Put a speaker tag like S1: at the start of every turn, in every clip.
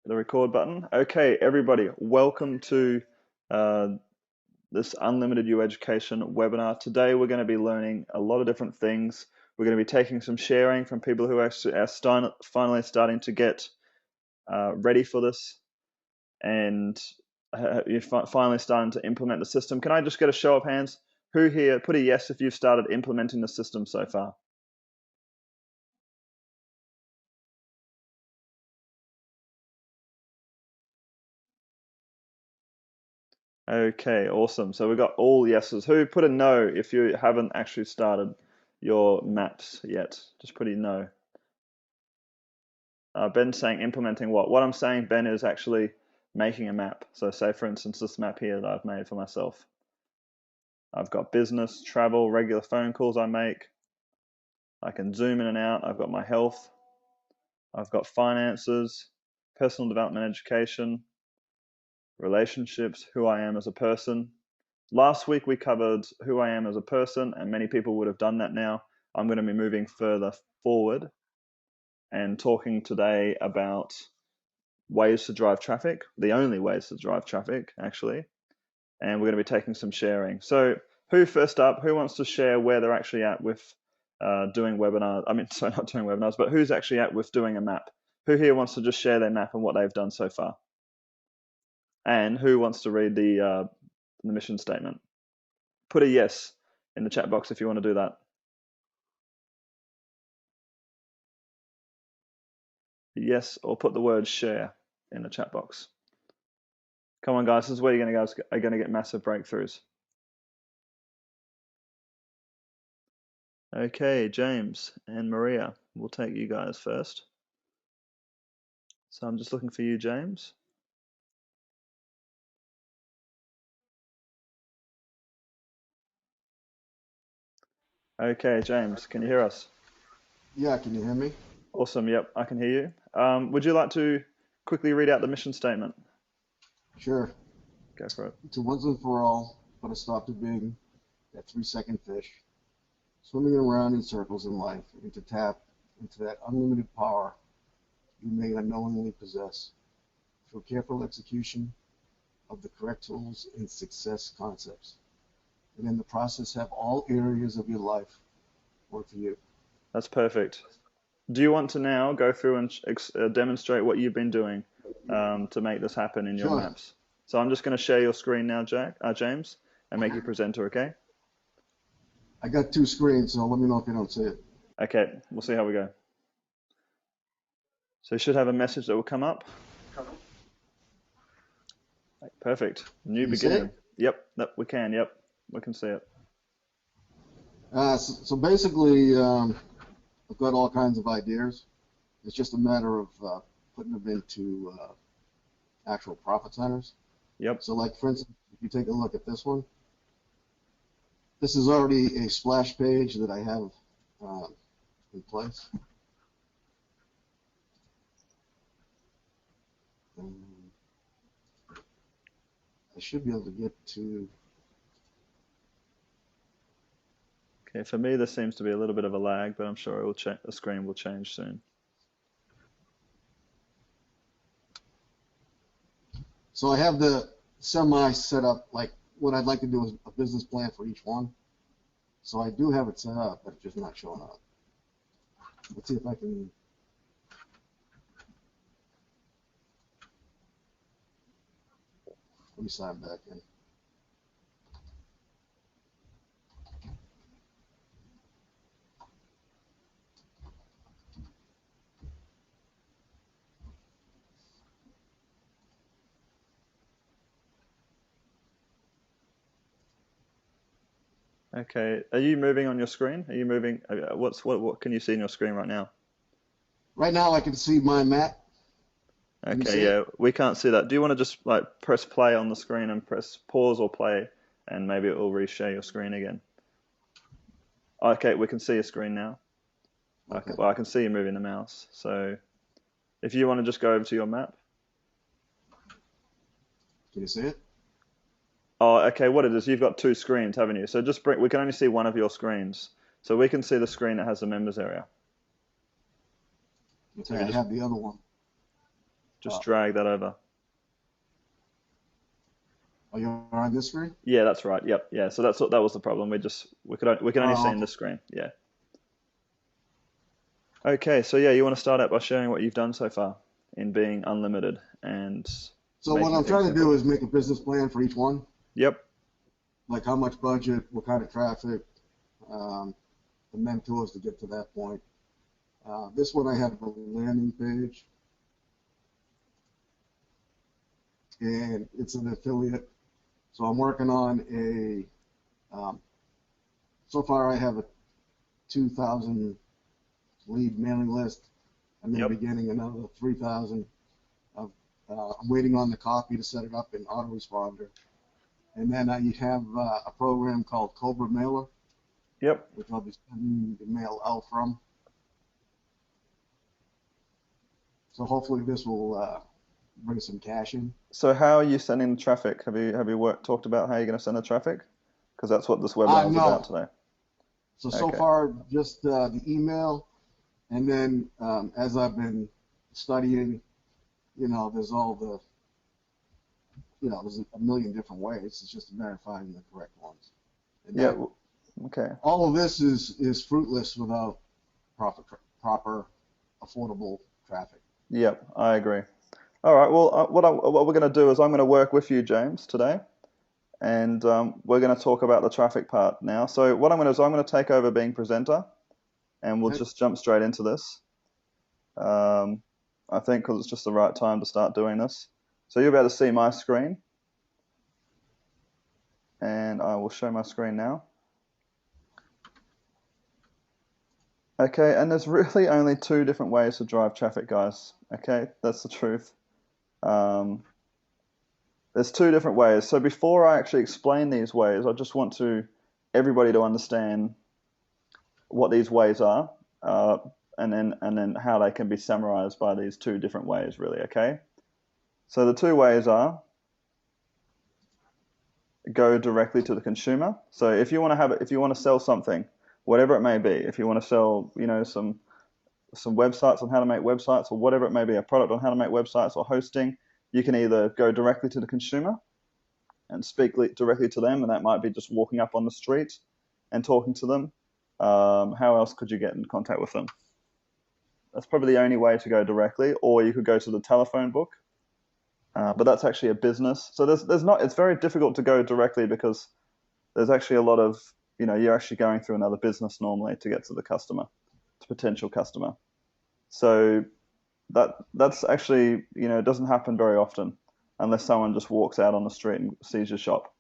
S1: The record button. Okay, everybody, welcome to uh, this Unlimited You Education webinar. Today we're going to be learning a lot of different things. We're going to be taking some sharing from people who actually are finally starting to get ready for this and you're finally starting to implement the system. Can I just get a show of hands? Who here, put a yes if you've started implementing the system so far. Okay, awesome. So we've got all yeses. Who put a no if you haven't actually started your maps yet? Just put a no. Ben's saying implementing what? What I'm saying, Ben, is actually making a map. So say, for instance, this map here that I've made for myself. I've got business, travel, regular phone calls I make. I can zoom in and out. I've got my health. I've got finances, personal development, education, relationships, who I am as a person. Last week we covered who I am as a person, and many people would have done that now. I'm going to be moving further forward and talking today about ways to drive traffic, the only ways to drive traffic, actually. And we're going to be taking some sharing. So first up, who wants to share where they're actually at with doing webinars? I mean, sorry, not doing webinars, but who's actually at with doing a map? Who here wants to just share their map and what they've done so far? And who wants to read the mission statement? Put a yes in the chat box if you want to do that. Yes, or put the word share in the chat box. Come on, guys, this is where you're going to get massive breakthroughs. Okay, James and Maria, we'll take you guys first. So I'm just looking for you, James. Okay, James, can you hear us?
S2: Yeah, can you hear me?
S1: Awesome, yep, I can hear you. Would you like to quickly read out the mission statement?
S2: Sure.
S1: Go for it.
S2: To once and for all, put a stop to being that 3-second fish, swimming around in circles in life, and to tap into that unlimited power you may unknowingly possess through careful execution of the correct tools and success concepts. And in the process, have all areas of your life work for you.
S1: That's perfect. Do you want to now go through and demonstrate what you've been doing to make this happen in your
S2: Sure.
S1: maps? So I'm just going to share your screen now, James, and make you presenter, okay?
S2: I got 2 screens, so let me know if you don't see it.
S1: Okay, we'll see how we go. So you should have a message that will come up. Perfect. New
S2: Can you see
S1: beginning.
S2: it?
S1: Yep, we can. Yep, we can see it.
S2: So basically, I've got all kinds of ideas. It's just a matter of putting them into actual profit centers.
S1: Yep.
S2: So like, for instance, if you take a look at this one, this is already a splash page that I have in place. And I should be able to get to,
S1: Okay, for me, there seems to be a little bit of a lag, but I'm sure it will the screen will change soon.
S2: so I have the semi set up, like what I'd like to do is a business plan for each one. So I do have it set up, but it's just not showing up. Let's see if I can. Let me sign back in.
S1: Okay, are you moving on your screen? Are you moving? What can you see in your screen right now?
S2: Right now I can see my map. Can you
S1: Okay,
S2: see it?
S1: yeah, we can't see that. Do you want to just like press play on the screen and press pause or play, and maybe it will reshare your screen again? Okay, we can see your screen now. Okay,
S2: Okay.
S1: well, I can see you moving the mouse. So if you want to just go over to your map.
S2: Can you see it?
S1: Oh, okay, what it is, you've got two screens, haven't you? So just we can only see one of your screens. So we can see the screen that has the members area. So
S2: Okay,
S1: you
S2: I have the other one.
S1: Just drag that over.
S2: Are you on this screen?
S1: Yeah, that's right. Yep. Yeah. So that was the problem. We can only see in
S2: Oh,
S1: this screen. Yeah. Okay. So yeah, you want to start out by sharing what you've done so far in being unlimited and
S2: so what
S1: making
S2: I'm
S1: things
S2: trying to do
S1: simple.
S2: is make a business plan for each one,
S1: Yep.
S2: like how much budget, what kind of traffic, um, the mentors to get to that point. This one I have a landing page, and it's an affiliate. So I'm working on so far I have a 2,000 lead mailing list. I'm going to be
S1: Yep.
S2: getting another 3,000. I'm waiting on the copy to set it up in autoresponder. And then I have a program called Cobra Mailer,
S1: Yep.
S2: which I'll be sending the mail out from. So hopefully this will bring some cash in.
S1: So how are you sending the traffic? Have you talked about how you're going to send the traffic? Because that's what this webinar is about
S2: No.
S1: today.
S2: So
S1: Okay.
S2: far, just the email. And then as I've been studying, there's all there's a million different ways. It's just a matter of finding the correct ones. And
S1: Yeah.
S2: that
S1: Okay.
S2: all of this is fruitless without proper affordable traffic.
S1: Yep. I agree. All right. Well, what we're going to do is I'm going to work with you, James, today, and we're going to talk about the traffic part now. So what I'm going to do is I'm going to take over being presenter, and we'll
S2: Okay?
S1: just jump straight into this. Um, I think because it's just the right time to start doing this. So you'll be able to see my screen, and I will show my screen now. Okay, and there's really only two different ways to drive traffic, guys. Okay, that's the truth. Um, there's two different ways. So before I actually explain these ways, I just want everybody to understand what these ways are, uh, and then how they can be summarized by these two different ways, really. Okay. So the two ways are go directly to the consumer. So if you want to sell something, whatever it may be, if you want to sell, some websites on how to make websites or whatever it may be, a product on how to make websites or hosting, you can either go directly to the consumer and speak directly to them, and that might be just walking up on the street and talking to them. How else could you get in contact with them? That's probably the only way to go directly, or you could go to the telephone book, but that's actually a business. So there's not. It's very difficult to go directly because there's actually a lot of you're actually going through another business normally to get to the customer, to potential customer. So that's actually it doesn't happen very often unless someone just walks out on the street and sees your shop.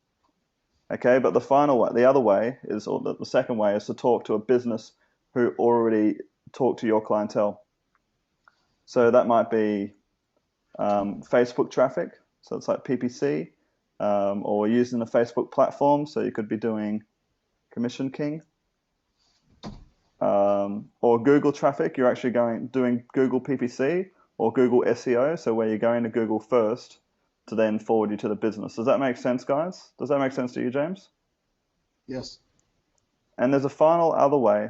S1: Okay, but the final way, the other way is, or the second way is to talk to a business who already talk to your clientele. So that might be Facebook traffic, so it's like PPC, or using the Facebook platform. So you could be doing Commission King, or Google traffic. You're actually doing Google PPC or Google SEO, so where you're going to Google first to then forward you to the business. Does that make sense, guys? Does that make sense to you, James?
S2: Yes.
S1: And there's a final other way.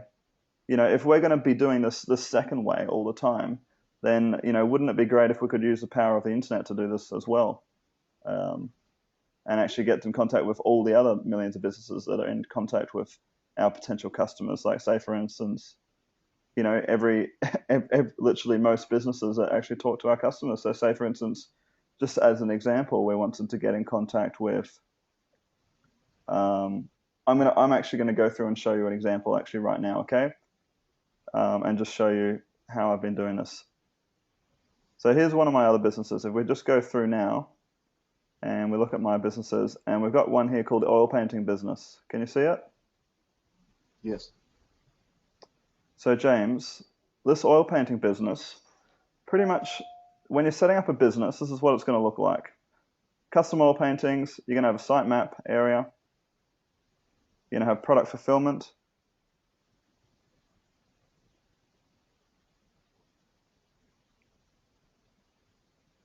S1: If we're going to be doing this second way all the time, then wouldn't it be great if we could use the power of the internet to do this as well, um, and actually get in contact with all the other millions of businesses that are in contact with our potential customers? Like, say, for instance, literally most businesses that actually talk to our customers. So, say, for instance, just as an example, we wanted to get in contact with. I'm actually going to go through and show you an example actually right now, okay? And just show you how I've been doing this. So here's one of my other businesses. If we just go through now and we look at my businesses, and we've got one here called the oil painting business. Can you see it?
S2: Yes.
S1: So James, this oil painting business, pretty much when you're setting up a business, this is what it's going to look like. Custom oil paintings, you're going to have a site map area. You're going to have product fulfillment.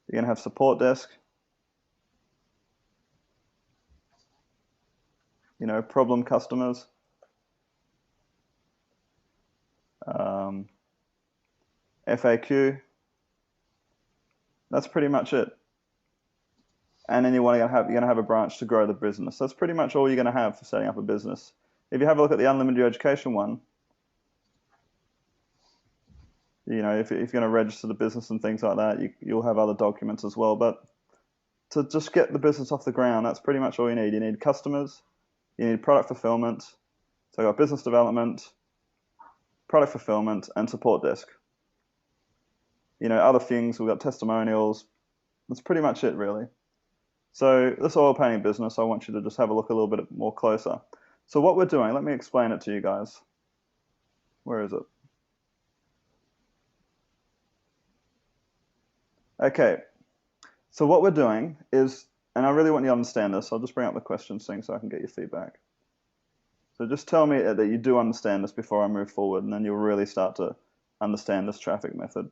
S1: You're going to have support desk. Problem customers. FAQ. That's pretty much it. And then you're gonna have a branch to grow the business. That's pretty much all you're gonna have for setting up a business. If you have a look at the unlimited education one, if you're going to register the business and things like that, you'll have other documents as well. But to just get the business off the ground, that's pretty much all you need. You need customers, you need product fulfillment. So I've got business development, product fulfillment, and support desk. Other things, we've got testimonials. That's pretty much it, really. So this oil painting business, I want you to just have a look a little bit more closer. So what we're doing, let me explain it to you guys. Where is it? Okay, so what we're doing is, and I really want you to understand this, I'll just bring up the questions thing so I can get your feedback. So just tell me that you do understand this before I move forward, and then you'll really start to understand this traffic method.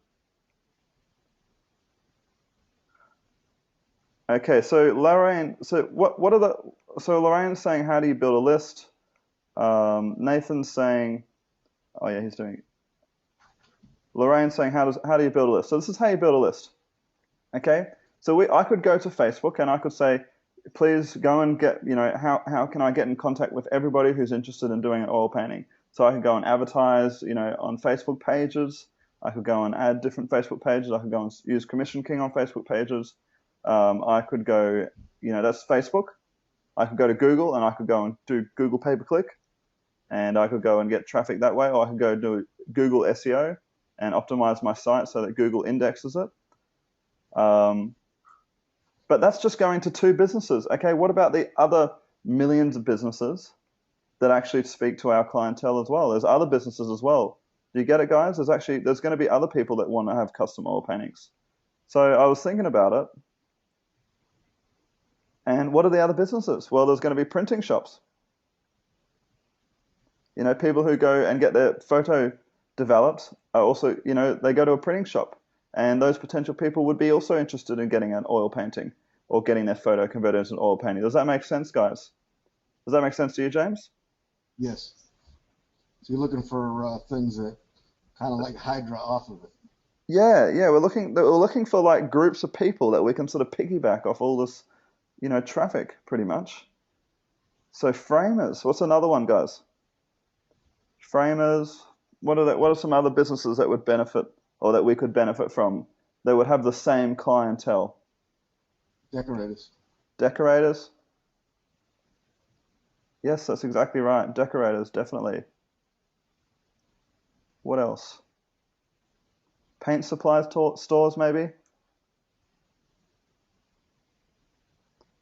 S1: Okay, so Lorraine, so Lorraine's saying, how do you build a list? Nathan's saying, oh yeah, he's doing it. Lorraine's saying, how do you build a list? So this is how you build a list. Okay, so I could go to Facebook and I could say, please go and get, how can I get in contact with everybody who's interested in doing an oil painting? So I could go and advertise, on Facebook pages. I could go and add different Facebook pages. I could go and use Commission King on Facebook pages. I could go, that's Facebook. I could go to Google and I could go and do Google pay-per-click, and I could go and get traffic that way, or I could go do Google SEO and optimize my site so that Google indexes it. But that's just going to 2 businesses. Okay, what about the other millions of businesses that actually speak to our clientele as well? There's other businesses as well. Do you get it, guys? There's going to be other people that want to have custom oil paintings. So I was thinking about it. And what are the other businesses? Well, there's going to be printing shops. People who go and get their photo developed are also, they go to a printing shop. And those potential people would be also interested in getting an oil painting or getting their photo converted into an oil painting. Does that make sense, guys? Does that make sense to you, James?
S2: Yes. So you're looking for things that kind of like Hydra off of it.
S1: Yeah. We're looking for like groups of people that we can sort of piggyback off all this, traffic pretty much. So framers, what's another one, guys? Framers. What are some other businesses that would benefit, or that we could benefit from, that would have the same clientele?
S2: Decorators.
S1: Decorators? Yes, that's exactly right. Decorators, definitely. What else? Paint supply stores, maybe?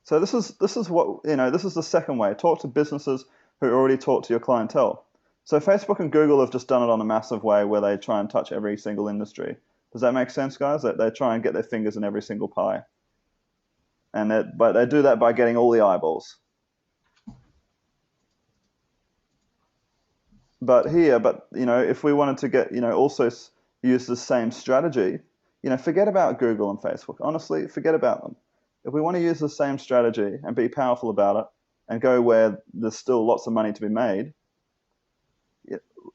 S1: So this is what, this is the second way. Talk to businesses who already talk to your clientele. So Facebook and Google have just done it on a massive way where they try and touch every single industry. Does that make sense, guys? That they try and get their fingers in every single pie. But they do that by getting all the eyeballs. But if we wanted to get, also use the same strategy, forget about Google and Facebook. Honestly, forget about them. If we want to use the same strategy and be powerful about it and go where there's still lots of money to be made,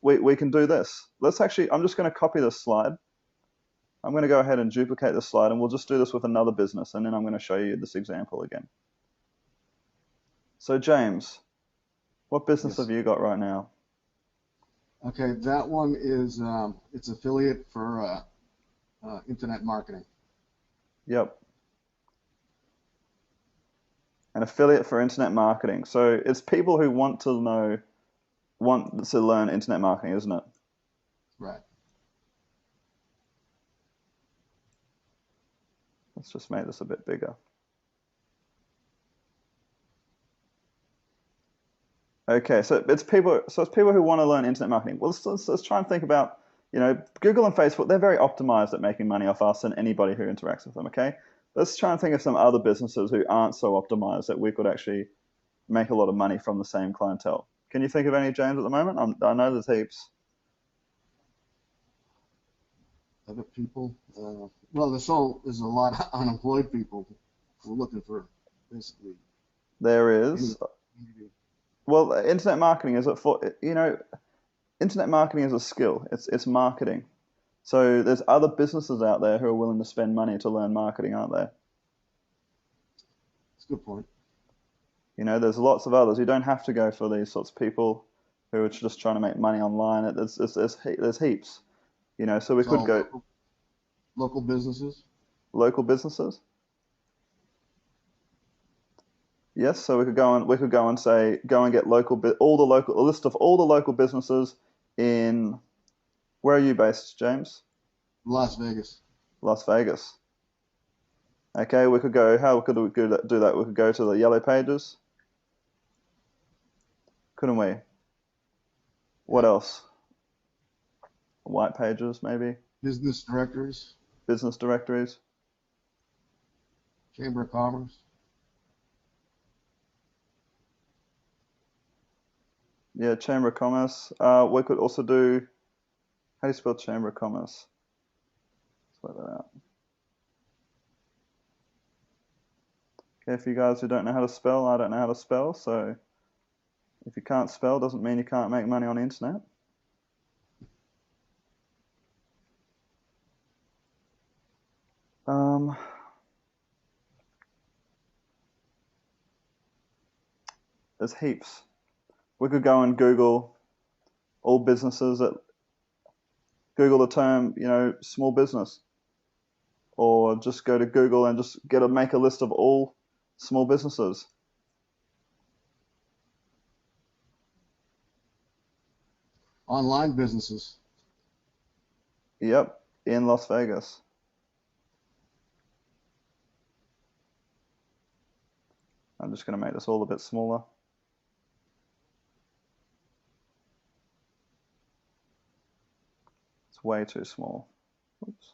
S1: we can do this. I'm just going to copy this slide. I'm going to go ahead and duplicate this slide, and we'll just do this with another business, and then I'm going to show you this example again. So James, what business have you got right now?
S2: Okay, that one is it's affiliate for internet marketing.
S1: Yep. An affiliate for internet marketing. So it's people who want to learn internet marketing, isn't it?
S2: Right.
S1: Let's just make this a bit bigger. Okay, so it's people who want to learn internet marketing. Well, let's try and think about, Google and Facebook, they're very optimized at making money off us and anybody who interacts with them, okay? Let's try and think of some other businesses who aren't so optimized that we could actually make a lot of money from the same clientele. Can you think of any, James, at the moment? I know there's heaps.
S2: Other people? Well, there's a lot of unemployed people who are looking for basically.
S1: There is. Well, internet marketing is internet marketing is a skill. It's marketing. So there's other businesses out there who are willing to spend money to learn marketing, aren't there?
S2: That's a good point.
S1: There's lots of others. You don't have to go for these sorts of people who are just trying to make money online. There's heaps. So we could
S2: So
S1: go
S2: local businesses.
S1: local businesses. Yes, so we could go and say go and get a list of all the local businesses in where are you based, James?
S2: Las Vegas.
S1: Las Vegas. Okay, we could go. How could we do that? We could go to the yellow pages, couldn't we? What
S2: Yep.
S1: else? White pages, maybe.
S2: Business directories.
S1: Business directories.
S2: Chamber of Commerce.
S1: Yeah, Chamber of Commerce. We could also do. How do you spell Chamber of Commerce? Let's work that out. Okay, for you guys who don't know how to spell, I don't know how to spell, so if you can't spell, doesn't mean you can't make money on the internet. Um, there's heaps. We could go and Google all businesses Google the term, small business, or just go to Google and just make a list of all small businesses.
S2: Online businesses.
S1: Yep, in Las Vegas. I'm just going to make this all a bit smaller. It's way too small. Oops.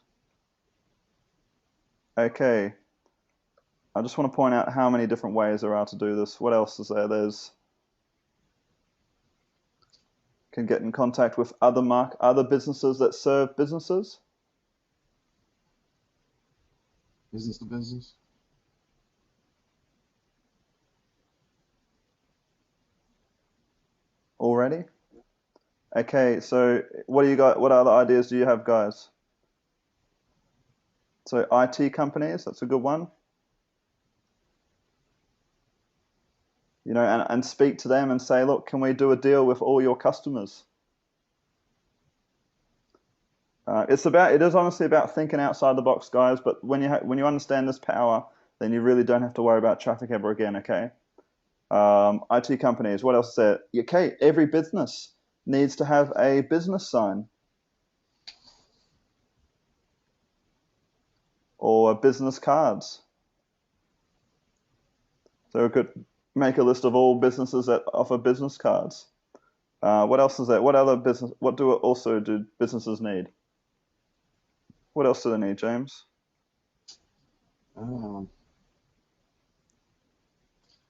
S1: Okay. I just want to point out how many different ways there are to do this. What else is there? Can get in contact with other businesses that serve businesses.
S2: Business to business.
S1: Already? Okay, so what do you got? What other ideas do you have, guys? So IT companies, that's a good one. And speak to them and say, look, can we do a deal with all your customers? It is honestly about thinking outside the box, guys. But when you understand this power, then you really don't have to worry about traffic ever again. Okay. IT companies. What else is there? Okay, every business needs to have a business sign or business cards. So we could make a list of all businesses that offer business cards. What else is there? What other business? What do businesses need? What else do they need, James?
S2: Um,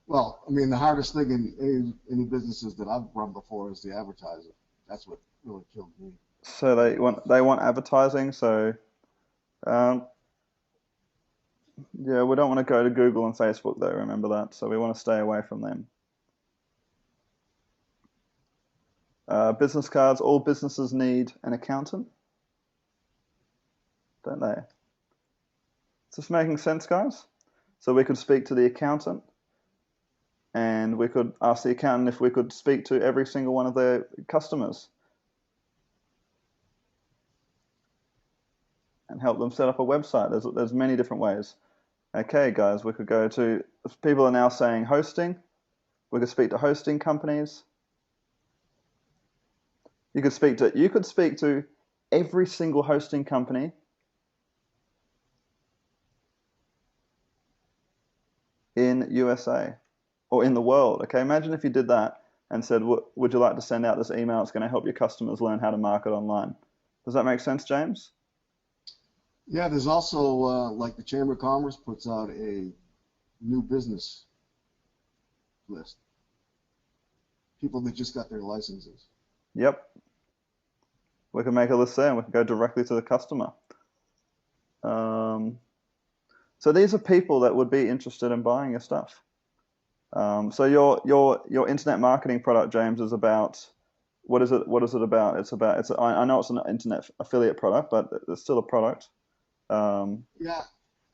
S2: well, I mean, the hardest thing in any businesses that I've run before is the advertising. That's what really killed me.
S1: So they want advertising. So um, yeah, we don't want to go to Google and Facebook though. Remember that. So we want to stay away from them. Business cards. All businesses need an accountant, don't they? Is this making sense, guys? So we could speak to the accountant, and we could ask the accountant if we could speak to every single one of their customers and help them set up a website. There's many different ways. Okay, guys, we could go to. People are now saying hosting. We could speak to hosting companies. You could speak to every single hosting company in USA or in the world. Okay, imagine if you did that and said, would you like to send out this email? It's going to help your customers learn how to market online. Does that make sense, James?
S2: Yeah, there's also like the Chamber of Commerce puts out a new business list. People that just got their licenses.
S1: Yep. We can make a list there and we can go directly to the customer. So these are people that would be interested in buying your stuff. So your internet marketing product, James, is about What is it? What is it about? I know it's an internet affiliate product, but it's still a product. Um,
S2: Yeah,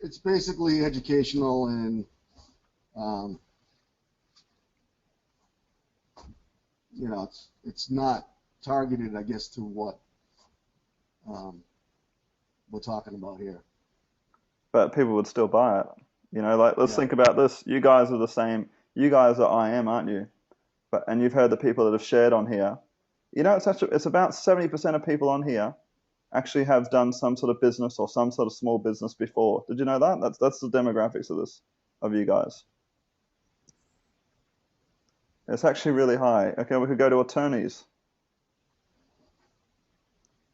S2: it's basically educational and um, it's not targeted, I guess, to what um, we're talking about here.
S1: but people would still buy it. Like let's
S2: Yeah,
S1: think about this. You guys are the same. You guys are IM, aren't you? And you've heard the people that have shared on here. It's about 70% of people on here actually have done some sort of business or some sort of small business before. Did you know that? That's the demographics of you guys. It's actually really high. Okay, we could go to attorneys.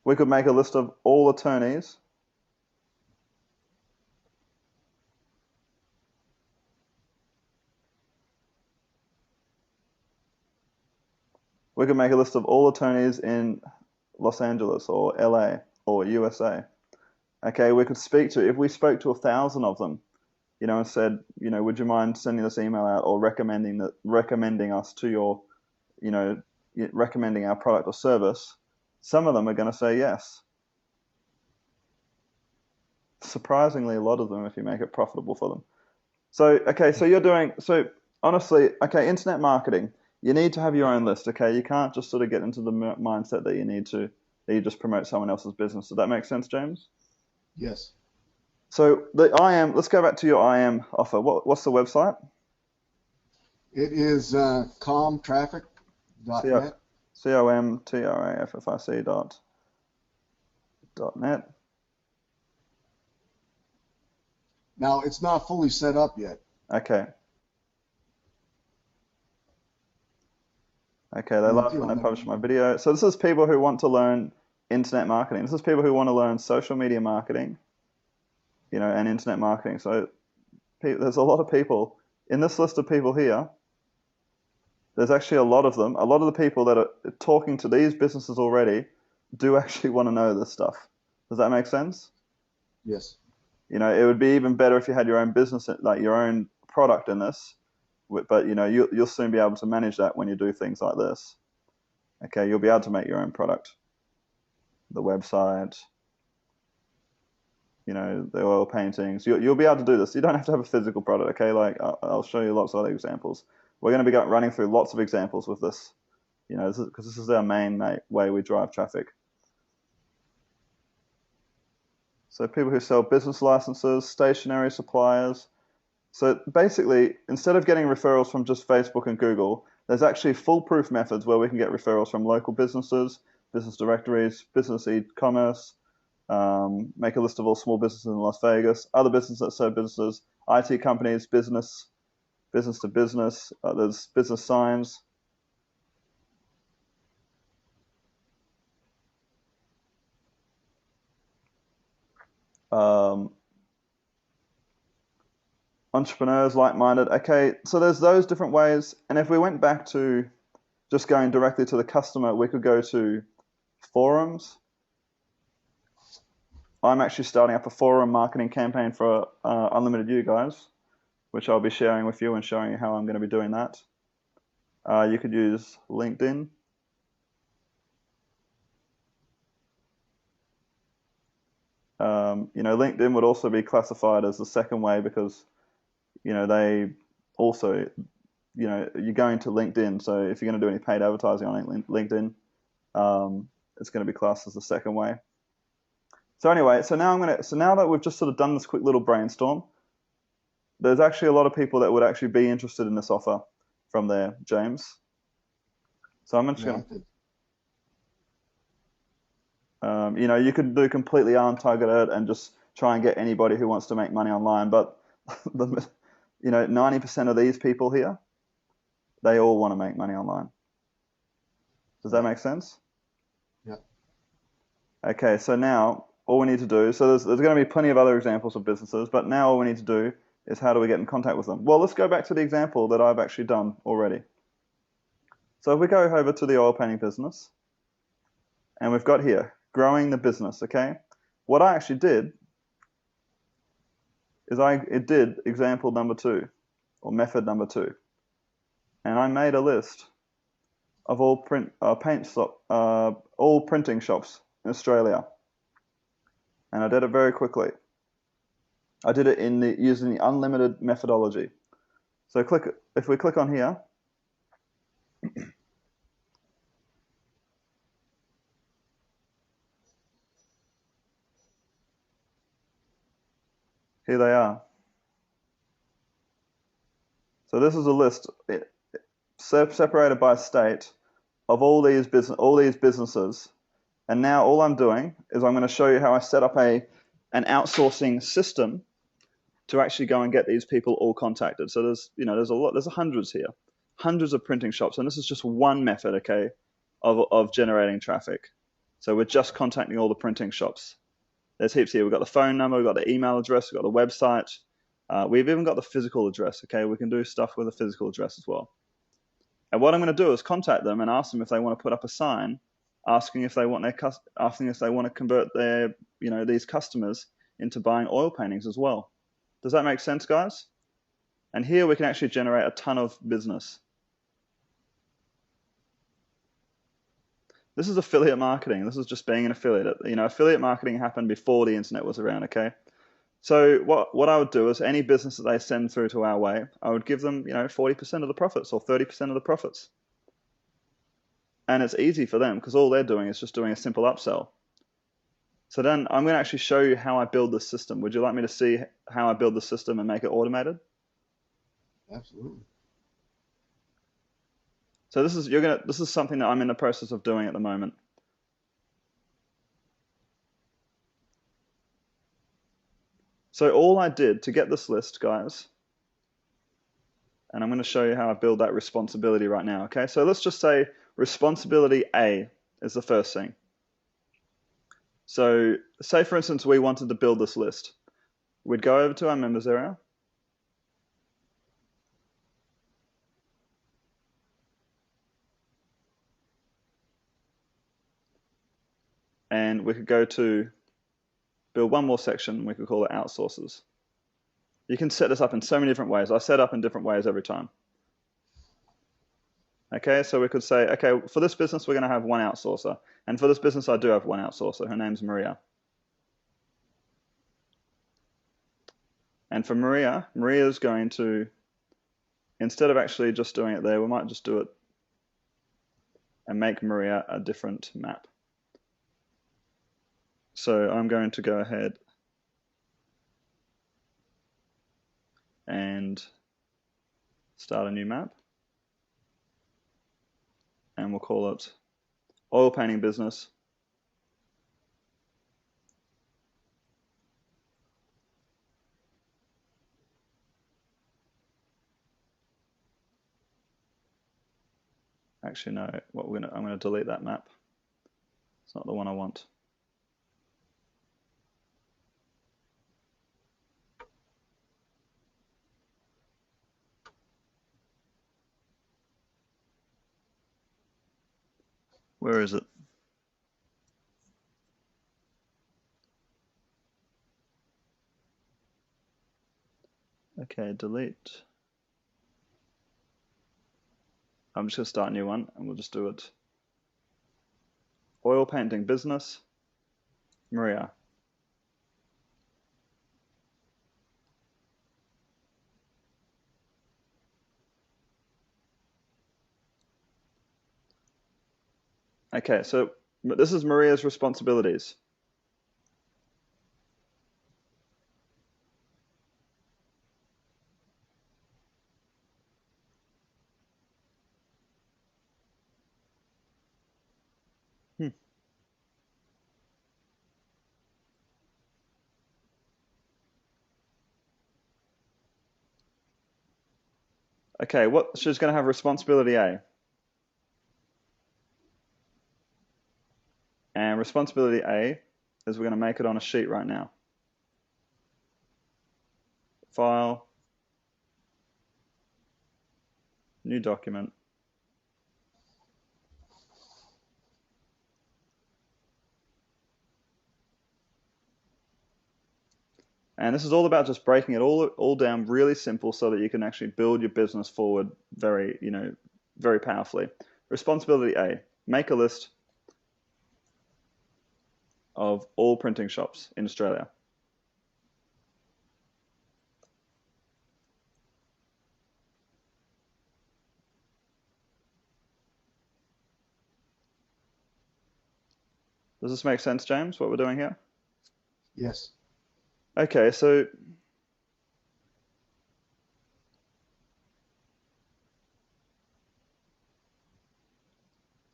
S1: We could make a list of all attorneys. We could make a list of all attorneys in Los Angeles or LA or USA. Okay, we could if we spoke to 1,000 of them, and said, would you mind sending this email out or recommending us to you know, recommending our product or service, some of them are going to say yes. Surprisingly, a lot of them, if you make it profitable for them. So, okay, so honestly, okay, internet marketing, you need to have your own list, okay? You can't just sort of get into the mindset that you just promote someone else's business. Does that make sense, James?
S2: yes.
S1: So let's go back to your IM offer. What's the website?
S2: It is
S1: C O
S2: comtraffic.net.
S1: COMTRAFFIC dot net.
S2: Now, it's not fully set up yet.
S1: Okay. Okay, they laughed when I published my video. So this is people who want to learn internet marketing. This is people who want to learn social media marketing, and internet marketing. So there's a lot of people in this list of people here. There's actually a lot of them. A lot of the people that are talking to these businesses already do actually want to know this stuff. Does that make sense?
S2: Yes.
S1: It would be even better if you had your own business, like your own product in this. But you'll soon be able to manage that when you do things like this. Okay, you'll be able to make your own product, the website, the oil paintings. You'll be able to do this. You don't have to have a physical product. Okay, like I'll show you lots of other examples. We're going to be running through lots of examples with this. Because this is our main way we drive traffic. So people who sell business licenses, stationery suppliers. So basically, instead of getting referrals from just Facebook and Google, there's actually foolproof methods where we can get referrals from local businesses, business directories, business e-commerce, make a list of all small businesses in Las Vegas, other businesses that serve businesses, IT companies, business to business. There's business signs. Um, Entrepreneurs, like-minded. Okay, so there's those different ways. And if we went back to just going directly to the customer, we could go to forums. I'm actually starting up a forum marketing campaign for Unlimited You guys, which I'll be sharing with you and showing you how I'm going to be doing that. You could use LinkedIn. LinkedIn would also be classified as the second way because, they also, you're going to LinkedIn. So if you're going to do any paid advertising on LinkedIn, it's going to be classed as the second way. So anyway, so now that we've just sort of done this quick little brainstorm, there's actually a lot of people that would actually be interested in this offer from there, James. So I'm just going to, you could do completely untargeted and just try and get anybody who wants to make money online. But 90% of these people here, they all want to make money online. Does that make sense?
S2: Yeah.
S1: Okay, so now all we need to do, so there's going to be plenty of other examples of businesses, but now all we need to do is how do we get in contact with them? Well, let's go back to the example that I've actually done already. So if we go over to the oil painting business, and we've got here, growing the business, okay? What I actually did is it did example number 2, or method number 2. And I made a list of all printing shops in Australia, and I did it very quickly. I did it using the unlimited methodology. So if we click on here, here they are. So this is a list separated by state of all these businesses. And now all I'm doing is I'm going to show you how I set up an outsourcing system to actually go and get these people all contacted. So there's hundreds here, hundreds of printing shops, and this is just one method, okay, of generating traffic. So we're just contacting all the printing shops. There's heaps here. We've got the phone number, we've got the email address, we've got the website. We've even got the physical address, okay? We can do stuff with a physical address as well. And what I'm going to do is contact them and ask them if they want to put up a sign asking if they want to convert their, these customers into buying oil paintings as well. Does that make sense, guys? And here we can actually generate a ton of business. This is affiliate marketing. This is just being an affiliate. Affiliate marketing happened before the internet was around, okay? So what I would do is any business that they send through to our way, I would give them, 40% of the profits or 30% of the profits. And it's easy for them because all they're doing is just doing a simple upsell. So then I'm going to actually show you how I build this system. Would you like me to see how I build the system and make it automated?
S2: Absolutely.
S1: So this is something that I'm in the process of doing at the moment. So all I did to get this list, guys, and I'm going to show you how I build that responsibility right now, okay? So let's just say responsibility A is the first thing. So say, for instance, we wanted to build this list. We'd go over to our members area. And we could go to build one more section. We could call it outsources. You can set this up in so many different ways. I set up in different ways every time. Okay, so we could say, okay, for this business, we're going to have one outsourcer. And for this business, I do have one outsourcer. Her name's Maria. And for Maria, Maria's going to, instead of actually just doing it there, we might just do it and make Maria a different map. So I'm going to go ahead and start a new map. And we'll call it oil painting business. Actually, no, I'm gonna delete that map. It's not the one I want. Where is it? Okay, delete. I'm just gonna start a new one and we'll just do it. Oil painting business, Maria. Okay, so this is Maria's responsibilities. Okay, what she's gonna have responsibility A. And responsibility A is we're gonna make it on a sheet right now. File, new document. And this is all about just breaking it all down really simple so that you can actually build your business forward very powerfully. Responsibility A, make a list of all printing shops in Australia. Does this make sense, James, what we're doing here?
S2: Yes.
S1: Okay, so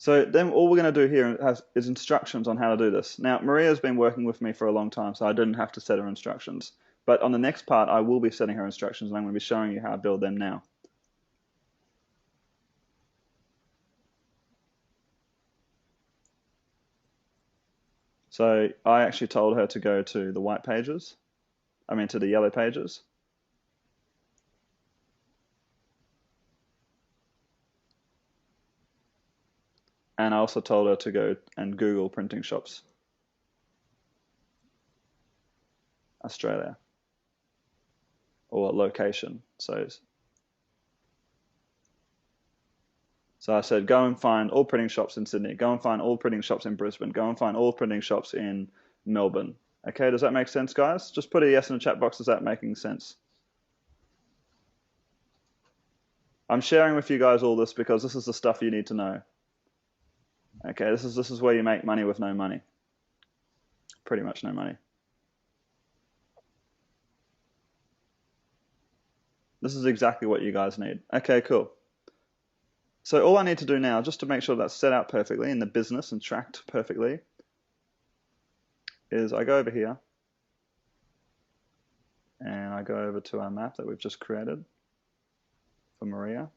S1: then all we're going to do here is instructions on how to do this. Now, Maria's been working with me for a long time, so I didn't have to set her instructions. But on the next part, I will be setting her instructions, and I'm going to be showing you how to build them now. So I actually told her to go to the white pages, to the yellow pages. And I also told her to go and Google printing shops, Australia, or location. So I said, go and find all printing shops in Sydney, go and find all printing shops in Brisbane, go and find all printing shops in Melbourne. Okay, does that make sense, guys? Just put a yes in the chat box. Is that making sense? I'm sharing with you guys all this because this is the stuff you need to know. Okay, this is where you make money with no money. Pretty much no money. This is exactly what you guys need. Okay, cool. So all I need to do now, just to make sure that's set out perfectly in the business and tracked perfectly, is I go over here and I go over to our map that we've just created for Maria.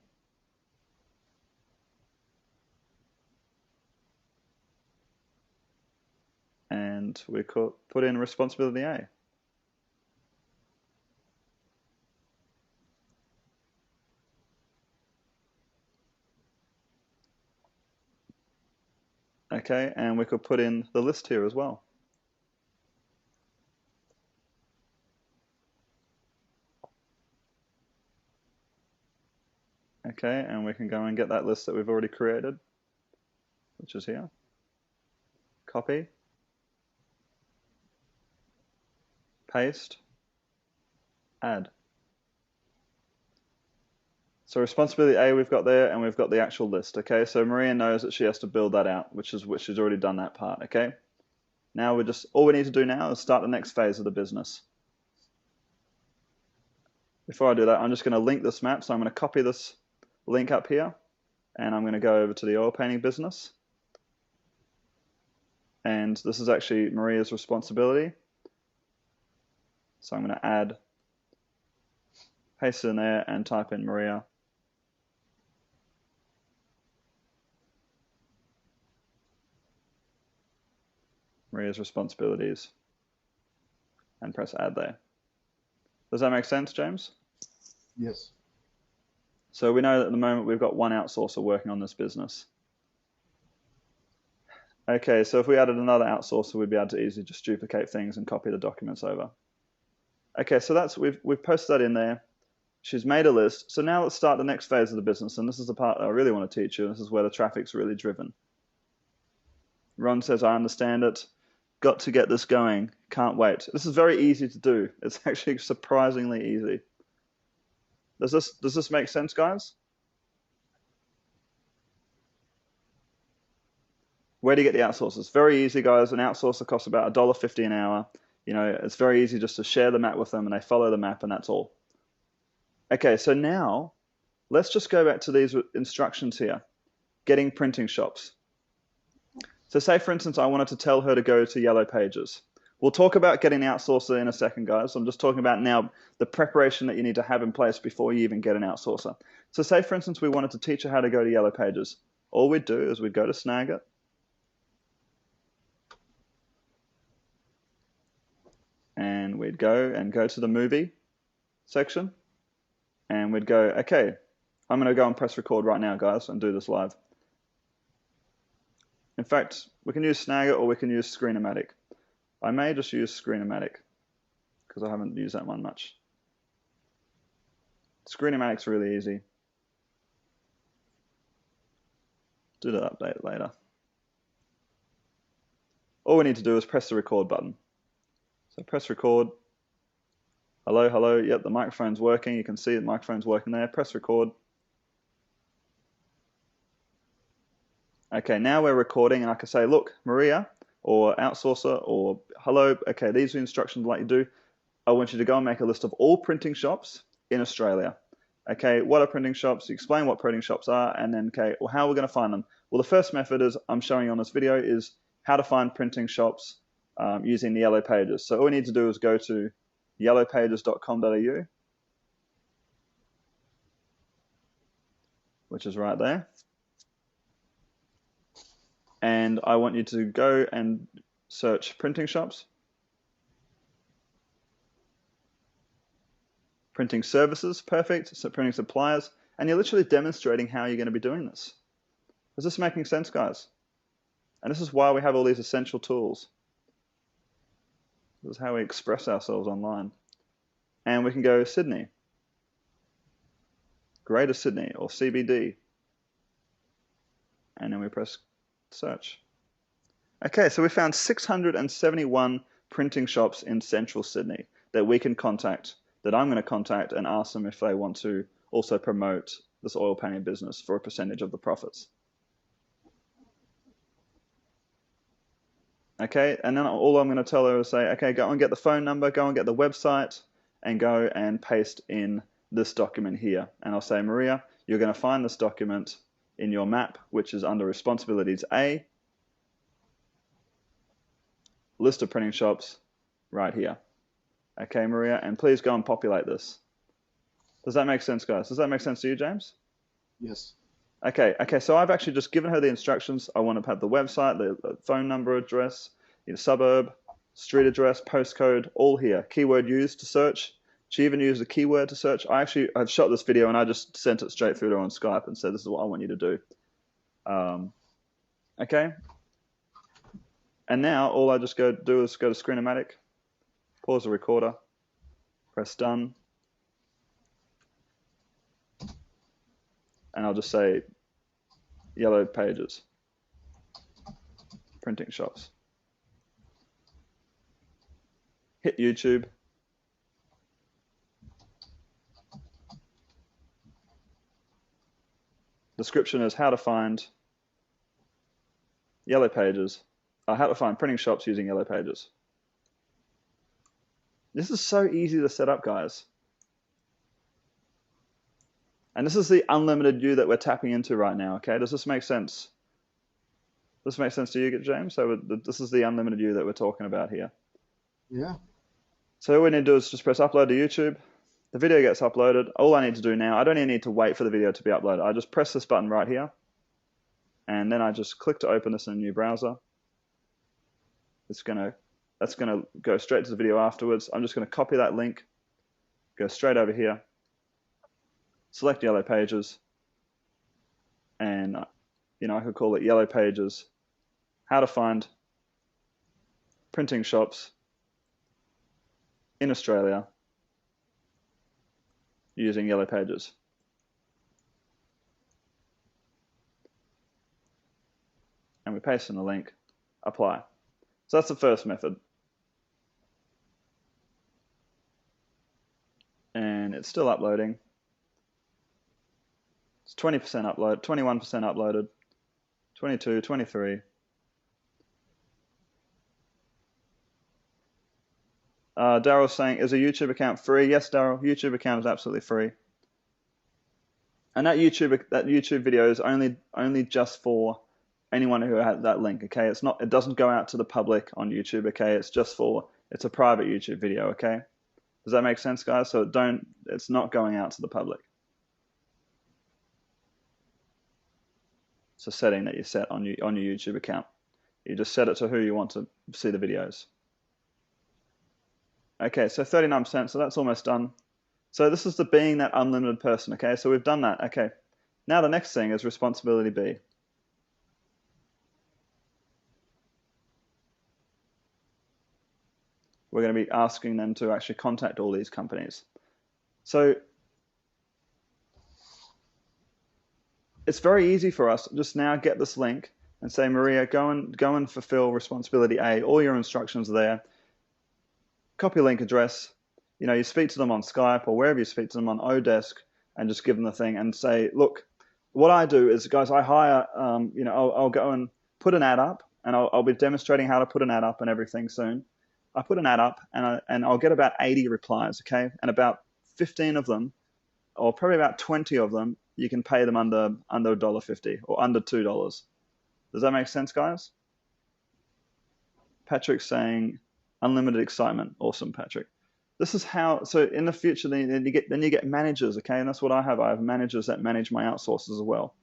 S1: And we put in responsibility A. Okay, and we could put in the list here as well. Okay, and we can go and get that list that we've already created, which is here. Copy. Paste. Add. So responsibility A we've got there, and we've got the actual list, okay? So Maria knows that she has to build that out, which she's already done that part, okay? Now all we need to do now is start the next phase of the business. Before I do that, I'm just going to link this map. So I'm going to copy this link up here, and I'm going to go over to the oil painting business. And this is actually Maria's responsibility. So I'm going to add, paste it in there, and type in Maria. Maria's responsibilities, and press add there. Does that make sense, James?
S2: Yes.
S1: So we know that at the moment we've got one outsourcer working on this business. Okay, so if we added another outsourcer, we'd be able to easily just duplicate things and copy the documents over. Okay, so we've posted that in there. She's made a list. So now let's start the next phase of the business, and this is the part that I really want to teach you. This is where the traffic's really driven. Ron says, I understand it. Got to get this going. Can't wait. This is very easy to do. It's actually surprisingly easy. Does this make sense, guys? Where do you get the outsourcers? Very easy, guys. An outsourcer costs about $1.50 an hour. You know, it's very easy just to share the map with them, and they follow the map, and that's all. Okay, so now let's just go back to these instructions here. Getting printing shops. So say, for instance, I wanted to tell her to go to Yellow Pages. We'll talk about getting the outsourcer in a second, guys. I'm just talking about now the preparation that you need to have in place before you even get an outsourcer. So say, for instance, we wanted to teach her how to go to Yellow Pages. All we'd do is we'd go to Snagit. And we'd go to the movie section. And we'd go, okay, I'm going to go and press record right now, guys, and do this live. In fact, we can use Snagit or we can use Screen-O-Matic. I may just use Screen-O-Matic because I haven't used that one much. Screen-O-Matic's really easy. do the update later. All we need to do is press the record button. So press record. Hello, hello. Yep, the microphone's working. You can see the microphone's working there. Press record. Okay, now we're recording, and I can say, look, Maria, or outsourcer, or hello. Okay, these are the instructions I'd like you to do. I want you to go and make a list of all printing shops in Australia. Okay, what are printing shops? You explain what printing shops are, and then, okay, well, how are we going to find them? Well, the first method is I'm showing you on this video is how to find printing shops using the Yellow Pages. So all we need to do is go to yellowpages.com.au, which is right there. And I want you to go and search printing shops, printing services, perfect, so printing suppliers, and you're literally demonstrating how you're going to be doing this. Is this making sense, guys? And this is why we have all these essential tools. This is how we express ourselves online. And we can go Sydney, Greater Sydney, or CBD. And then we press search. Okay, so we found 671 printing shops in central Sydney that we can contact, that I'm going to contact and ask them if they want to also promote this oil painting business for a percentage of the profits. Okay, and then all I'm going to tell her is say, okay, go and get the phone number, go and get the website, and go and paste in this document here. And I'll say, Maria, you're going to find this document in your map, which is under Responsibilities A, list of printing shops, right here. Okay, Maria, and please go and populate this. Does that make sense, guys? Does that make sense to you, James?
S2: Yes.
S1: Okay, so I've actually just given her the instructions. I want to have the website, the phone number, address, suburb, street address, postcode, all here. Keyword used to search. She even used a keyword to search. I've shot this video and I just sent it straight through to her on Skype and said, this is what I want you to do. Okay. And now all I just do is go to Screenomatic, pause the recorder, press done. And I'll just say Yellow Pages, printing shops. Hit YouTube. Description is how to find Yellow Pages, how to find printing shops using Yellow Pages. This is so easy to set up, guys. And this is the unlimited view that we're tapping into right now, okay? Does this make sense? Does this make sense to you, James? So this is the unlimited view that we're talking about here.
S2: Yeah.
S1: So all we need to do is just press upload to YouTube. The video gets uploaded. All I need to do now, I don't even need to wait for the video to be uploaded. I just press this button right here. And then I just click to open this in a new browser. That's gonna go straight to the video afterwards. I'm just gonna copy that link, go straight over here, select Yellow Pages, and I could call it Yellow Pages, how to find printing shops in Australia using Yellow Pages. And we paste in the link, apply. So that's the first method. And it's still uploading. It's 20% upload, 21% uploaded, 22, 23. Daryl's saying, is a YouTube account free? Yes, Daryl, YouTube account is absolutely free. And that YouTube video is only just for anyone who has that link, okay? It doesn't go out to the public on YouTube, okay? It's a private YouTube video, okay? Does that make sense, guys? So it's not going out to the public. It's a setting that you set on your YouTube account. You just set it to who you want to see the videos. Okay, so 39%, so that's almost done. So this is being that unlimited person, okay? So we've done that, okay. Now the next thing is responsibility B. We're going to be asking them to actually contact all these companies. So it's very easy for us just now get this link and say, Maria, go and fulfill responsibility A. All your instructions are there. Copy link address. You speak to them on Skype or wherever you speak to them on Odesk, and just give them the thing and say, look, what I do is, guys, I hire, I'll go and put an ad up, and I'll be demonstrating how to put an ad up and everything soon. I put an ad up, and I'll get about 80 replies, okay? And about 15 of them, or probably about 20 of them, you can pay them under $1.50 or under $2. Does that make sense, guys? Patrick's saying unlimited excitement. Awesome, Patrick. This is how. So in the future, then you get managers, okay? And that's what I have. I have managers that manage my outsources as well.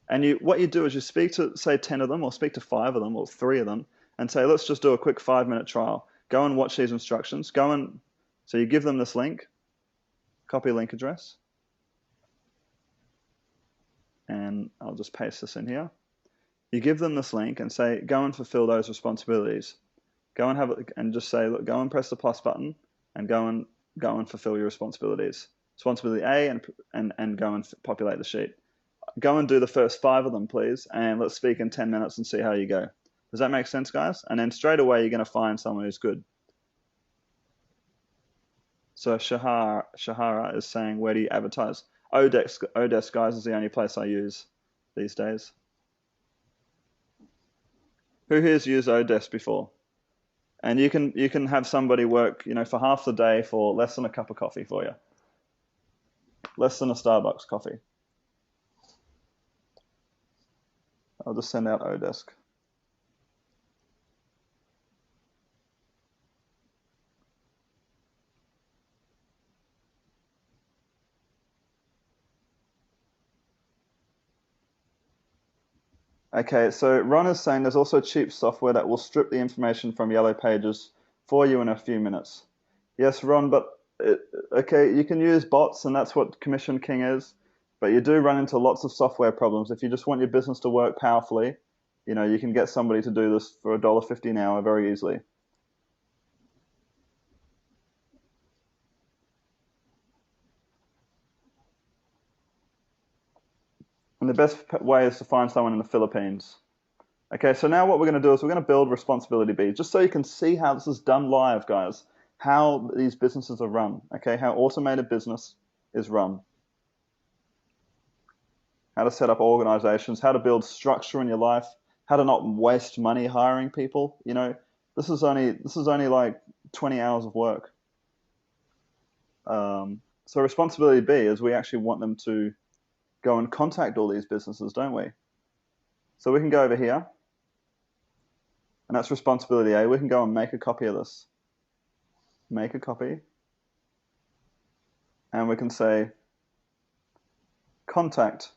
S1: And what you do is you speak to, say, 10 of them, or speak to 5 of them, or 3 of them, and say, let's just do a quick 5-minute trial. Go and watch these instructions. So you give them this link, copy link address, and I'll just paste this in here. You give them this link and say, go and fulfill those responsibilities. Go and have it, and just say, look, go and press the plus button, and go and fulfill your responsibilities. Responsibility A, and go and populate the sheet. Go and do the first 5 of them, please, and let's speak in 10 minutes and see how you go. Does that make sense, guys? And then straight away, you're going to find someone who's good. So Shahara is saying, where do you advertise? Odesk, guys, is the only place I use these days. Who here's used Odesk before? And you can have somebody work, for half the day for less than a cup of coffee for you. Less than a Starbucks coffee. I'll just send out Odesk. Okay, so Ron is saying there's also cheap software that will strip the information from Yellow Pages for you in a few minutes. Yes, Ron, but okay, you can use bots, and that's what Commission King is, but you do run into lots of software problems. If you just want your business to work powerfully, you can get somebody to do this for $1.50 an hour very easily. And the best way is to find someone in the Philippines. Okay, so now what we're going to do is we're going to build responsibility B, just so you can see how this is done live, guys, how these businesses are run, okay, how automated business is run, how to set up organizations, how to build structure in your life, how to not waste money hiring people. This is only like 20 hours of work. So responsibility B is we actually want them to go and contact all these businesses, don't we? So we can go over here, and that's responsibility A. We can go and make a copy of this. Make a copy. And we can say, contact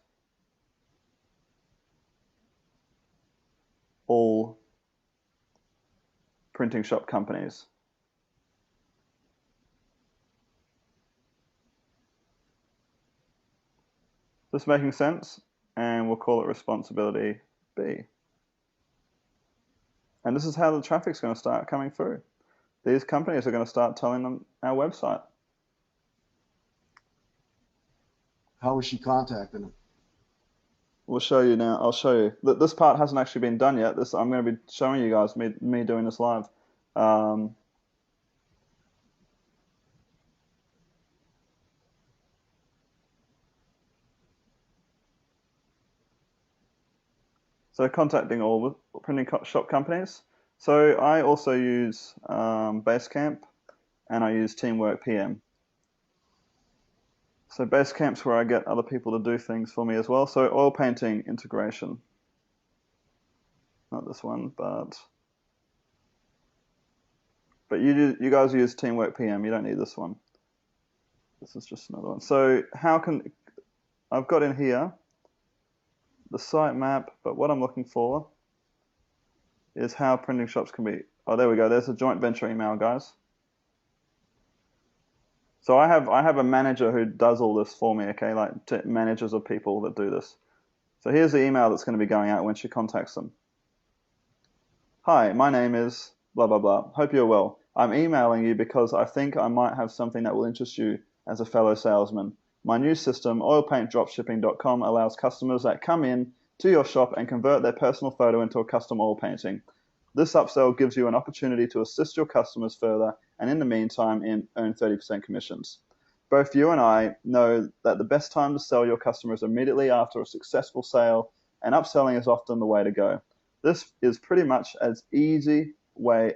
S1: all printing shop companies. Is this making sense? And we'll call it responsibility B. And this is how the traffic's going to start coming through. These companies are going to start telling them our website.
S2: How is she contacting them?
S1: We'll show you now. I'll show you. This part hasn't actually been done yet. I'm going to be showing you guys me doing this live. So contacting all printing shop companies. So I also use Basecamp, and I use Teamwork PM. So Basecamp's where I get other people to do things for me as well. So oil painting integration. Not this one, but you guys use Teamwork PM. You don't need this one. This is just another one. So I've got in here the site map, but what I'm looking for is how printing shops can be. Oh, there we go. There's a joint venture email, guys. So I have a manager who does all this for me, okay, like managers of people that do this. So here's the email that's going to be going out when she contacts them. Hi, my name is blah, blah, blah. Hope you're well. I'm emailing you because I think I might have something that will interest you as a fellow salesman. My new system, oilpaintdropshipping.com, allows customers that come in to your shop and convert their personal photo into a custom oil painting. This upsell gives you an opportunity to assist your customers further and in the meantime earn 30% commissions. Both you and I know that the best time to sell your customers immediately after a successful sale, and upselling is often the way to go. This is pretty much an easy way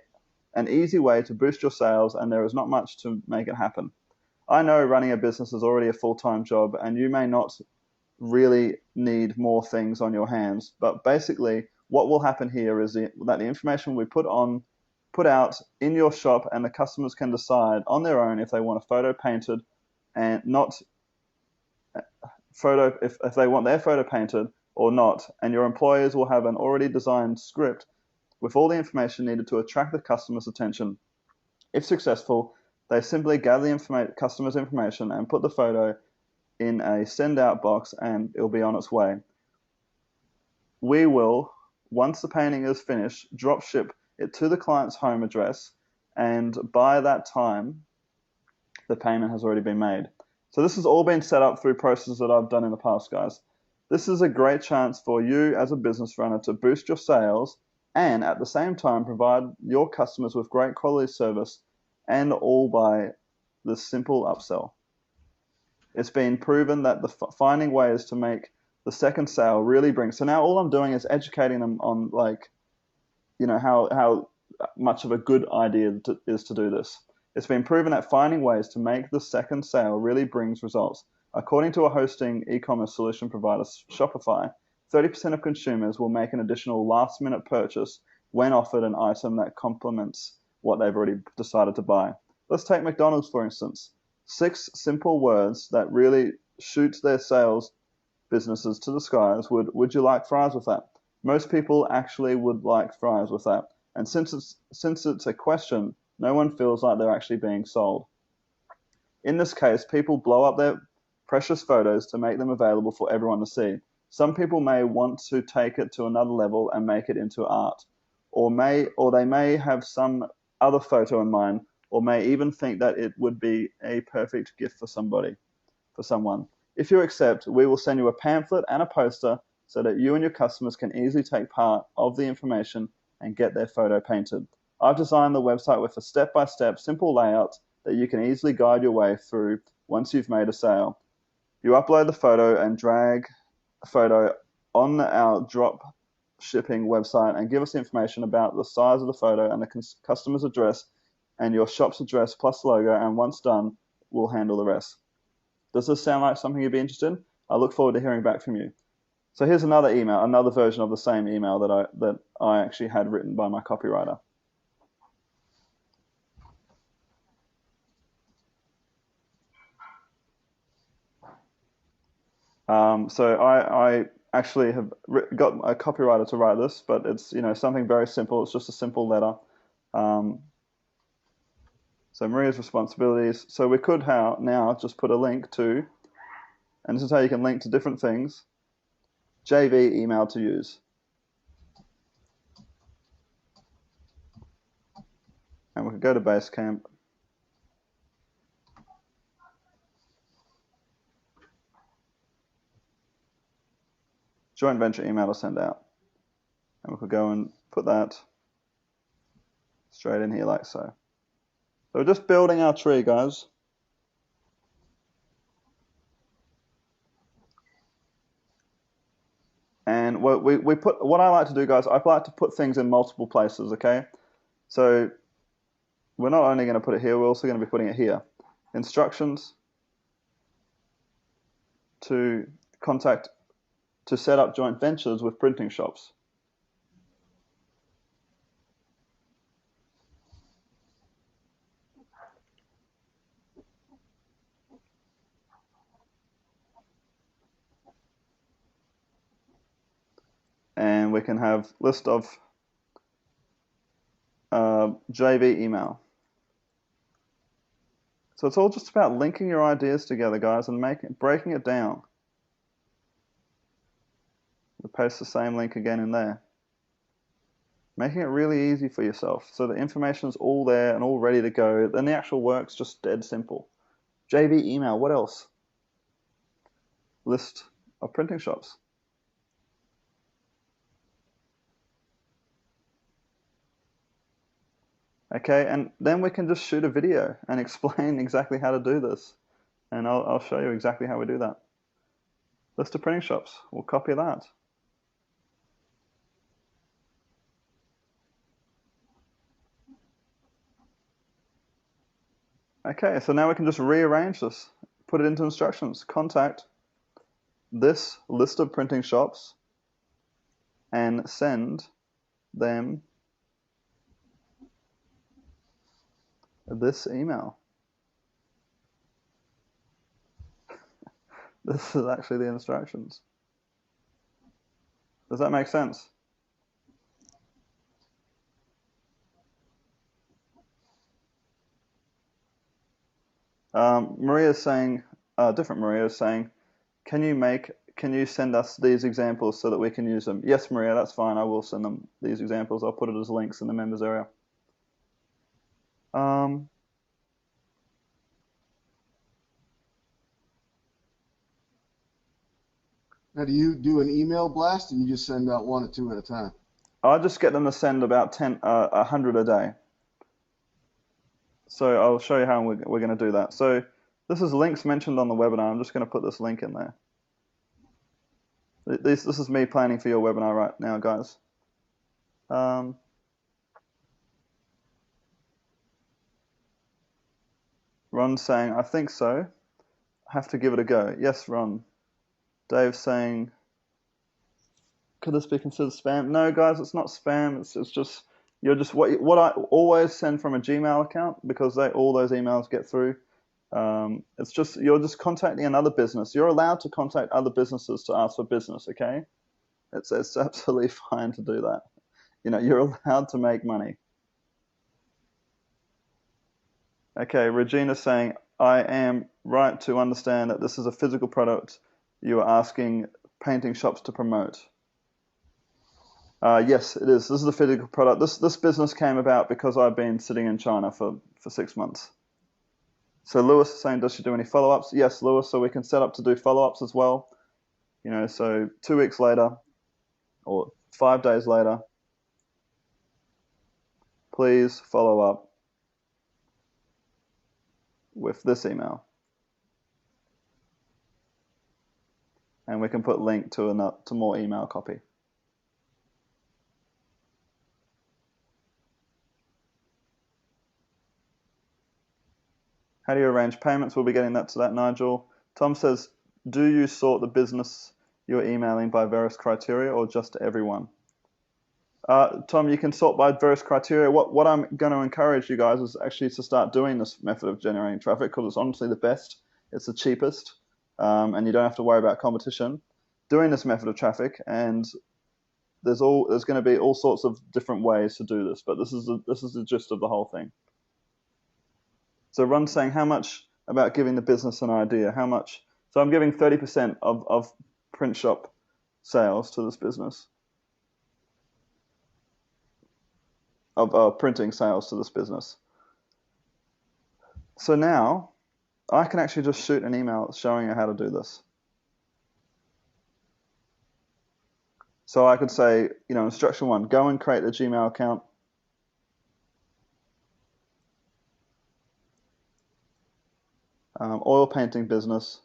S1: to boost your sales, and there is not much to make it happen. I know running a business is already a full-time job, and you may not really need more things on your hands, but basically what will happen here is that the information we put out in your shop, and the customers can decide on their own if they want a photo painted and not photo if they want their photo painted or not, and your employers will have an already designed script with all the information needed to attract the customer's attention. If successful, they simply gather the customer's information and put the photo in a send out box, and it'll be on its way. We will, once the painting is finished, drop ship it to the client's home address, and by that time the payment has already been made. So this has all been set up through processes that I've done in the past, guys. This is a great chance for you as a business runner to boost your sales and at the same time provide your customers with great quality service, and all by this simple upsell. It's been proven that finding ways to make the second sale really brings. So now all I'm doing is educating them on, like, how much of a good idea is to do this. It's been proven that finding ways to make the second sale really brings results. According to a hosting e-commerce solution provider, Shopify, 30% of consumers will make an additional last-minute purchase when offered an item that complements what they've already decided to buy. Let's take McDonald's, for instance. 6 simple words that really shoot their sales businesses to the skies. Would you like fries with that? Most people actually would like fries with that. And since it's a question, no one feels like they're actually being sold. In this case, people blow up their precious photos to make them available for everyone to see. Some people may want to take it to another level and make it into art, or they may have some other photo in mind, or may even think that it would be a perfect gift for someone. If you accept, we will send you a pamphlet and a poster so that you and your customers can easily take part of the information and get their photo painted. I've designed the website with a step-by-step simple layout that you can easily guide your way through once you've made a sale. You upload the photo and drag a photo on our drop shipping website and give us information about the size of the photo and the customer's address and your shop's address plus logo, and once done, we'll handle the rest. Does this sound like something you'd be interested in? I look forward to hearing back from you. So here's another email, another version of the same email that I actually had written by my copywriter. So I actually have got a copywriter to write this, but it's something very simple. It's just a simple letter. So Maria's responsibilities. So we could now just put a link to, and this is how you can link to different things. JV email to use. And we could go to Basecamp. Joint venture email to send out. And we could go and put that straight in here like so. So we're just building our tree, guys. And what I like to do, guys, I like to put things in multiple places, okay? So we're not only going to put it here, we're also going to be putting it here. Instructions to set up joint ventures with printing shops. And we can have list of JV email. So it's all just about linking your ideas together, guys, and breaking it down. We'll paste the same link again in there. Making it really easy for yourself so the information's all there and all ready to go. Then the actual work's just dead simple. JV email. What else? List of printing shops. Okay, and then we can just shoot a video and explain exactly how to do this. And I'll show you exactly how we do that. List of printing shops. We'll copy that. Okay, so now we can just rearrange this. Put it into instructions. Contact this list of printing shops and send them this email. This is actually the instructions. Does that make sense? Maria's saying, different Maria is saying, can you send us these examples so that we can use them? Yes, Maria, that's fine. I will send them these examples. I'll put it as links in the members area.
S2: Now, do you do an email blast, or you just send out 1 or 2 at a time?
S1: I just get them to send about 100 a day. So I'll show you how we're going to do that. So this is links mentioned on the webinar. I'm just going to put this link in there. This is me planning for your webinar right now, guys. Ron's saying, I think so. Have to give it a go. Yes, Ron. Dave's saying, could this be considered spam? No, guys, it's not spam. It's just what I always send from a Gmail account, because all those emails get through. It's just you're just contacting another business. You're allowed to contact other businesses to ask for business. Okay, it's absolutely fine to do that. You're allowed to make money. Okay, Regina's saying, I am right to understand that this is a physical product you are asking painting shops to promote. Yes, it is. This is a physical product. This business came about because I've been sitting in China for 6 months. So Lewis is saying, does she do any follow-ups? Yes, Lewis, so we can set up to do follow-ups as well. So 2 weeks later or 5 days later, please follow up with this email. And we can put link to more email copy. How do you arrange payments? We'll be getting to that, Nigel. Tom says, do you sort the business you're emailing by various criteria or just everyone? Tom, you can sort by various criteria. What I'm going to encourage you guys is actually to start doing this method of generating traffic, because it's honestly the best. It's the cheapest, and you don't have to worry about competition. Doing this method of traffic, and there's going to be all sorts of different ways to do this, but this is the gist of the whole thing. So Ron's saying, how much about giving the business an idea? How much? So I'm giving 30% of print shop sales to this business, of printing sales to this business. So now I can actually just shoot an email showing you how to do this. So I could say, instruction 1, go and create a Gmail account. Oil painting business,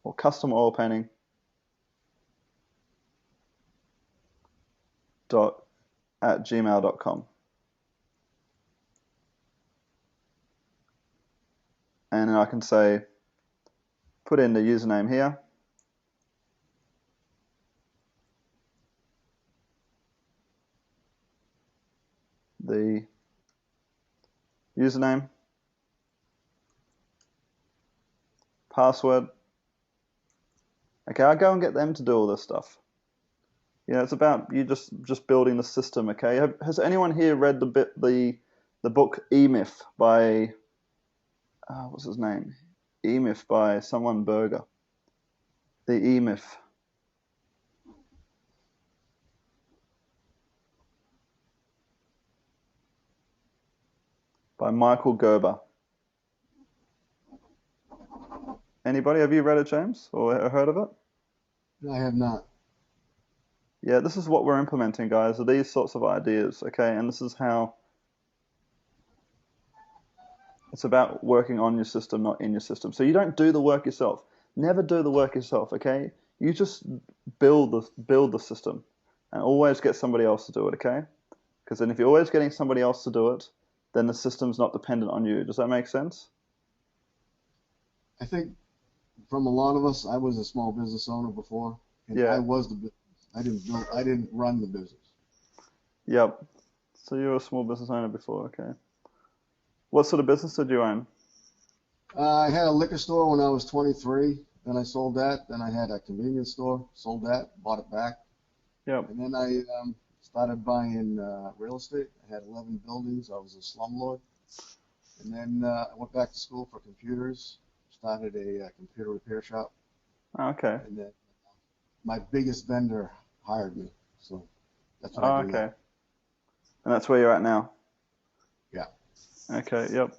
S1: or custom oil painting @gmail.com. And then I can say, put in the username here. The username, password. Okay, I go and get them to do all this stuff. It's about you just building the system. Okay, has anyone here read the book E-Myth by what's his name? E-Myth by someone Berger. The E-Myth. By Michael Gerber. Anybody? Have you read it, James, or heard of it?
S2: I have not.
S1: Yeah, this is what we're implementing, guys, are these sorts of ideas, okay? And this is how it's about working on your system, not in your system. So you don't do the work yourself. Never do the work yourself, okay? You just build the system and always get somebody else to do it, okay? Because then if you're always getting somebody else to do it, then the system's not dependent on you. Does that make sense?
S2: I think from a lot of us, I was a small business owner before, and I
S1: Yeah.
S2: was the business. I didn't run the business.
S1: Yep. So you were a small business owner before, okay. What sort of business did you own?
S2: I had a liquor store when I was 23. Then I sold that. Then I had a convenience store, sold that, bought it back.
S1: Yep.
S2: And then I started buying real estate. I had 11 buildings. I was a slumlord. And then I went back to school for computers, started a computer repair shop.
S1: Oh, okay.
S2: And then my biggest vendor hired me. So that's what I
S1: Oh,
S2: do now.
S1: okay. And that's where you're at now?
S2: Yeah.
S1: Okay, yep.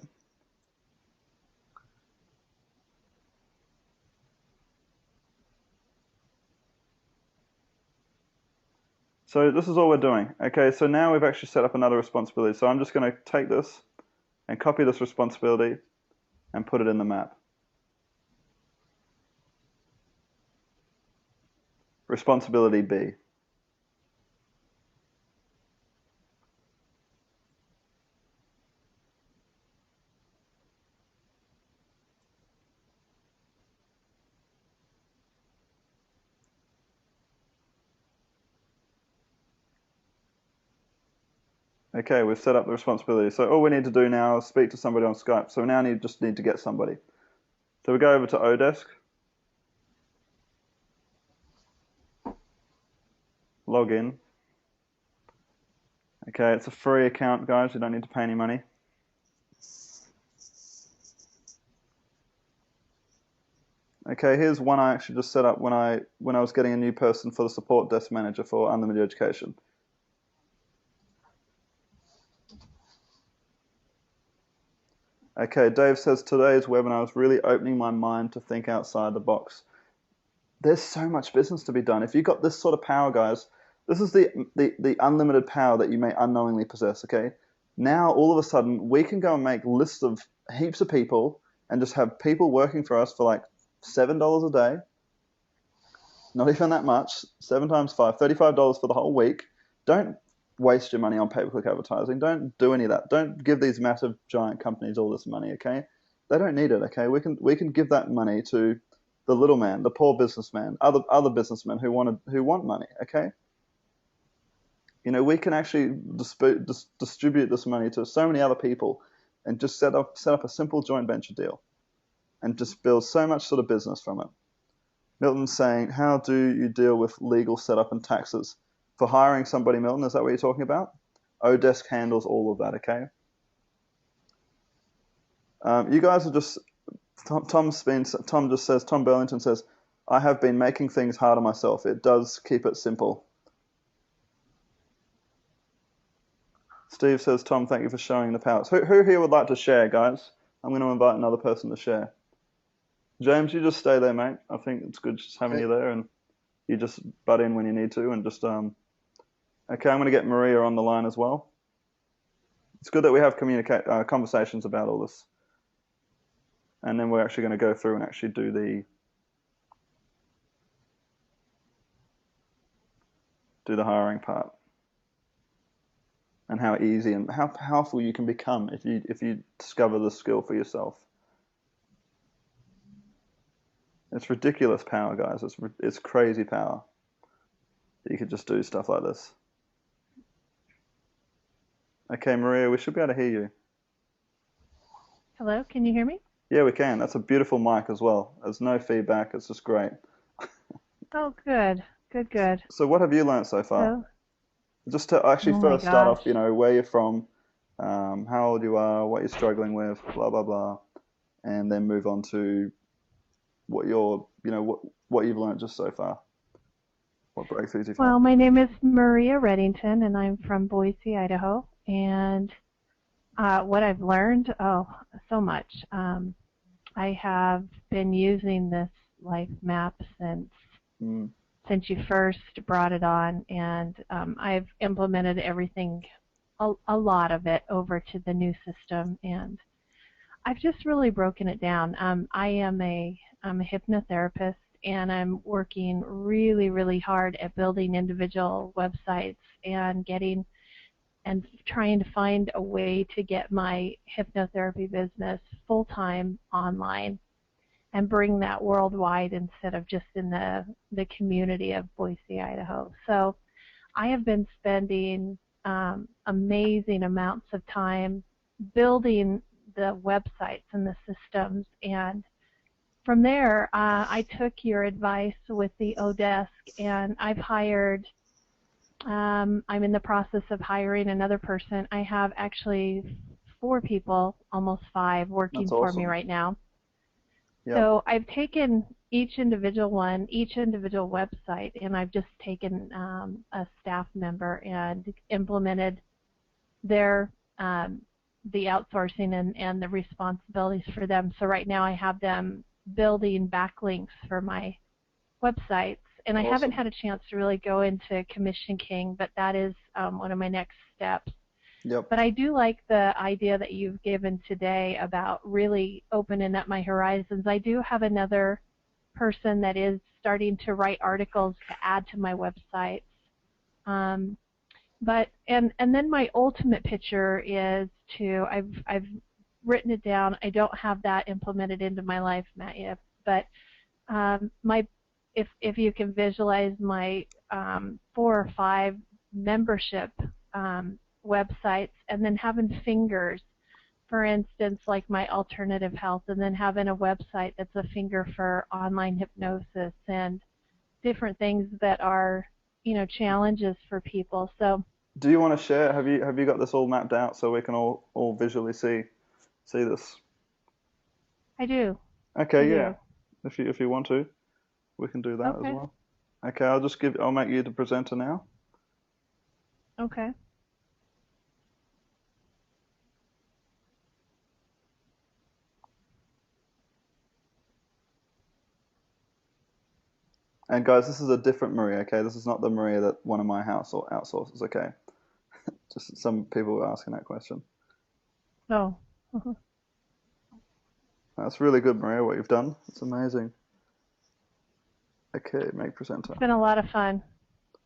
S1: So this is all we're doing. Okay, so now we've actually set up another responsibility. So I'm just going to take this and copy this responsibility and put it in the map. Responsibility B. Okay, we've set up the responsibility. So all we need to do now is speak to somebody on Skype. So we now just need to get somebody. So we go over to Odesk, log in. Okay, it's a free account, guys. You don't need to pay any money. Okay, here's one I actually just set up when I was getting a new person for the support desk manager for Unlimited Education. Okay, Dave says today's webinar is really opening my mind to think outside the box. There's so much business to be done. If you've got this sort of power, guys, this is the unlimited power that you may unknowingly possess, okay? Now, all of a sudden, we can go and make lists of heaps of people and just have people working for us for like $7 a day. Not even that much. 7 times 5, $35 for the whole week. Don't waste your money on pay-per-click advertising. Don't do any of that. Don't give these massive giant companies all this money, okay? They don't need it, okay? We can give that money to the little man, the poor businessman, other businessmen who want money, okay? You know, we can actually distribute this money to so many other people and just set up a simple joint venture deal and just build so much sort of business from it. Milton's saying, how do you deal with legal setup and taxes? For hiring somebody, Milton, is that what you're talking about? Odesk handles all of that, okay? You guys are just, Tom Burlington says, I have been making things harder myself. It does keep it simple. Steve says, Tom, thank you for showing the powers. Who here would like to share, guys? I'm going to invite another person to share. James, you just stay there, mate. I think it's good just having
S2: Okay.
S1: you there, and you just butt in when you need to, and just okay. I'm going to get Maria on the line as well. It's good that we have conversations about all this, and then we're actually going to go through and actually do the hiring part, and how easy and how powerful you can become if you discover the skill for yourself. It's ridiculous power, guys. It's crazy power that you could just do stuff like this. Okay, Maria, we should be able to hear you.
S3: Hello, can you hear me?
S1: Yeah, we can. That's a beautiful mic as well. There's no feedback. It's just great.
S3: Oh, good, good, good.
S1: So what have you learned so far?
S3: So,
S1: Just to actually
S3: oh my
S1: first start off,
S3: gosh.
S1: where you're from, how old you are, what you're struggling with, blah, blah, blah, and then move on to what what you've learned just so far. What breakthroughs you've had.
S3: Well, my name is Maria Reddington, and I'm from Boise, Idaho. And what I've learned, oh, so much. I have been using this life map
S1: Mm.
S3: since you first brought it on, and I've implemented everything, a lot of it, over to the new system, and I've just really broken it down. I'm a hypnotherapist, and I'm working really, really hard at building individual websites and trying to find a way to get my hypnotherapy business full-time online and bring that worldwide instead of just in the community of Boise, Idaho. So I have been spending amazing amounts of time building the websites and the systems, and from there I took your advice with the Odesk, and I'm in the process of hiring another person. I have actually 4 people, almost 5, working
S1: That's
S3: for me
S1: awesome.
S3: right now.
S1: Yep.
S3: So I've taken each individual website, and I've just taken a staff member and implemented their the outsourcing and the responsibilities for them. So right now I have them building backlinks for my websites, and I haven't
S1: Awesome.
S3: had a chance to really go into Commission King, but that is one of my next steps.
S1: Yep.
S3: But I do like the idea that you've given today about really opening up my horizons. I do have another person that is starting to write articles to add to my websites. But then my ultimate picture is I've written it down. I don't have that implemented into my life, Matt, yet, but if you can visualize my 4 or 5 membership websites, and then having fingers, for instance, like my alternative health, and then having a website that's a finger for online hypnosis and different things that are, challenges for people. So
S1: Do you want to share? Have you got this all mapped out so we can all visually see this?
S3: I do.
S1: Okay, yeah. If you want to, we can do that as
S3: Okay.
S1: well. Okay, I'll make you the presenter now.
S3: Okay.
S1: And guys, this is a different Maria, okay? This is not the Maria that one of my house or outsources, okay? Just some people were asking that question.
S3: Oh.
S1: That's really good, Maria, what you've done. It's amazing. Okay, make presenter.
S3: It's been a lot of fun.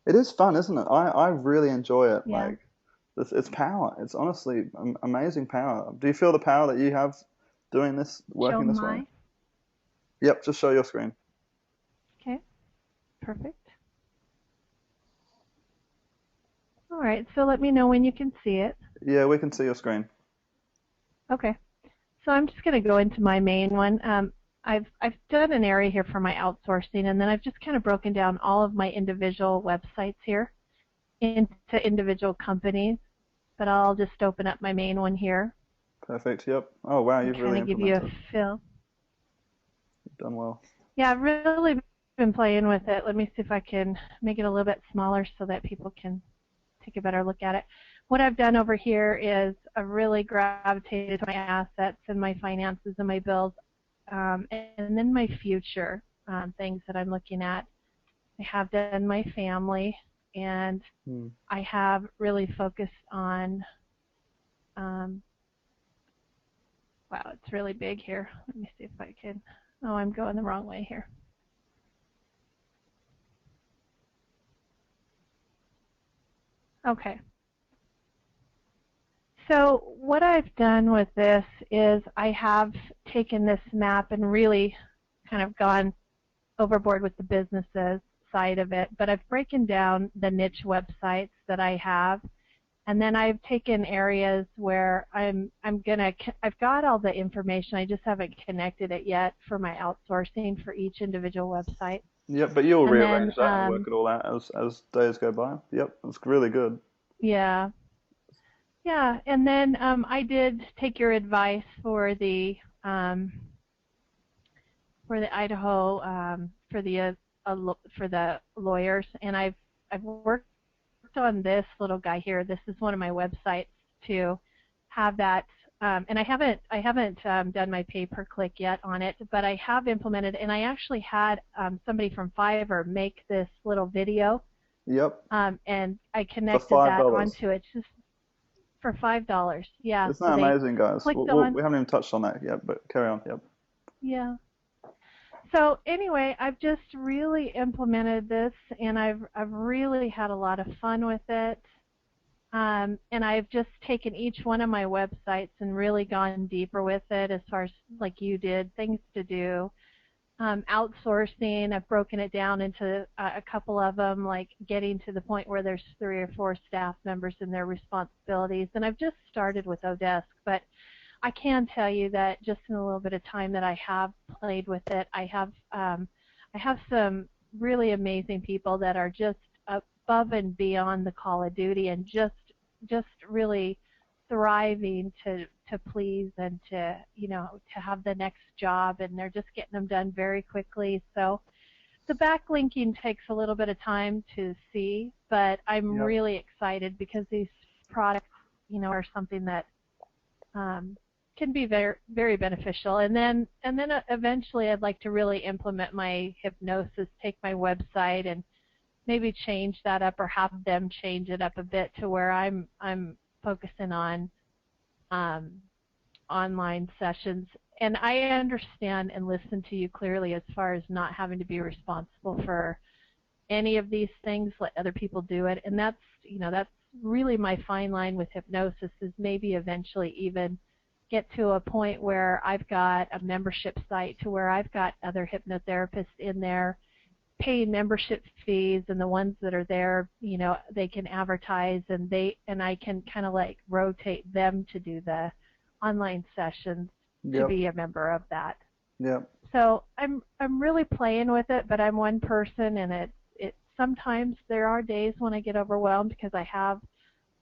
S1: It is fun, isn't it? I really enjoy it.
S3: Yeah.
S1: Like, it's power. It's honestly amazing power. Do you feel the power that you have doing this,
S3: Show
S1: working this way?
S3: my.
S1: Yep, just show your screen.
S3: Okay. Perfect. All right. So let me know when you can see it.
S1: Yeah, we can see your screen.
S3: Okay. So I'm just going to go into my main one. I've done an area here for my outsourcing, and then I've just kind of broken down all of my individual websites here into individual companies. But I'll just open up my main one here.
S1: Perfect. Yep. Oh wow,
S3: And
S1: you've
S3: kind
S1: really
S3: of give you a
S1: implemented.
S3: feel.
S1: You've done well.
S3: Yeah, I've really been playing with it. Let me see if I can make it a little bit smaller so that people can take a better look at it. What I've done over here is I've really gravitated to my assets and my finances and my bills, and then my future things that I'm looking at. I have done my family, and I have really focused on, wow, it's really big here. Let me see if I can, oh, I'm going the wrong way here. Okay. So what I've done with this is I have taken this map and really kind of gone overboard with the businesses side of it, but I've broken down the niche websites that I have, and then I've taken areas where I've got all the information, I just haven't connected it yet for my outsourcing for each individual website.
S1: Yep, but you'll
S3: And
S1: rearrange
S3: then,
S1: that and work it all out as days go by. Yep, that's really good.
S3: yeah. Yeah, and then I did take your advice for the Idaho for the lawyers, and I've worked on this little guy here. This is one of my websites to have that and I haven't done my pay-per-click yet on it, but I have implemented, and I actually had somebody from Fiverr make this little video,
S1: Yep.
S3: and I
S1: For
S3: connected that
S1: $5.
S3: onto it just for $5. Yeah,
S1: Isn't
S3: so
S1: that
S3: they
S1: amazing, guys?
S3: clicked on.
S1: We haven't even touched on that yet, but carry on. Yep.
S3: Yeah. So anyway, I've just really implemented this, and I've really had a lot of fun with it. And I've just taken each one of my websites and really gone deeper with it as far as like you did, things to do. Outsourcing, I've broken it down into a couple of them, like getting to the point where there's 3 or 4 staff members and their responsibilities. And I've just started with Odesk, but I can tell you that just in a little bit of time that I have played with it, I have some really amazing people that are just above and beyond the call of duty and just really thriving to please and to have the next job, and they're just getting them done very quickly. So the backlinking takes a little bit of time to see, but I'm
S1: Yep.
S3: really excited because these products are something that can be very, very beneficial. And then eventually I'd like to really implement my hypnosis, take my website and maybe change that up or have them change it up a bit to where I'm focusing on online sessions. And I understand and listen to you clearly as far as not having to be responsible for any of these things, let other people do it. And that's really my fine line with hypnosis, is maybe eventually even get to a point where I've got a membership site to where I've got other hypnotherapists in there paying membership fees, and the ones that are there, they can advertise, and I can kind of like rotate them to do the online sessions to
S1: Yep.
S3: be a member of that.
S1: Yep.
S3: So I'm really playing with it, but I'm one person, and it sometimes there are days when I get overwhelmed because I have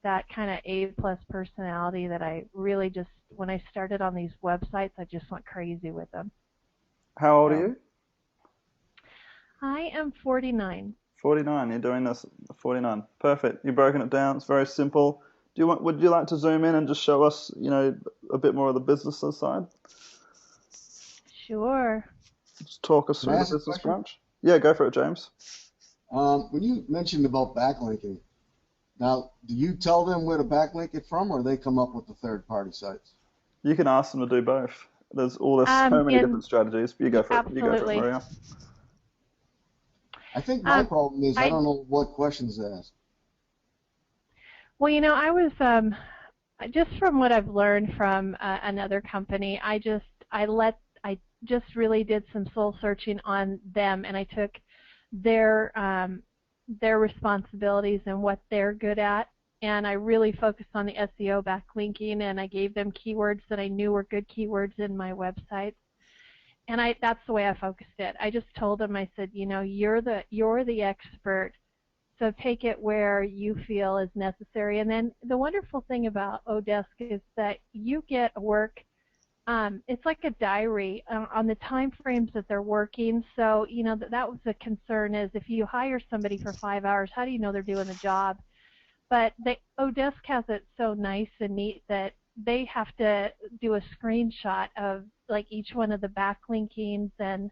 S3: that kind of A+ personality that I really just, when I started on these websites, I just went crazy with them.
S1: How old are
S3: So
S1: you?
S3: I am 49.
S1: 49. You're doing this at 49. Perfect. You've broken it down. It's very simple. Would you like to zoom in and just show us, a bit more of the business side?
S3: Sure.
S1: Just talk us
S2: Can I
S1: through the
S2: ask a
S1: business
S2: question?
S1: branch. Yeah, go for it, James.
S2: When you mentioned about backlinking, now, do you tell them where to backlink it from, or they come up with the third-party sites?
S1: You can ask them to do both. There's so many different strategies. But you go for it. You go for it,
S3: Absolutely.
S1: Maria.
S2: I think my problem is I
S3: I
S2: don't know what questions to ask.
S3: Well, I was just from what I've learned from another company, I just really did some soul searching on them, and I took their responsibilities and what they're good at, and I really focused on the SEO backlinking, and I gave them keywords that I knew were good keywords in my websites. And that's the way I focused it. I just told them, I said, you're the expert, so take it where you feel is necessary. And then the wonderful thing about Odesk is that you get work. It's like a diary on the time frames that they're working. So that was the concern, is if you hire somebody for 5 hours, how do you know they're doing the job? But Odesk has it so nice and neat that they have to do a screenshot of like each one of the backlinkings, and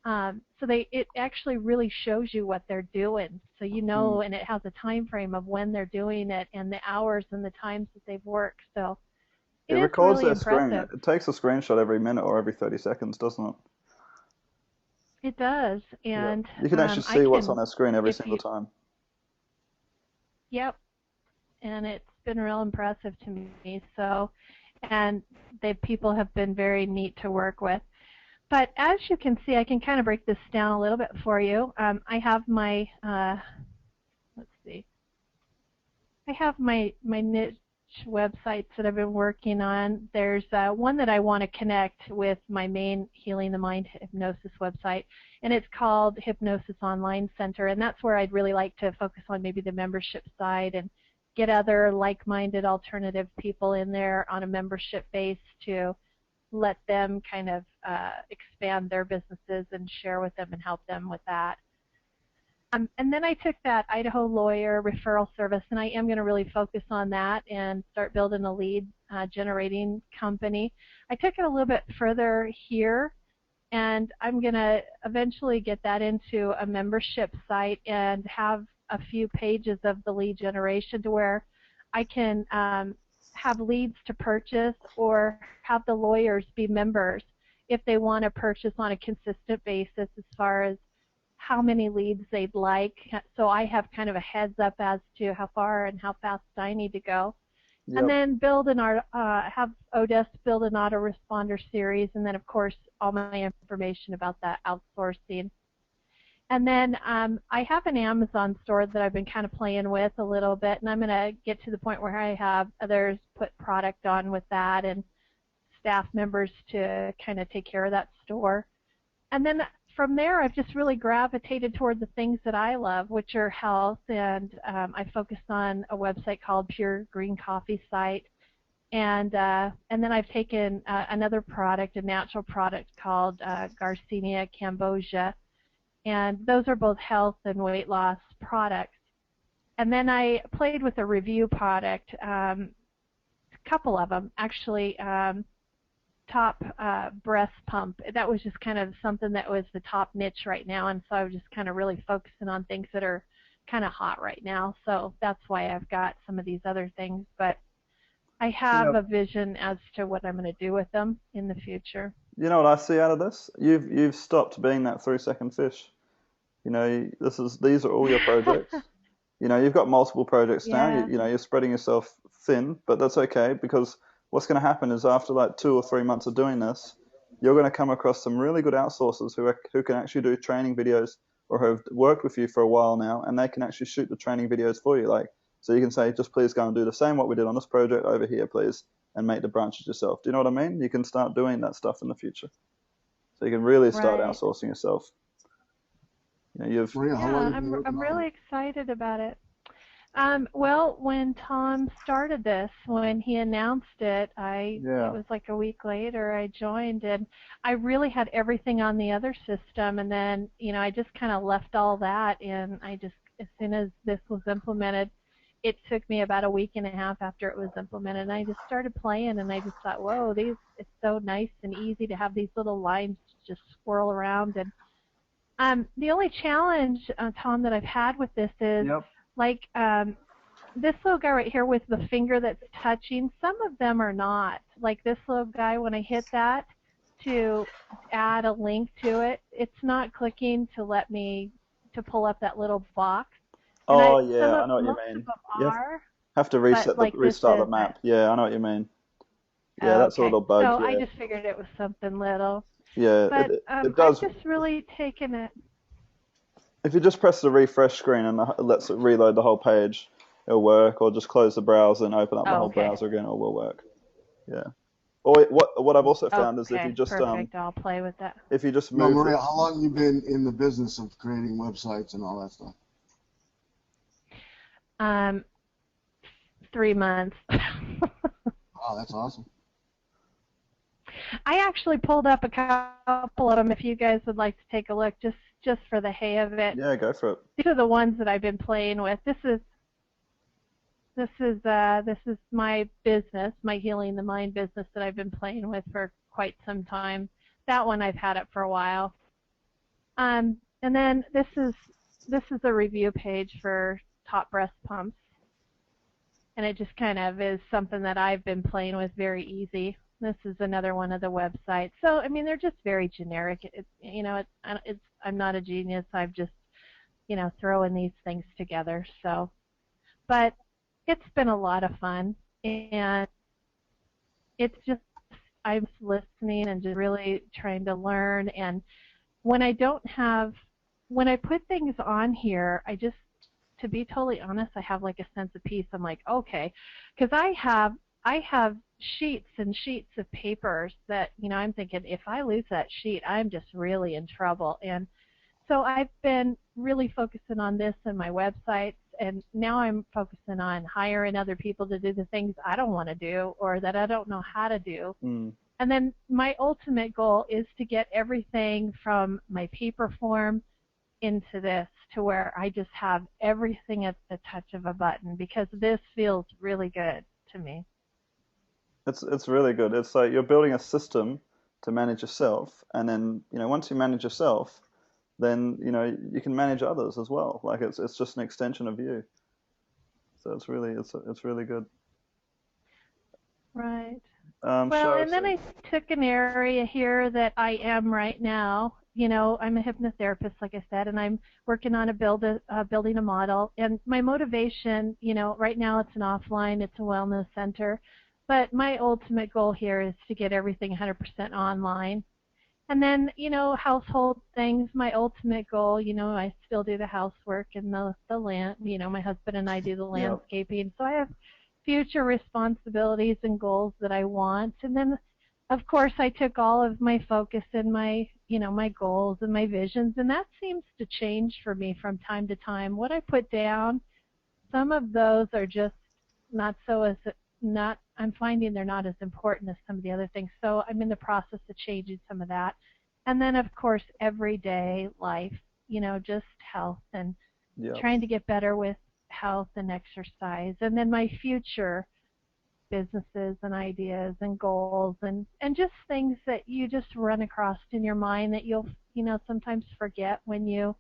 S3: so it actually really shows you what they're doing. So and it has a time frame of when they're doing it and the hours and the times that they've worked. So
S1: It
S3: it is
S1: records
S3: really
S1: their screen.
S3: impressive.
S1: It takes a screenshot every minute or every 30 seconds, doesn't it?
S3: It does,
S1: Yeah.
S3: and
S1: You can actually
S3: I
S1: see what's
S3: can,
S1: on their screen every
S3: if
S1: single
S3: you,
S1: time.
S3: yep, and it's been real impressive to me. So, and people have been very neat to work with. But as you can see, I can kind of break this down a little bit for you. I have my, let's see, I have my niche websites that I've been working on. There's one that I want to connect with my main Healing the Mind hypnosis website, and it's called Hypnosis Online Center, and that's where I'd really like to focus on maybe the membership side and get other like-minded alternative people in there on a membership base to let them kind of expand their businesses and share with them and help them with that. And then I took that Idaho lawyer referral service, and I am going to really focus on that and start building a lead generating company. I took it a little bit further here, and I'm going to eventually get that into a membership site and have a few pages of the lead generation to where I can have leads to purchase or have the lawyers be members if they want to purchase on a consistent basis as far as how many leads they'd like. So I have kind of a heads up as to how far and how fast I need to go.
S1: Yep.
S3: And then have Odessa build an autoresponder series, and then of course all my information about that outsourcing. And then I have an Amazon store that I've been kind of playing with a little bit, and I'm going to get to the point where I have others put product on with that and staff members to kind of take care of that store. And then from there, I've just really gravitated toward the things that I love, which are health, and I focus on a website called Pure Green Coffee Site. And then I've taken another product, a natural product called Garcinia cambogia, and those are both health and weight loss products. And then I played with a review product, a couple of them actually. Top breast pump. That was just kind of something that was the top niche right now, and so I was just kind of really focusing on things that are kind of hot right now. So that's why I've got some of these other things, but I have a vision as to what I'm going to do with them in the future.
S1: You know what I see out of this? You've stopped being that 3-second fish. You know, these are all your projects. You know, you've got multiple projects now. You know, you're spreading yourself thin, but that's okay, because what's going to happen is after like 2 or 3 months of doing this, you're going to come across some really good outsourcers who can actually do training videos or who have worked with you for a while now, and they can actually shoot the training videos for you. Like, so you can say, just please go and do the same what we did on this project over here, please, and make the branches yourself. Do you know what I mean? You can start doing that stuff in the future. So you can really start outsourcing yourself. You know,
S2: Maria, how long have you been working
S3: I'm
S2: on
S3: really
S2: it?
S3: excited about it. Well, when Tom started this, when he announced it, it was like a week later I joined, and I really had everything on the other system, and then, you know, I just kind of left all that, and as soon as this was implemented, it took me about a week and a half after it was implemented, and I just started playing, and I just thought, whoa, it's so nice and easy to have these little lines just swirl around. And the only challenge, Tom, that I've had with this is, like this little guy right here with the finger that's touching, some of them are not. Like this little guy, when I hit that to add a link to it, it's not clicking to let me to pull up that little box. And
S1: I know what you
S3: most
S1: mean.
S3: of them
S1: You
S3: are.
S1: have to restart the map. Yeah, I know what you mean. Yeah,
S3: Okay.
S1: that's a little bug.
S3: So I just figured it was something little.
S1: Yeah,
S3: But
S1: it does.
S3: I've just really taken it.
S1: If you just press the refresh screen and it lets it reload the whole page, it'll work. Or just close the browser and open up the whole browser again, it will work. Yeah. Or what I've also found is if you just
S3: perfect. I'll play with that.
S1: if you just
S2: No,
S1: move.
S2: Maria, how long have you been in the business of creating websites and all that stuff?
S3: 3 months.
S2: Oh, that's awesome.
S3: I actually pulled up a couple of them if you guys would like to take a look, just for the hay of it.
S1: Yeah, go for it.
S3: These are the ones that I've been playing with. This is my business, my Healing the Mind business that I've been playing with for quite some time. That one I've had it for a while. And then this is a review page for top breast pumps, and it just kind of is something that I've been playing with, very easy. This is another one of the websites. So I mean, they're just very generic. I'm not a genius. I'm just, throwing these things together. So, but it's been a lot of fun, and it's just I'm listening and just really trying to learn. And when I put things on here, to be totally honest, I have like a sense of peace. I'm like, okay, because I have sheets and sheets of papers that, I'm thinking if I lose that sheet, I'm just really in trouble. And so I've been really focusing on this and my websites, and now I'm focusing on hiring other people to do the things I don't want to do or that I don't know how to do.
S1: Mm.
S3: And then my ultimate goal is to get everything from my paper form into this to where I just have everything at the touch of a button, because this feels really good to me.
S1: It's really good. It's like you're building a system to manage yourself, and then once you manage yourself, then you can manage others as well. Like it's just an extension of you. So it's really good.
S3: Right. Well,
S1: Show
S3: and then
S1: so
S3: I took an area here that I am right now. I'm a hypnotherapist, like I said, and I'm working on building a model. And my motivation, right now it's an offline, it's a wellness center, but my ultimate goal here is to get everything 100% online. And then, household things, my ultimate goal, I still do the housework and the land, my husband and I do the
S1: yeah,
S3: landscaping. So I have future responsibilities and goals that I want. And then, of course, I took all of my focus and my goals and my visions, and that seems to change for me from time to time. What I put down, some of those are just not so as not I'm finding they're not as important as some of the other things. So I'm in the process of changing some of that. And then of course everyday life, just health and
S1: yeah,
S3: trying to get better with health and exercise. And then my future businesses and ideas and goals and just things that you just run across in your mind that you'll sometimes forget when you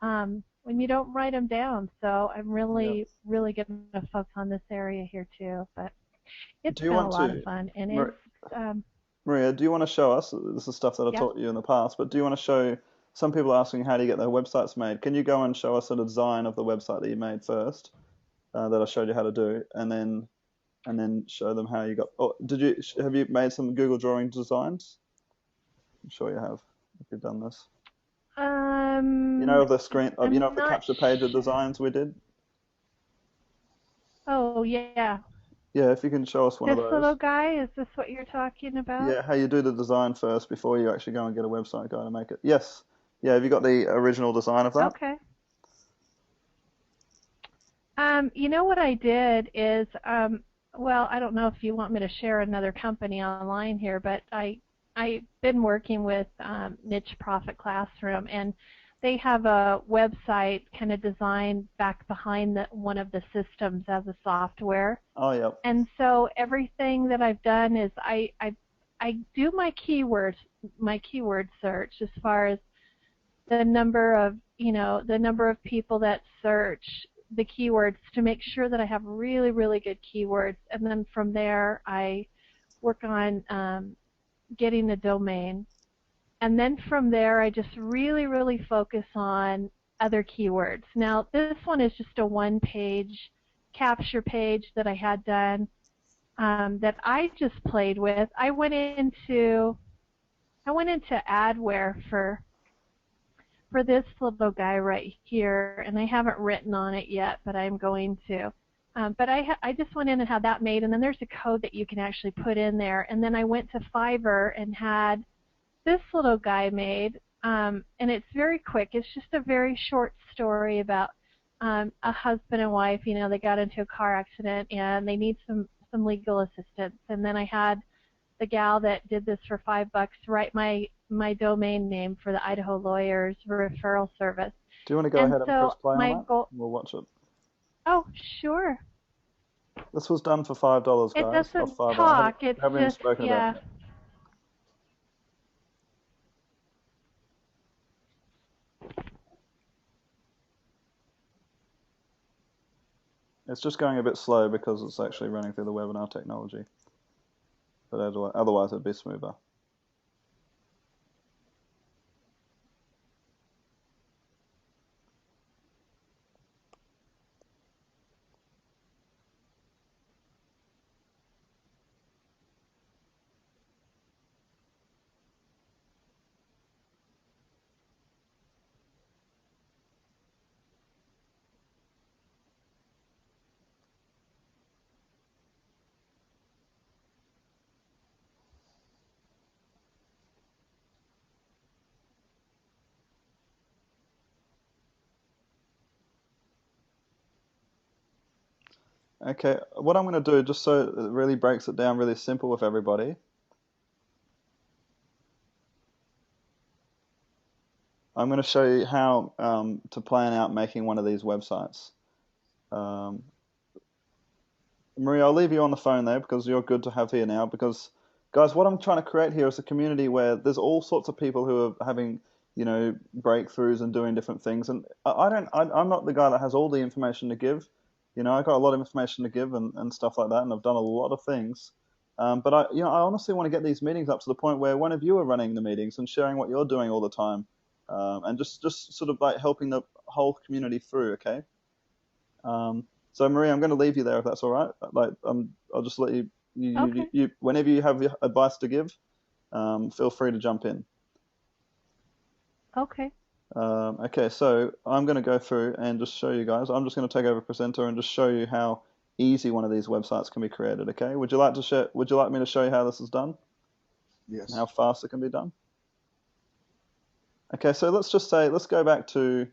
S3: don't write them down. So I'm
S1: yeah.
S3: really, really going to focus on this area here too. But it's
S1: Do you
S3: been a
S1: want
S3: lot of
S1: to,
S3: fun, and
S1: Mar-
S3: um,
S1: Maria? Do you want to show us? This is stuff that I
S3: yeah.
S1: taught you in the past, but do you want to show? Some people are asking how do you get their websites made. Can you go and show us a design of the website that you made first, that I showed you how to do, and then show them how you got. Oh, have you made some Google drawing designs? I'm sure you have if you've done this.
S3: Um,
S1: The screen,
S3: I'm
S1: the
S3: not.
S1: capture page of designs we did.
S3: Oh yeah,
S1: Yeah, if you can show us one of
S3: this little
S1: those.
S3: guy. Is this what you're talking about?
S1: Yeah, how you do the design first before you actually go and get a website guy to make it. Yes. Yeah, have you got the original design of that?
S3: Okay. What I did is, well, I don't know if you want me to share another company online here, but I've been working with Niche Profit Classroom, and they have a website kind of designed back behind one of the systems as a software.
S1: Oh, yeah.
S3: And so everything that I've done is I do my keyword search as far as the number of people that search the keywords to make sure that I have really, really good keywords. And then from there, I work on getting the domain. And then from there, I just really, really focus on other keywords. Now, this one is just a one-page capture page that I had done that I just played with. I went into adware for this little guy right here, and I haven't written on it yet, but I'm going to. But I just went in and had that made, and then there's a code that you can actually put in there. And then I went to Fiverr and had this little guy made, and it's very quick. It's just a very short story about a husband and wife. They got into a car accident and they need some legal assistance. And then I had the gal that did this for $5 write my domain name for the Idaho Lawyers Referral Service.
S1: Do you want to go
S3: And
S1: ahead and press
S3: so
S1: play on
S3: my
S1: that?
S3: goal.
S1: We'll watch it.
S3: Oh, sure.
S1: This was done for $5,
S3: It
S1: guys. Off
S3: doesn't
S1: Fiverr.
S3: talk. It's
S1: I haven't even
S3: just
S1: spoken about it
S3: yeah.
S1: yet. It's just going a bit slow because it's actually running through the webinar technology. But otherwise it'd be smoother. Okay, what I'm going to do, just so it really breaks it down really simple with everybody, I'm going to show you how to plan out making one of these websites. Um, Maria, I'll leave you on the phone there because you're good to have here now. Because, guys, what I'm trying to create here is a community where there's all sorts of people who are having, breakthroughs and doing different things. And I'm not the guy that has all the information to give. I got a lot of information to give and stuff like that, and I've done a lot of things. But I honestly want to get these meetings up to the point where one of you are running the meetings and sharing what you're doing all the time, and just sort of like helping the whole community through. Okay. So Maria, I'm going to leave you there if that's all right. Like, I'll just let
S3: Okay.
S1: whenever you have advice to give, feel free to jump in.
S3: Okay.
S1: Okay, so I'm going to go through and just show you guys. I'm just going to take over presenter and just show you how easy one of these websites can be created. Okay, would you like to share? Would you like me to show you how this is done?
S2: Yes.
S1: How fast it can be done? Okay, so let's go back to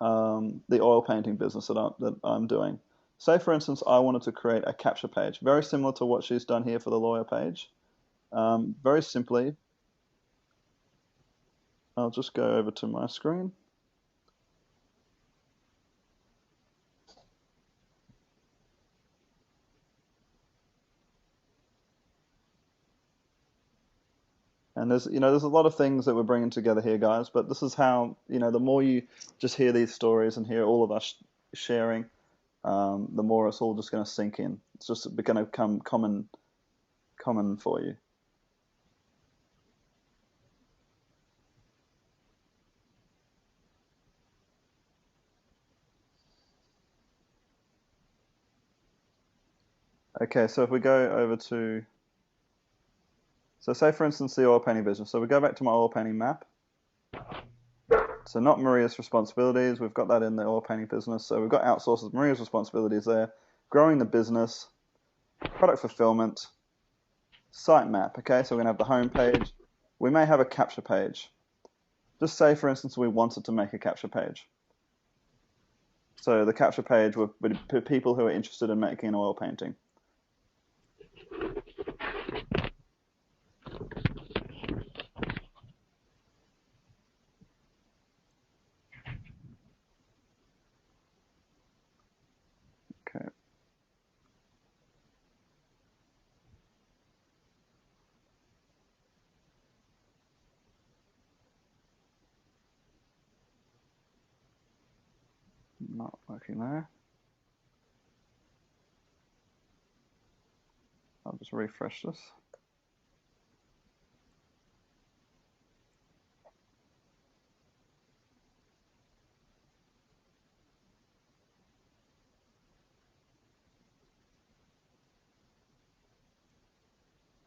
S1: the oil painting business that I'm doing. Say, for instance, I wanted to create a capture page, very similar to what she's done here for the lawyer page. Very simply, I'll just go over to my screen. And there's a lot of things that we're bringing together here, guys. But this is how, the more you just hear these stories and hear all of us sharing, the more it's all just going to sink in. It's just going to become common for you. Okay, so if we go over to, so say for instance the oil painting business. So we go back to my oil painting map. So not Maria's responsibilities. We've got that in the oil painting business. So we've got outsources, Maria's responsibilities there. Growing the business, product fulfillment, site map. Okay, so we're going to have the home page. We may have a capture page. Just say, for instance, we wanted to make a capture page. So the capture page would be people who are interested in making an oil painting. Okay. Not working there. I'll just refresh this.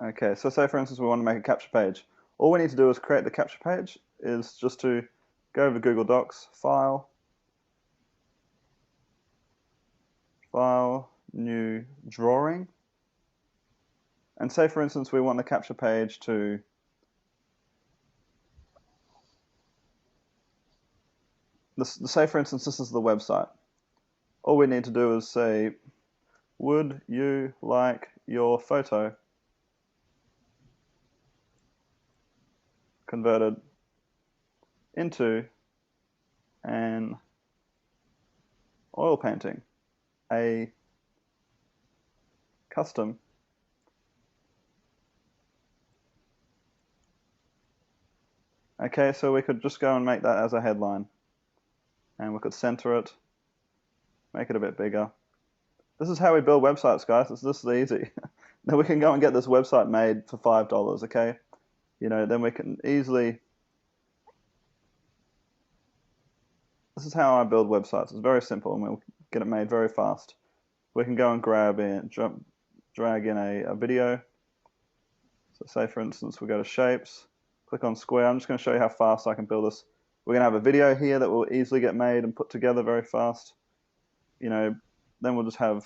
S1: Okay, so say for instance we want to make a capture page. All we need to do is create the capture page, is just to go over Google Docs, File, New Drawing. And say for instance we want the capture page to say for instance this is the website. All we need to do is say, would you like your photo converted into an oil painting, a custom Okay, so we could just go and make that as a headline, and we could center it, make it a bit bigger. This is how we build websites, guys. This is easy. Then we can go and get this website made for $5, okay? Then we can easily. This is how I build websites. It's very simple, and we'll get it made very fast. We can go and drag in a video. So say, for instance, we go to shapes, click on square. I'm just going to show you how fast I can build this. We're going to have a video here that will easily get made and put together very fast. Then we'll just have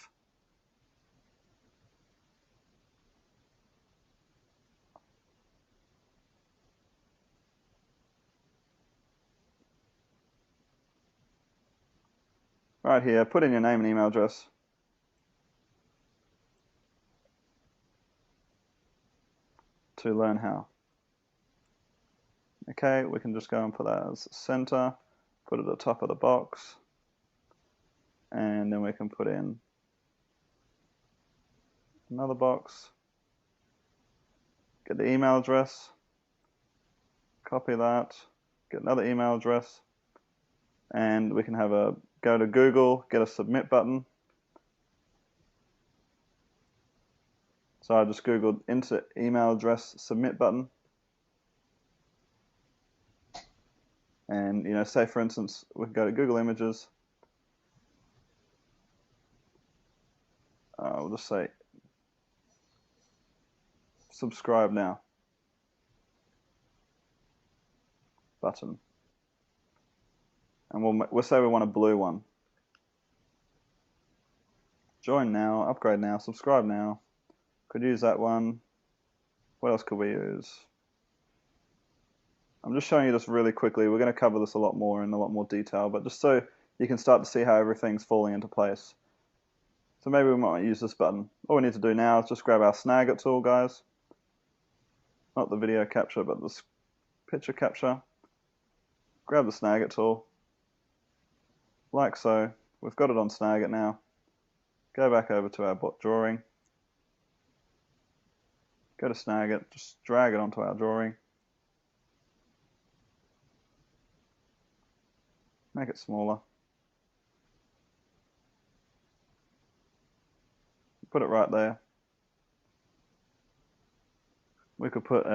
S1: right here, put in your name and email address. To learn how. Okay, we can just go and put that as center, put it at the top of the box, and then we can put in another box, get the email address, copy that, get another email address, and we can have a go to Google, get a submit button. So I just Googled insert email address submit button. And say for instance, we can go to Google Images. We'll just say subscribe now button. And we'll say we want a blue one. Join now, upgrade now, subscribe now. Could use that one. What else could we use? I'm just showing you this really quickly. We're going to cover this a lot more in a lot more detail, but just so you can start to see how everything's falling into place. So maybe we might use this button. All we need to do now is just grab our snag it tool, guys. Not the video capture, but this picture capture. Grab the snag it tool, like so. We've got it on snag it now. Go back over to our bot drawing. Go to snag it, just drag it onto our drawing. Make it smaller. Put it right there. We could put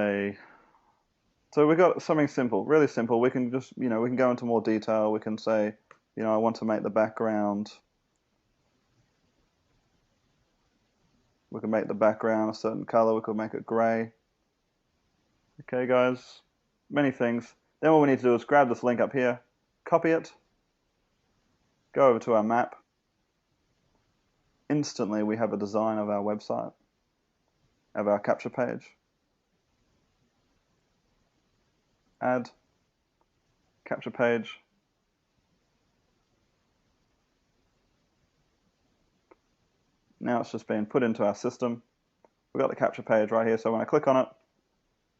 S1: so we've got something simple, really simple. We can just, we can go into more detail. We can say, I want to make the background. We can make the background a certain color. We could make it gray. Okay, guys, many things. Then what we need to do is grab this link up here, copy it, go over to our map. Instantly, we have a design of our website, of our capture page. Add, capture page. Now it's just been put into our system. We've got the capture page right here, so when I click on it,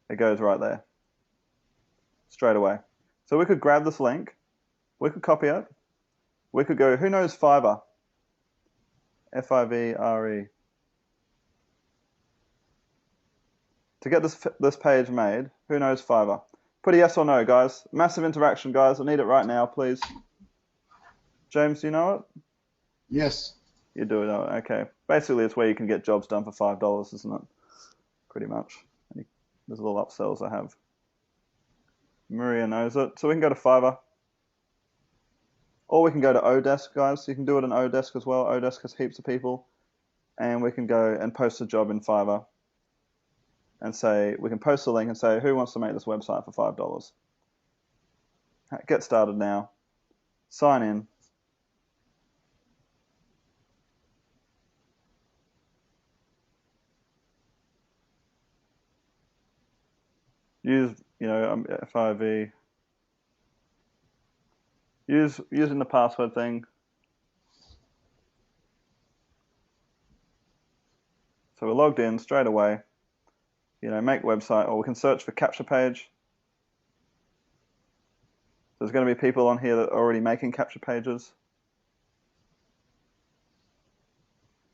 S1: it goes right there, straight away. So we could grab this link, we could copy it, we could go, who knows Fiverr? F-I-V-R-E. To get this page made, who knows Fiverr? Put a yes or no, guys. Massive interaction, guys. I need it right now, please. James, do you know it?
S2: Yes.
S1: You do it, okay. Basically, it's where you can get jobs done for $5, isn't it? Pretty much. There's a little upsells I have. Maria knows it. So we can go to Fiverr. Or we can go to Odesk, guys. You can do it on Odesk as well. Odesk has heaps of people. And we can go and post a job in Fiverr. And say, we can post a link and say, who wants to make this website for $5? Get started now. Sign in. Use, FIV. Using the password thing. So we're logged in straight away. Make website, or we can search for capture page. There's going to be people on here that are already making capture pages.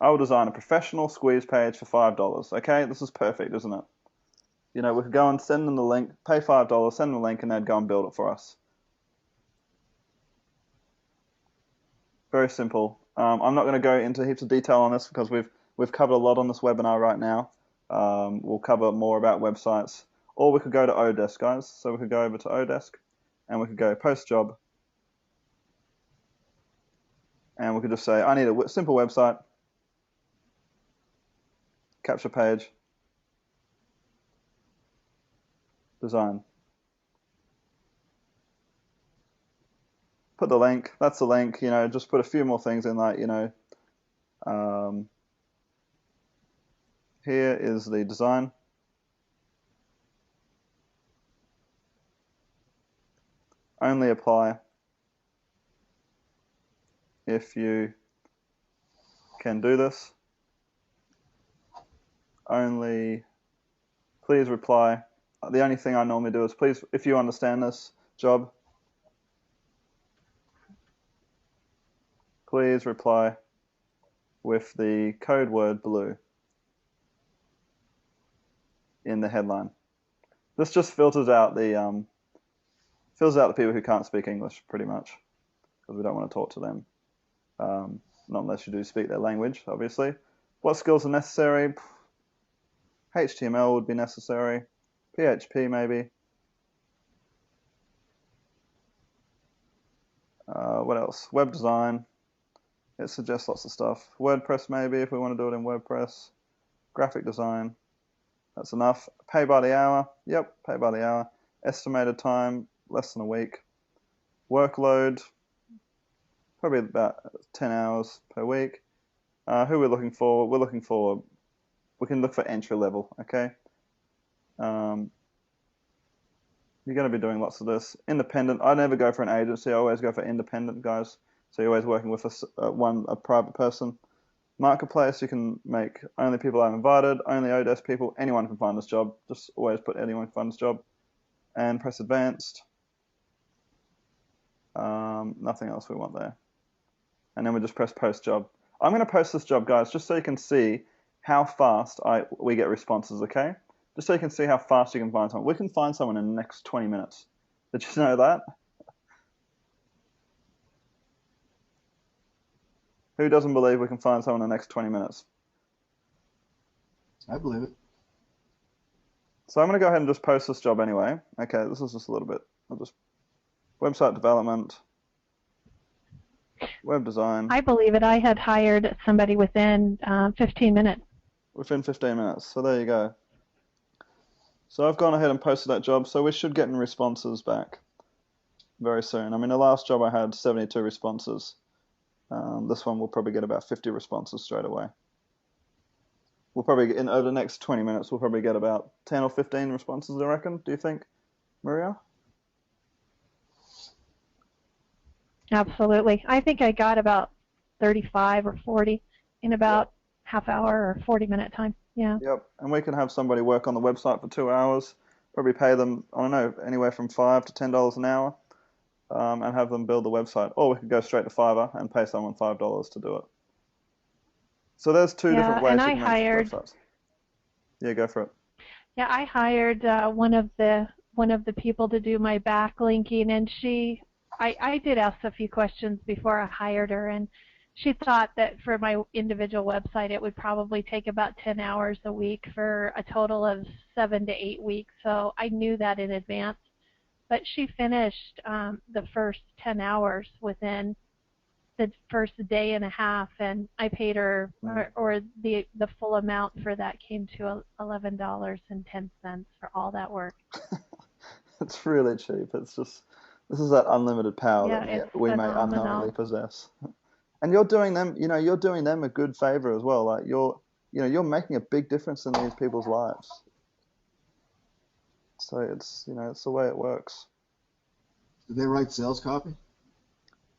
S1: I will design a professional squeeze page for $5. Okay, this is perfect, isn't it? We could go and send them the link, pay $5, send them the link, and they'd go and build it for us. Very simple. I'm not going to go into heaps of detail on this because we've covered a lot on this webinar right now. We'll cover more about websites. Or we could go to Odesk, guys. So we could go over to Odesk, and we could go post job. And we could just say, I need a simple website, capture page, design. Put the link, that's the link, just put a few more things in, like, here is the design. Only apply if you can do this. Only, please reply. The only thing I normally do is, please, if you understand this job, please reply with the code word blue. in the headline. This just filters out the people who can't speak English, pretty much, because we don't want to talk to them. Not unless you do speak their language, obviously. What skills are necessary? HTML would be necessary. PHP maybe. What else? Web design. It suggests lots of stuff. WordPress maybe, if we want to do it in WordPress. Graphic design. That's enough. Pay by the hour. Yep, pay by the hour. Estimated time, less than a week. Workload, probably about 10 hours per week. Who we're looking for? We can look for entry level, okay? You're going to be doing lots of this. Independent. I never go for an agency. I always go for independent guys. So you're always working with a private person. Marketplace, you can make only people I've invited, only Odesk people. Anyone can find this job. Just always put anyone can find this job. And press advanced. Nothing else we want there. And then we just press post job. I'm going to post this job, guys, just so you can see how fast we get responses, okay? Just so you can see how fast you can find someone. We can find someone in the next 20 minutes. Did you know that? Who doesn't believe we can find someone in the next 20 minutes?
S2: I believe it.
S1: So I'm going to go ahead and just post this job anyway. Okay, this is just a little bit. I'll just website development, web design.
S3: I believe it. I had hired somebody within 15 minutes.
S1: Within 15 minutes. So there you go. So I've gone ahead and posted that job. So we should get responses back very soon. I mean, the last job I had 72 responses. This one will probably get about 50 responses straight away. We'll probably, over the next 20 minutes, we'll probably get about 10 or 15 responses, I reckon. Do you think, Maria?
S3: Absolutely. I think I got about 35 or 40 in about half hour or 40-minute time. Yeah.
S1: Yep. And we can have somebody work on the website for 2 hours, probably pay them, I don't know, anywhere from $5 to $10 an hour, and have them build the website. Or we could go straight to Fiverr and pay someone $5 to do it. So there's two different ways you can make websites. Yeah, go for it.
S3: Yeah, I hired one of the people to do my backlinking, and I did ask a few questions before I hired her, and she thought that for my individual website it would probably take about 10 hours a week for a total of 7 to 8 weeks. So I knew that in advance. But she finished the first 10 hours within the first day and a half, and I paid her, or the full amount for that came to $11.10 for all that work.
S1: It's really cheap. It's just, this is that unlimited power that we may unknowingly possess. And you're doing them, you're doing them a good favor as well. Like you're making a big difference in these people's lives. So it's, it's the way it works.
S2: Do they write sales copy?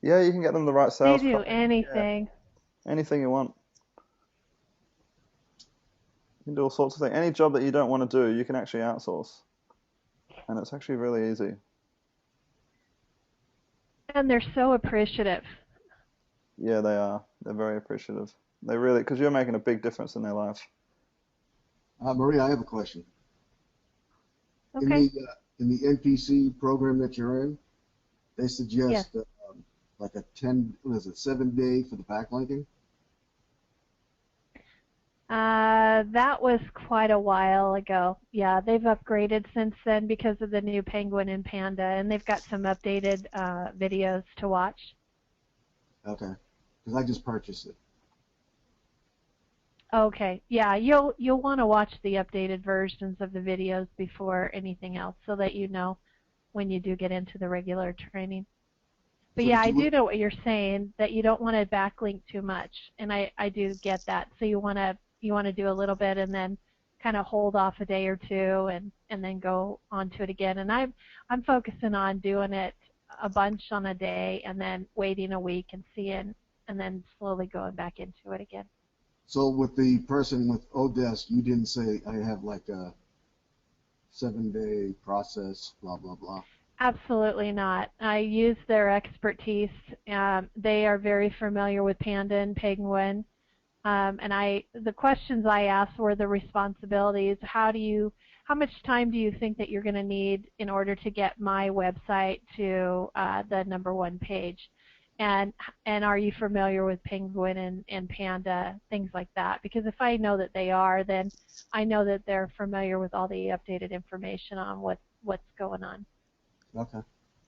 S1: Yeah, you can get them the right sales copy.
S3: They do anything.
S1: Yeah. Anything you want. You can do all sorts of things. Any job that you don't want to do, you can actually outsource. And it's actually really easy.
S3: And they're so appreciative.
S1: Yeah, they are. They're very appreciative. They really, because you're making a big difference in their life.
S2: Maria, I have a question.
S3: Okay.
S2: In the NPC program that you're in, they suggest like a 7-day for the backlinking?
S3: That was quite a while ago. Yeah, they've upgraded since then because of the new Penguin and Panda, and they've got some updated videos to watch.
S2: Okay, because I just purchased it.
S3: Okay, yeah, you'll want to watch the updated versions of the videos before anything else, so that you know when you do get into the regular training. But yeah, I do know what you're saying, that you don't want to backlink too much, and I do get that. So you want to do a little bit and then kind of hold off a day or two and then go on to it again. And I'm focusing on doing it a bunch on a day and then waiting a week and seeing, and then slowly going back into it again.
S2: So with the person with Odesk, you didn't say I have like a 7-day process, blah, blah, blah.
S3: Absolutely not. I use their expertise. They are very familiar with Panda and Penguin. And the questions I asked were the responsibilities. How do you how much time do you think that you're going to need in order to get my website to the #1 page? And are you familiar with Penguin and Panda, things like that? Because if I know that they are, then I know that they're familiar with all the updated information on what's going on.
S2: Okay.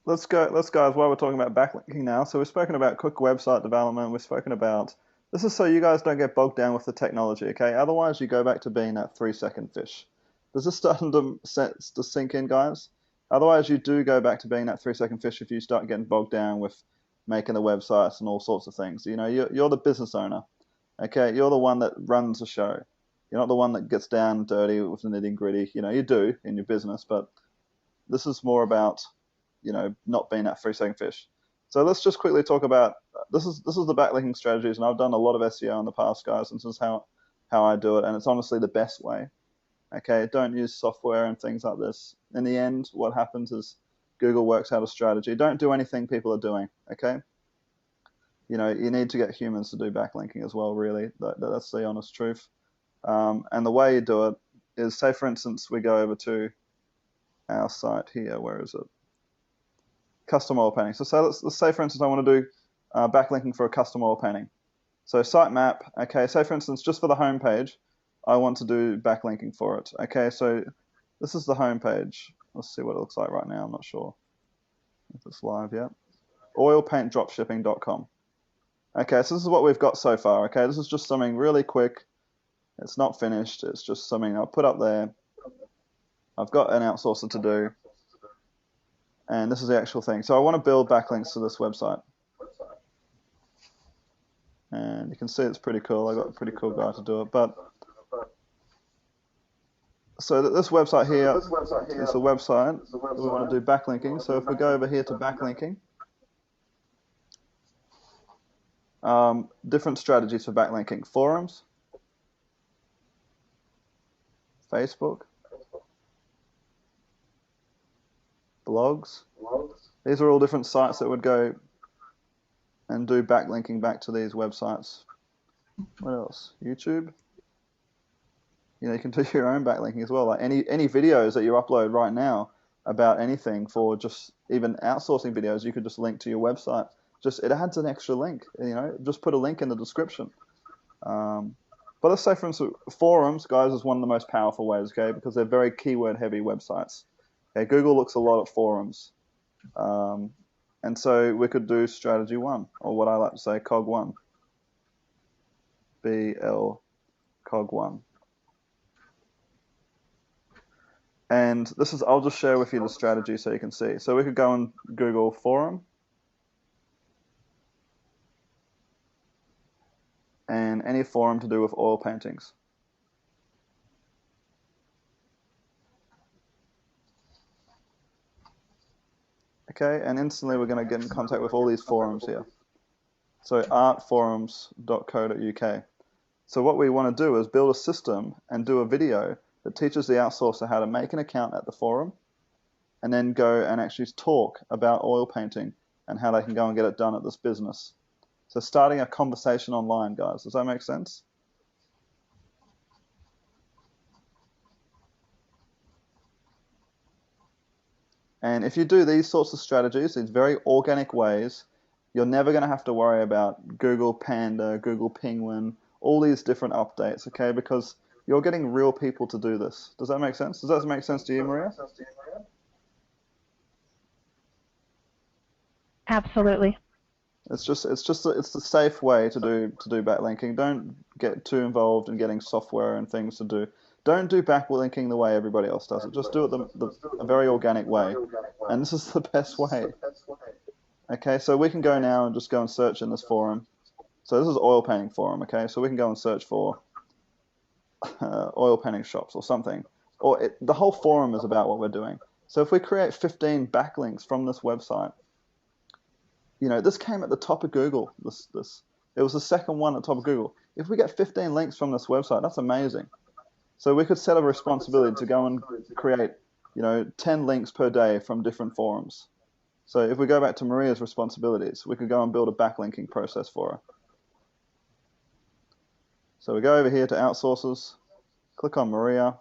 S1: Let's go, guys, while we're talking about backlinking now. So we've spoken about quick website development. We've spoken about, this is so you guys don't get bogged down with the technology, okay? Otherwise, you go back to being that 3-second fish. Does this starting to sink in, guys? Otherwise, you do go back to being that 3-second fish if you start getting bogged down with making the websites and all sorts of things. You know, you're the business owner, okay? You're the one that runs the show. You're not the one that gets down dirty with the nitty gritty. You know, you do in your business, but this is more about, you know, not being that 3-second fish. So let's just quickly talk about, this is the backlinking strategies, and I've done a lot of SEO in the past, guys, and this is how I do it, and it's honestly the best way. Okay, don't use software and things like this. In the end, what happens is Google works out a strategy. Don't do anything people are doing, okay? You know, you need to get humans to do backlinking as well, really. That's the honest truth. And the way you do it is, say, for instance, we go over to our site here. Where is it? Custom oil painting. So let's say, for instance, I want to do backlinking for a custom oil painting. So sitemap, okay, say, for instance, just for the home page, I want to do backlinking for it. Okay, so this is the home page. Let's see what it looks like right now. I'm not sure if it's live yet. Oilpaintdropshipping.com. Okay, so this is what we've got so far. Okay, this is just something really quick. It's not finished. It's just something I'll put up there. I've got an outsourcer to do. And this is the actual thing. So I want to build backlinks to this website. And you can see it's pretty cool. I got a pretty cool guy to do it. But so this website here is a website that we want to do backlinking. So if we go over here to backlinking, different strategies for backlinking: forums, Facebook, blogs. These are all different sites that would go and do backlinking back to these websites. What else? YouTube. You know, you can do your own backlinking as well. Like any videos that you upload right now about anything, for just even outsourcing videos, you could just link to your website. Just, it adds an extra link. You know, just put a link in the description. But let's say, for instance, forums, guys, is one of the most powerful ways, okay, because they're very keyword-heavy websites. Okay, Google looks a lot at forums. And so we could do strategy 1, or what I like to say, cog 1. BL cog 1. And this is, I'll just share with you the strategy so you can see. So we could go and Google forum. And any forum to do with oil paintings. Okay, and instantly we're going to get in contact with all these forums here. So artforums.co.uk. So what we want to do is build a system and do a video that teaches the outsourcer how to make an account at the forum, and then go and actually talk about oil painting and how they can go and get it done at this business. So starting a conversation online, guys. Does that make sense? And if you do these sorts of strategies, these very organic ways, you're never going to have to worry about Google Panda, Google Penguin, all these different updates, okay? Because you're getting real people to do this. Does that make sense? Does that make sense to you, Maria?
S3: Absolutely.
S1: It's the safe way to do backlinking. Don't get too involved in getting software and things to do. Don't do backlinking the way everybody else does it. Just do it a very organic way. And this is the best way. Okay, so we can go now and just go and search in this forum. So this is oil painting forum, okay? So we can go and search for oil painting shops or something. Or the whole forum is about what we're doing. So if we create 15 backlinks from this website, you know, this came at the top of Google. It was the second one at the top of Google. If we get 15 links from this website, that's amazing. So we could set a responsibility to go and create, you know, 10 links per day from different forums. So if we go back to Maria's responsibilities, we could go and build a backlinking process for her. So we go over here to outsources, click on Maria,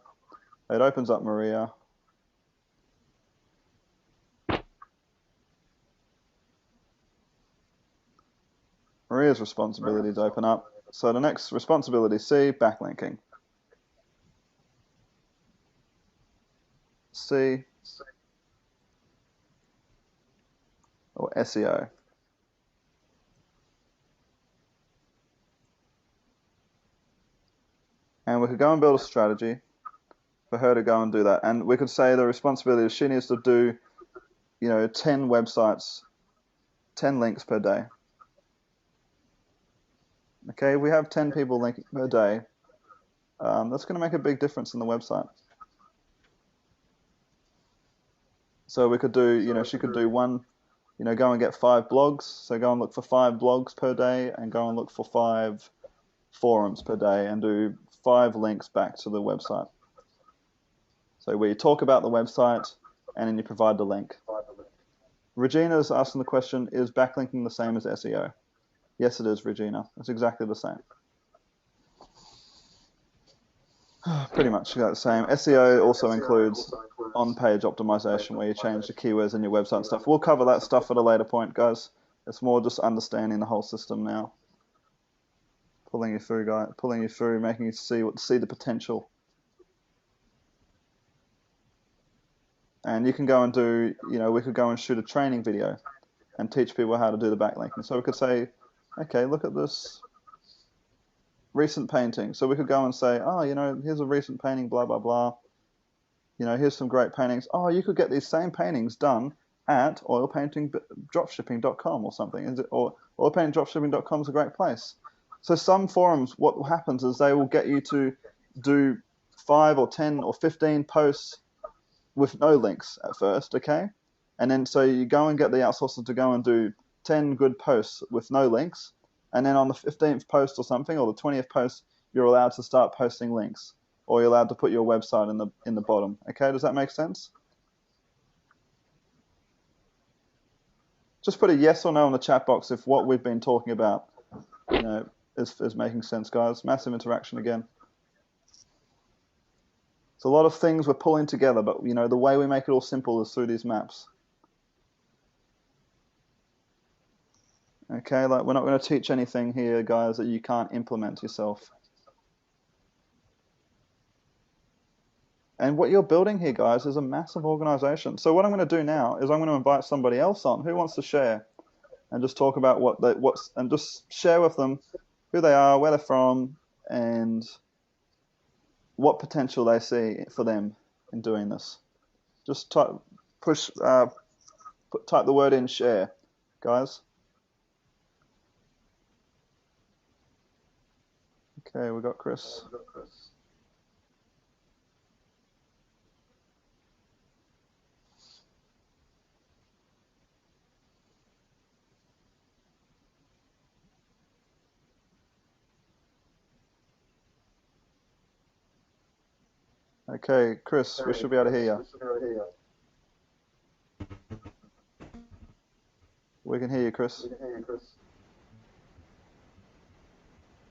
S1: It opens up Maria. Maria's responsibilities open up. So the next responsibility, C, backlinking. C, or SEO. And we could go and build a strategy for her to go and do that. And we could say the responsibility is she needs to do, 10 websites, 10 links per day. Okay, we have 10 people linking per day. That's going to make a big difference in the website. So we could do, she could do one, go and get 5 blogs. So go and look for 5 blogs per day and go and look for 5 forums per day and do 5 links back to the website. So where you talk about the website and then you provide the link. Regina's asking the question, is backlinking the same as SEO? Yes, it is, Regina. It's exactly the same. Pretty much the same. SEO also includes on-page optimization where you change the keywords in your website and stuff. We'll cover that stuff at a later point, guys. It's more just understanding the whole system now. Pulling you through, guys. Pulling you through, making you see the potential. And you can go and do, we could go and shoot a training video and teach people how to do the backlinking. So we could say, okay, look at this recent painting. So we could go and say, oh, here's a recent painting, blah, blah, blah. Here's some great paintings. Oh, you could get these same paintings done at oilpaintingdropshipping.com or something. Or oilpaintingdropshipping.com is a great place. So some forums, what happens is they will get you to do 5 or 10 or 15 posts with no links at first, okay? And then so you go and get the outsourcer to go and do 10 good posts with no links, and then on the 15th post or something, or the 20th post, you're allowed to start posting links, or you're allowed to put your website in the bottom. Okay, does that make sense? Just put a yes or no in the chat box if what we've been talking about, is making sense, guys. Massive interaction again. It's a lot of things we're pulling together, but the way we make it all simple is through these maps. Okay, we're not going to teach anything here, guys, that you can't implement yourself. And what you're building here, guys, is a massive organization. So what I'm going to do now is I'm going to invite somebody else on. Who wants to share and just talk about and just share with them who they are, where they're from, and what potential they see for them in doing this. Just type the word in share, guys. Okay, we got Chris. Okay, Chris, we should be able to hear you. We can hear you, Chris.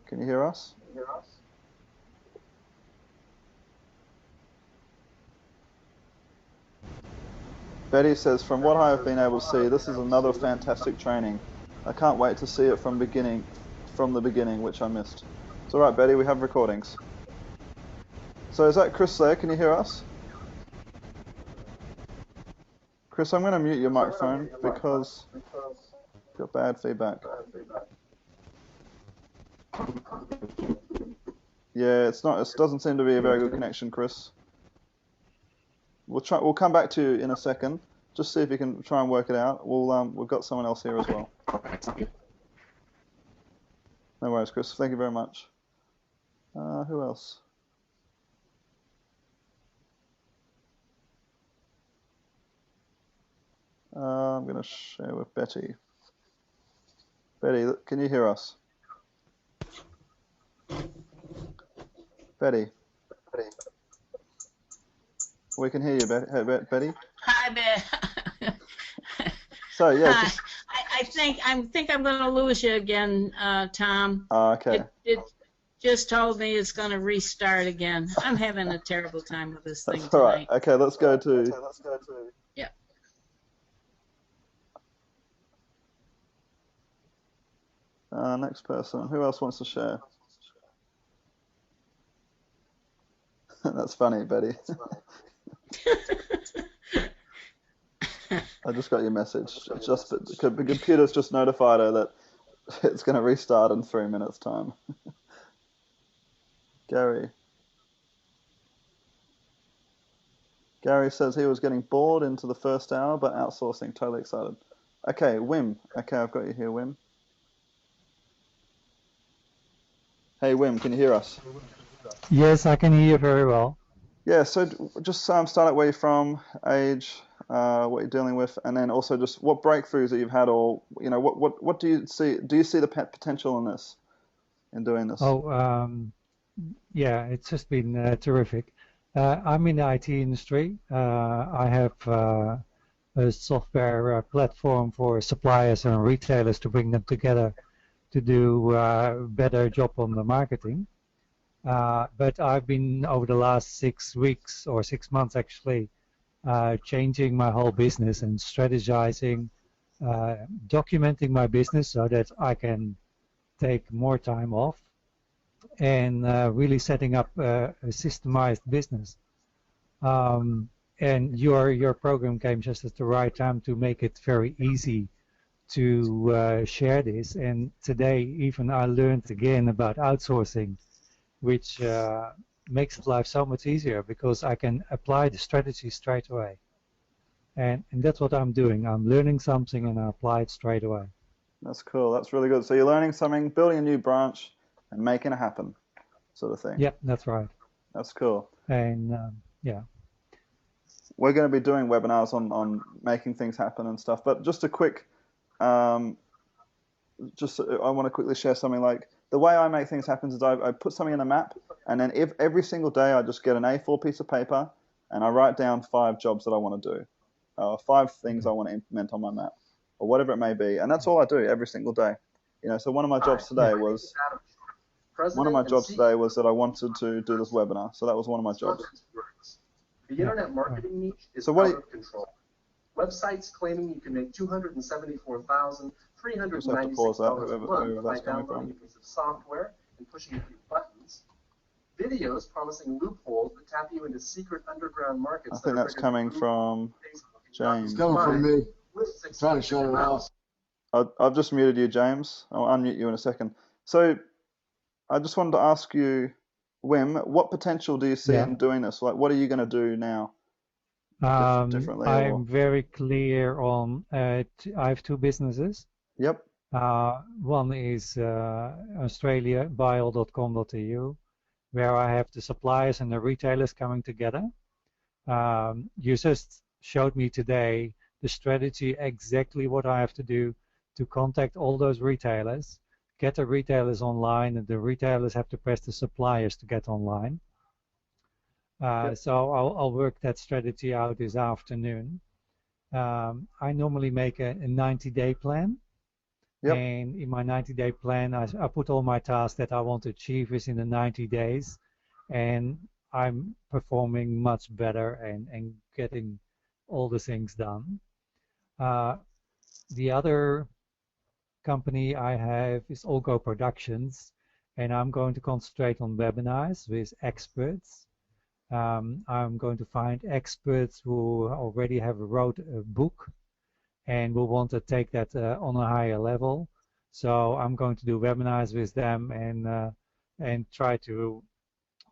S1: Can you hear us? Betty says, from what I have been able to see, this is another fantastic training. I can't wait to see it from the beginning, which I missed. It's all right, Betty, we have recordings. So is that Chris there? Can you hear us? Chris, I'm going to mute your microphone because you've got bad feedback. Yeah, it doesn't seem to be a very good connection, Chris. We'll come back to you in a second. Just see if you can try and work it out. We've got someone else here as well. No worries, Chris. Thank you very much. Who else? I'm going to share with Betty. Betty, can you hear us? Betty. We can hear you, Betty.
S4: Hi, Ben.
S1: So yeah.
S4: Hi. I think I'm going to lose you again, Tom.
S1: Okay.
S4: just told me it's going to restart again. I'm having a terrible time with this thing
S1: That's all right.
S4: tonight.
S1: Okay, let's go to.
S4: Yeah.
S1: Next person. Who else wants to share? That's funny, Betty. I just got your message. The computer's just notified her that it's going to restart in 3 minutes' time. Gary. Gary says he was getting bored into the first hour, but outsourcing. Totally excited. Okay, Wim. Okay, I've got you here, Wim. Hey, Wim, can you hear us?
S5: Yes, I can hear you very well.
S1: Yeah, so just start out where you're from, age, what you're dealing with, and then also just what breakthroughs that you've had, or what do you see? Do you see the potential in doing this?
S5: Oh, yeah, it's just been terrific. I'm in the IT industry. I have a software platform for suppliers and retailers to bring them together to do a better job on the marketing. But I've been over the last 6 weeks or 6 months actually changing my whole business and strategizing, documenting my business so that I can take more time off and really setting up a systemized business. And your program came just at the right time to make it very easy to share this. And today even I learned again about outsourcing, which makes life so much easier because I can apply the strategy straight away. And that's what I'm doing. I'm learning something and I apply it straight away.
S1: That's cool. That's really good. So you're learning something, building a new branch, and making it happen, sort of thing.
S5: Yeah, that's right.
S1: That's cool.
S5: And yeah.
S1: We're going to be doing webinars on making things happen and stuff. But just a quick, I want to quickly share something. Like the way I make things happen is I put something in a map, and then every single day I just get an A4 piece of paper and I write down 5 jobs that I want to do, 5 things I want to implement on my map, or whatever it may be. And that's all I do every single day. So one of my jobs today was that I wanted to do this webinar. So that was one of my jobs.
S6: The internet marketing niche is out of control. Websites claiming you can make $274,396 a month by downloading a piece of software and pushing a few buttons. Videos promising loopholes that tap you into secret underground markets.
S1: I think that's coming from James.
S2: It's coming from me. I'm trying to shut it off.
S1: I've just muted you, James. I'll unmute you in a second. So I just wanted to ask you, Wim, what potential do you see in doing this? Like, what are you going to do now? Differently?
S5: I'm very clear on, I have 2 businesses.
S1: Yep.
S5: One is Australia, buy.com.au, where I have the suppliers and the retailers coming together. You just showed me today the strategy, exactly what I have to do to contact all those retailers, get the retailers online, and the retailers have to press the suppliers to get online. So I'll work that strategy out this afternoon. I normally make a 90-day plan.
S1: Yep.
S5: And in my 90-day plan, I put all my tasks that I want to achieve within the 90 days. And I'm performing much better and getting all the things done. The other company I have is Olgo Productions, and I'm going to concentrate on webinars with experts. I'm going to find experts who already have wrote a book and will want to take that on a higher level. So I'm going to do webinars with them and try to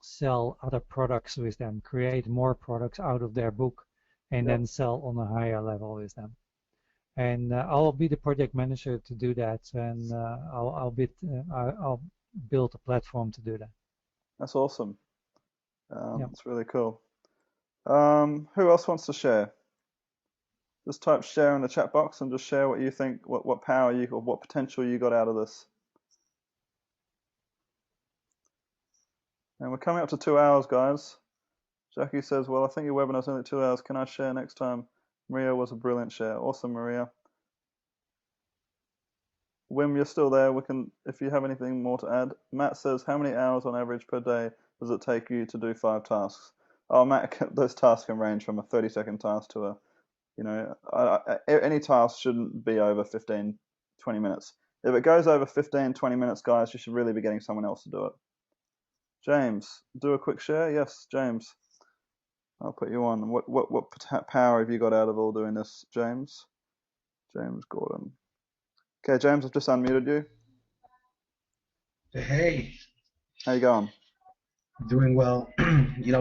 S5: sell other products with them, create more products out of their book, and then sell on a higher level with them. And I'll be the project manager to do that, and I'll build a platform to do that.
S1: That's awesome. That's really cool. Who else wants to share? Just type share in the chat box and just share what you think, what power you or what potential you got out of this. And we're coming up to 2 hours, guys. Jackie says, well, I think your webinar's only 2 hours. Can I share next time? Maria was a brilliant share. Awesome, Maria. Wim, you're still there. We can, if you have anything more to add. Matt says, how many hours on average per day does it take you to do 5 tasks? Oh, Matt, those tasks can range from a 30-second task to a, any task shouldn't be over 15, 20 minutes. If it goes over 15, 20 minutes, guys, you should really be getting someone else to do it. James, do a quick share. Yes, James. I'll put you on. What power have you got out of all doing this, James? James Gordon. Okay, James, I've just unmuted you.
S7: Hey,
S1: How you going?
S7: doing well.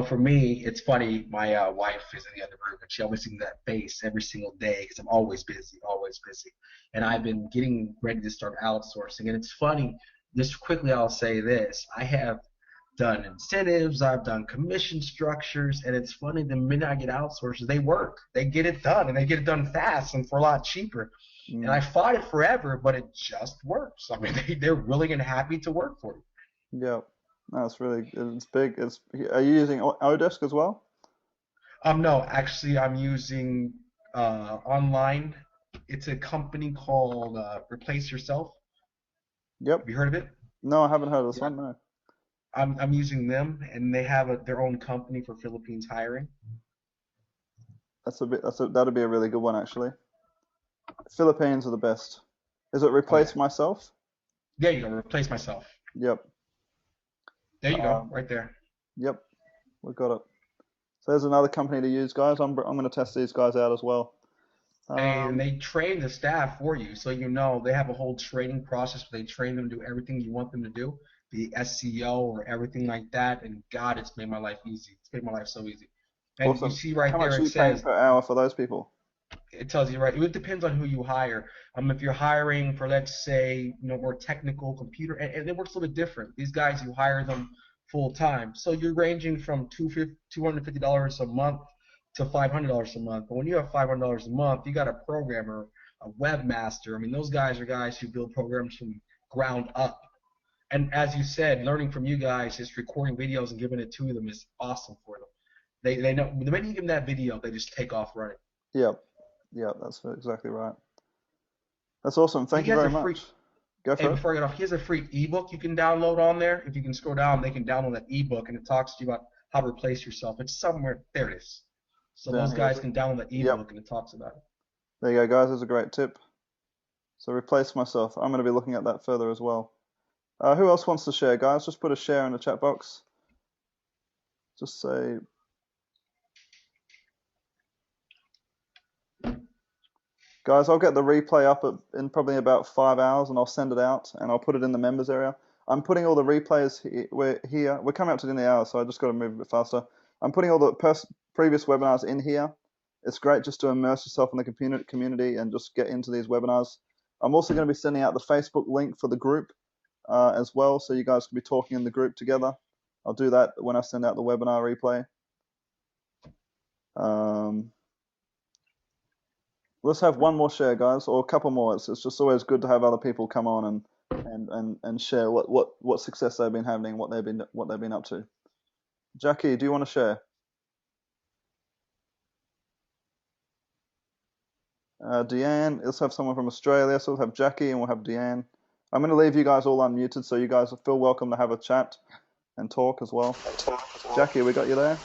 S7: For me, it's funny. My wife is in the other room, and she always sees that face every single day because I'm always busy, always busy. And I've been getting ready to start outsourcing. And it's funny, just quickly, I'll say this. I have done incentives, I've done commission structures, and it's funny, the minute I get outsourced, they work. They get it done, and they get it done fast and for a lot cheaper. And I fought it forever, but it just works. I mean, they're willing and happy to work for you.
S1: Yeah, that's it's big. Are you using Odesk as well?
S7: No, actually, I'm using online. It's a company called Replace Yourself.
S1: Yep.
S7: Have you heard of it?
S1: No, I haven't heard of this one. No.
S7: I'm using them, and they have their own company for Philippines hiring.
S1: That'd be a really good one actually. Philippines are the best. Is it Replace Myself?
S7: There you go, Replace Myself.
S1: Yep.
S7: There you go, right there.
S1: Yep, we've got it. So there's another company to use, guys. I'm going to test these guys out as well.
S7: And they train the staff for you, so they have a whole training process where they train them to do everything you want them to do, the SEO or everything like that. And God, it's made my life easy. It's made my life so easy. And
S1: awesome.
S7: You see right
S1: How
S7: there,
S1: much
S7: it
S1: are you paying
S7: says
S1: per hour for those people?
S7: It tells you right. It depends on who you hire. If you're hiring for, let's say, more technical computer, and it works a little bit different. These guys, you hire them full time, so you're ranging from $250 a month to $500 a month. But when you have $500 a month, you got a programmer, a webmaster. I mean, those guys are guys who build programs from ground up. And as you said, learning from you guys, just recording videos and giving it to them is awesome for them. They know the minute you give them that video, they just take off running.
S1: Yep. Yeah, that's exactly right. That's awesome. Thank you very much. Go for it.
S7: Before I get off, he has a free ebook you can download on there. If you can scroll down, they can download that ebook, and it talks to you about how to replace yourself. It's somewhere. There it is. So those guys can download that ebook, and it talks about it.
S1: There you go, guys. That's a great tip. So Replace Myself. I'm going to be looking at that further as well. Who else wants to share, guys? Just put a share in the chat box. Just say... Guys, I'll get the replay up in probably about 5 hours, and I'll send it out, and I'll put it in the members area. I'm putting all the replays here. We're coming up to the end of the hour, so I just got to move a bit faster. I'm putting all the previous webinars in here. It's great just to immerse yourself in the community and just get into these webinars. I'm also going to be sending out the Facebook link for the group as well, so you guys can be talking in the group together. I'll do that when I send out the webinar replay. Let's have one more share, guys, or a couple more. It's just always good to have other people come on and share what success they've been having, what they've been up to. Jackie, do you want to share? Deanne, let's have someone from Australia. So we'll have Jackie and we'll have Deanne. I'm going to leave you guys all unmuted, so you guys feel welcome to have a chat and talk as well. Jackie, we got you there?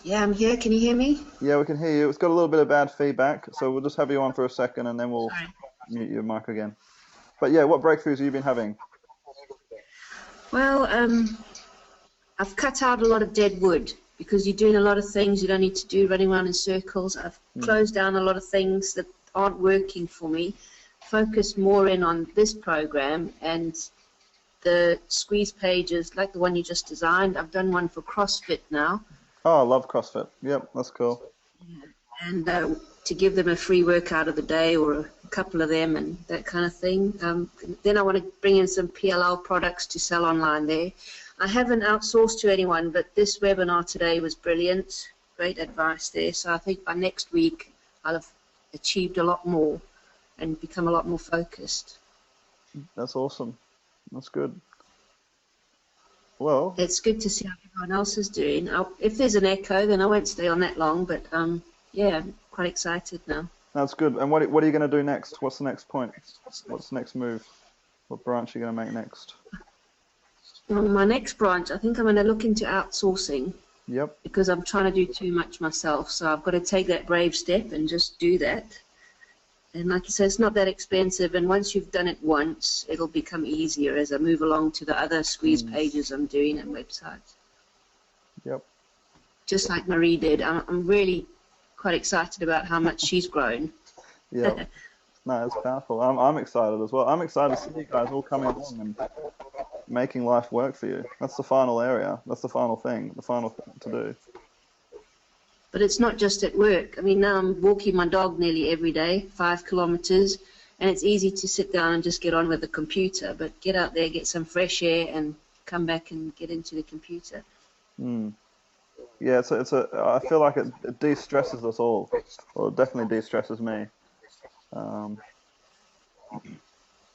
S8: Yeah, I'm here. Can you hear me?
S1: Yeah, we can hear you. It's got a little bit of bad feedback, so we'll just have you on for a second and then we'll mute your mic again. But yeah, what breakthroughs have you been having?
S8: Well, I've cut out a lot of dead wood because you're doing a lot of things you don't need to do, running around in circles. I've closed down a lot of things that aren't working for me, focused more in on this program and the squeeze pages like the one you just designed. I've done one for CrossFit now.
S1: Oh, I love CrossFit. Yep, that's cool.
S8: Yeah. And to give them a free workout of the day or a couple of them and that kind of thing. Then I want to bring in some PLL products to sell online there. I haven't outsourced to anyone, but this webinar today was brilliant. Great advice there. So I think by next week I'll have achieved a lot more and become a lot more focused.
S1: That's awesome. That's good. Well,
S8: it's good to see how everyone else is doing. If there's an echo, then I won't stay on that long, but yeah, I'm quite excited now.
S1: That's good. And what are you going to do next? What's the next point? What's the next move? What branch are you going to make next?
S8: Well, my next branch, I think I'm going to look into outsourcing.
S1: Yep.
S8: Because I'm trying to do too much myself. So I've got to take that brave step and just do that. And like you said, it's not that expensive. And once you've done it once, it'll become easier as I move along to the other squeeze pages I'm doing and websites.
S1: Yep.
S8: Just like Marie did. I'm really quite excited about how much she's grown.
S1: Yeah. No, it's powerful. I'm excited as well. I'm excited to see you guys all coming along and making life work for you. That's the final area. That's the final thing. The final thing to do.
S8: But it's not just at work. I mean, now I'm walking my dog nearly every day, 5 kilometers, and it's easy to sit down and just get on with the computer. But get out there, get some fresh air, and come back and get into the computer.
S1: Yeah, I feel like it de-stresses us all. Well, it definitely de-stresses me.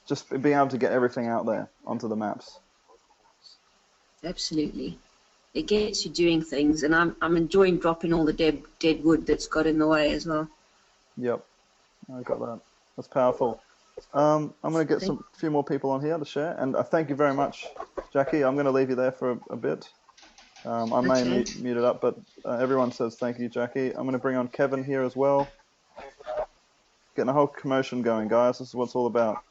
S1: Just being able to get everything out there onto the maps.
S8: Absolutely. It gets you doing things, and I'm enjoying dropping all the dead wood that's got in the way as well.
S1: Yep, I got that. That's powerful. I'm going to get a few more people on here to share, and thank you very much, Jackie. I'm going to leave you there for a bit. I may mute it up, but everyone says thank you, Jackie. I'm going to bring on Kevin here as well. Getting a whole commotion going, guys. This is what it's all about,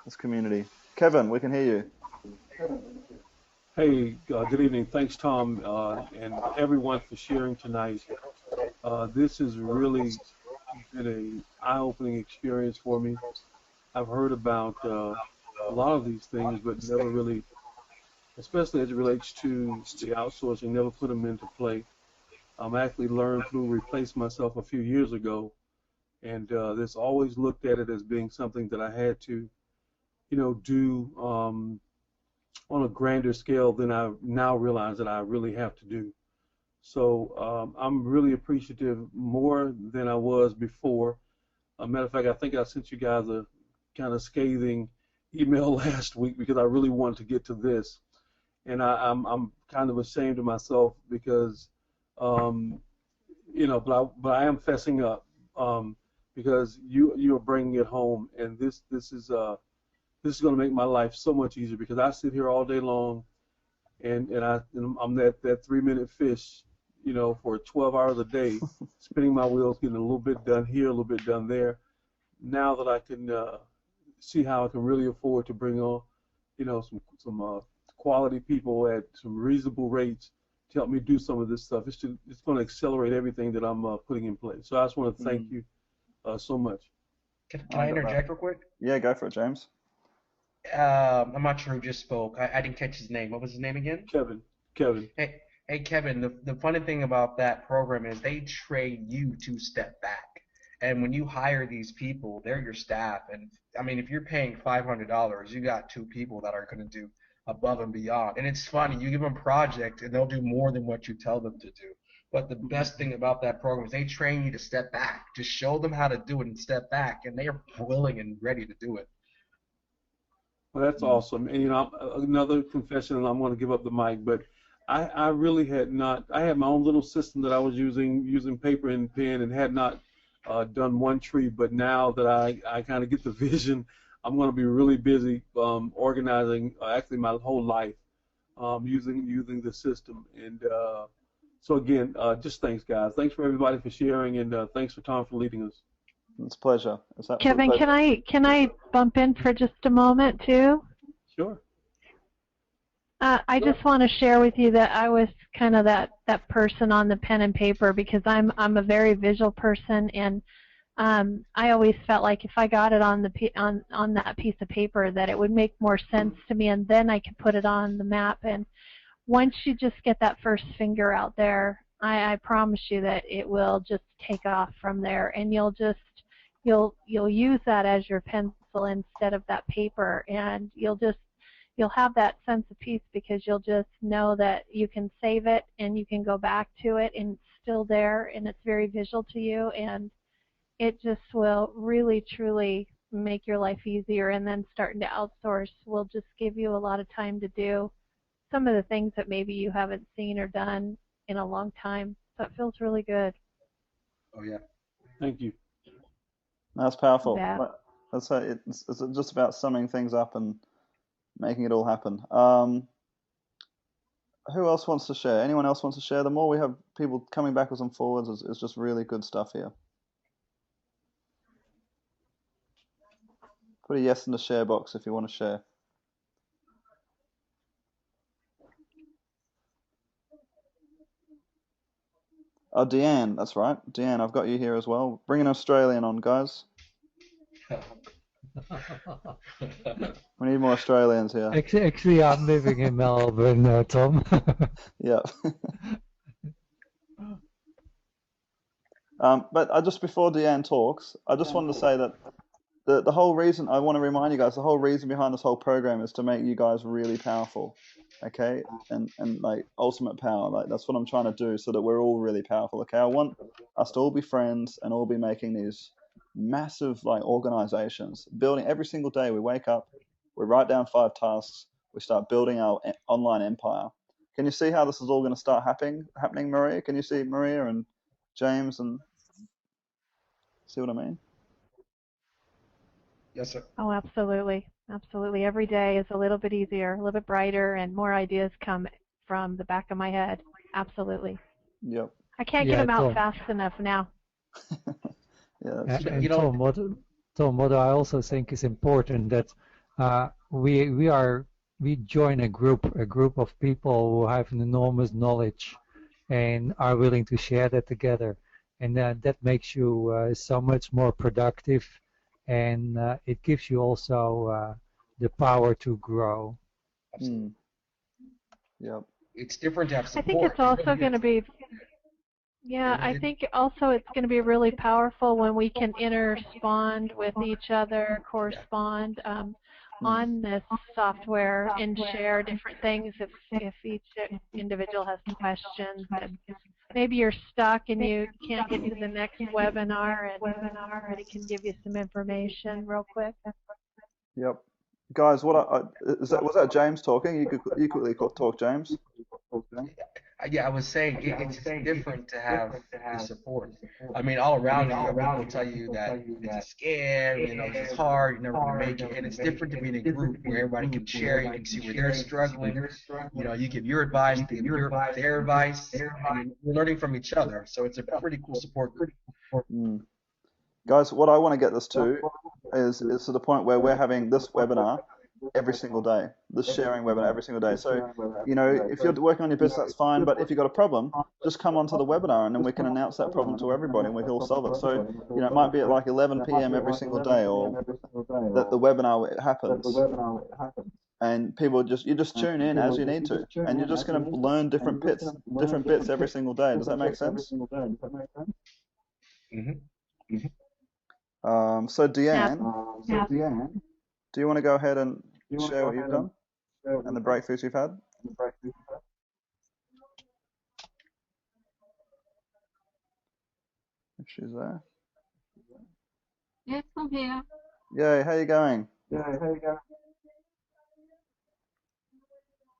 S1: this community. Kevin, we can hear you.
S9: Hey, good evening. Thanks, Tom, and everyone for sharing tonight. This has really been an eye-opening experience for me. I've heard about a lot of these things, but never really, especially as it relates to the outsourcing, never put them into play. I actually learned through Replace Myself a few years ago, and this always looked at it as being something that I had to, do on a grander scale than I now realize that I really have to do. So I'm really appreciative more than I was before. Matter of fact, I think I sent you guys a kind of scathing email last week because I really wanted to get to this. And I'm kind of ashamed of myself because, but I am fessing up because you're bringing it home, and this is going to make my life so much easier because I sit here all day long, and I'm that 3-minute fish, for 12 hours a day, spinning my wheels, getting a little bit done here, a little bit done there. Now that I can see how I can really afford to bring on, some quality people at some reasonable rates to help me do some of this stuff, it's going to accelerate everything that I'm putting in place. So I just want to thank you so much.
S7: Can I interject real quick?
S1: Yeah, go for it, James.
S7: I'm not sure who just spoke. I didn't catch his name. What was his name again?
S9: Kevin.
S7: Hey, Kevin, the funny thing about that program is they train you to step back. And when you hire these people, they're your staff. And, I mean, if you're paying $500, you got 2 people that are going to do above and beyond. And it's funny. You give them a project, and they'll do more than what you tell them to do. But the best thing about that program is they train you to step back. Just show them how to do it and step back, and they are willing and ready to do it.
S9: Well, that's awesome. And, another confession, and I'm going to give up the mic, but I really had not. I had my own little system that I was using paper and pen, and had not done one tree. But now that I kind of get the vision, I'm going to be really busy organizing actually my whole life using the system. And so again, just thanks, guys. Thanks for everybody for sharing, and thanks for Tom for leading us.
S1: It's a pleasure.
S3: Kevin, can I bump in for just a moment too?
S9: Sure.
S3: I just want to share with you that I was kind of that person on the pen and paper because I'm a very visual person, and I always felt like if I got it on that piece of paper that it would make more sense to me, and then I could put it on the map. And once you just get that first finger out there, I promise you that it will just take off from there, and you'll use that as your pencil instead of that paper, and you'll have that sense of peace because you'll just know that you can save it and you can go back to it and it's still there and it's very visual to you, and it just will really truly make your life easier. And then starting to outsource will just give you a lot of time to do some of the things that maybe you haven't seen or done in a long time. So it feels really good.
S7: Oh, yeah.
S9: Thank you.
S1: That's powerful.
S3: Yeah.
S1: That's how it's just about summing things up and making it all happen. Who else wants to share? Anyone else wants to share? The more we have people coming backwards and forwards, is just really good stuff here. Put a yes in the share box if you want to share. Oh, Deanne, that's right. Deanne, I've got you here as well. Bring an Australian on, guys. We need more Australians here.
S5: Actually, I'm living in Melbourne, Tom.
S1: Yeah. But just before Deanne talks, I just wanted to say that the whole reason, I want to remind you guys, the whole reason behind this whole program is to make you guys really powerful, okay? And like ultimate power, like that's what I'm trying to do, so that we're all really powerful, okay? I want us to all be friends and all be making these massive like organizations, building every single day. We wake up, we write down 5 tasks, we start building our online empire. Can you see how this is all going to start happening, Maria? Can you see Maria and James and see what I mean?
S7: Yes, sir.
S3: Oh, absolutely. Absolutely. Every day is a little bit easier, a little bit brighter, and more ideas come from the back of my head. Absolutely.
S1: Yep.
S3: I can't get them out fast enough now.
S1: Yeah.
S5: And Tom, what I also think is important that we join a group of people who have an enormous knowledge and are willing to share that together, and that makes you so much more productive. And it gives you also the power to grow.
S1: Mm. Yep.
S7: It's different to have support.
S3: I think it's also going to be, I think also it's going to be really powerful when we can interrespond with each other, correspond on this software and share different things if each individual has questions. And maybe you're stuck and you can't get to the next webinar, and it can give you some information real quick.
S1: Yep. Guys, was that James talking? You quickly talk, James.
S7: Yeah, I was saying it's different to have the support. I mean, all around you, people tell you that it's a scam, it's hard, you're never going to make it. And it's different to be in a group where everybody can share, you can see where they're struggling. You give your advice, they give their advice, and we're learning from each other. So it's a pretty cool support group.
S1: Mm. Guys, what I want to get this to is to the point where we're having this webinar every single day, this sharing webinar every single day. So, if you're working on your business, that's fine, but if you've got a problem, just come onto the webinar and then we can announce that problem to everybody and we can all solve it. So, it might be at like 11 p.m. every single day, or that the webinar happens. And people you just tune in as you need to, and you're just going to learn different bits every single day. Does that make sense?
S7: Mm-hmm.
S1: So Deanne, do you want to go ahead and share what you've done and the breakthroughs you've had? If she's there.
S10: Yes, I'm here.
S1: Yay, how you going?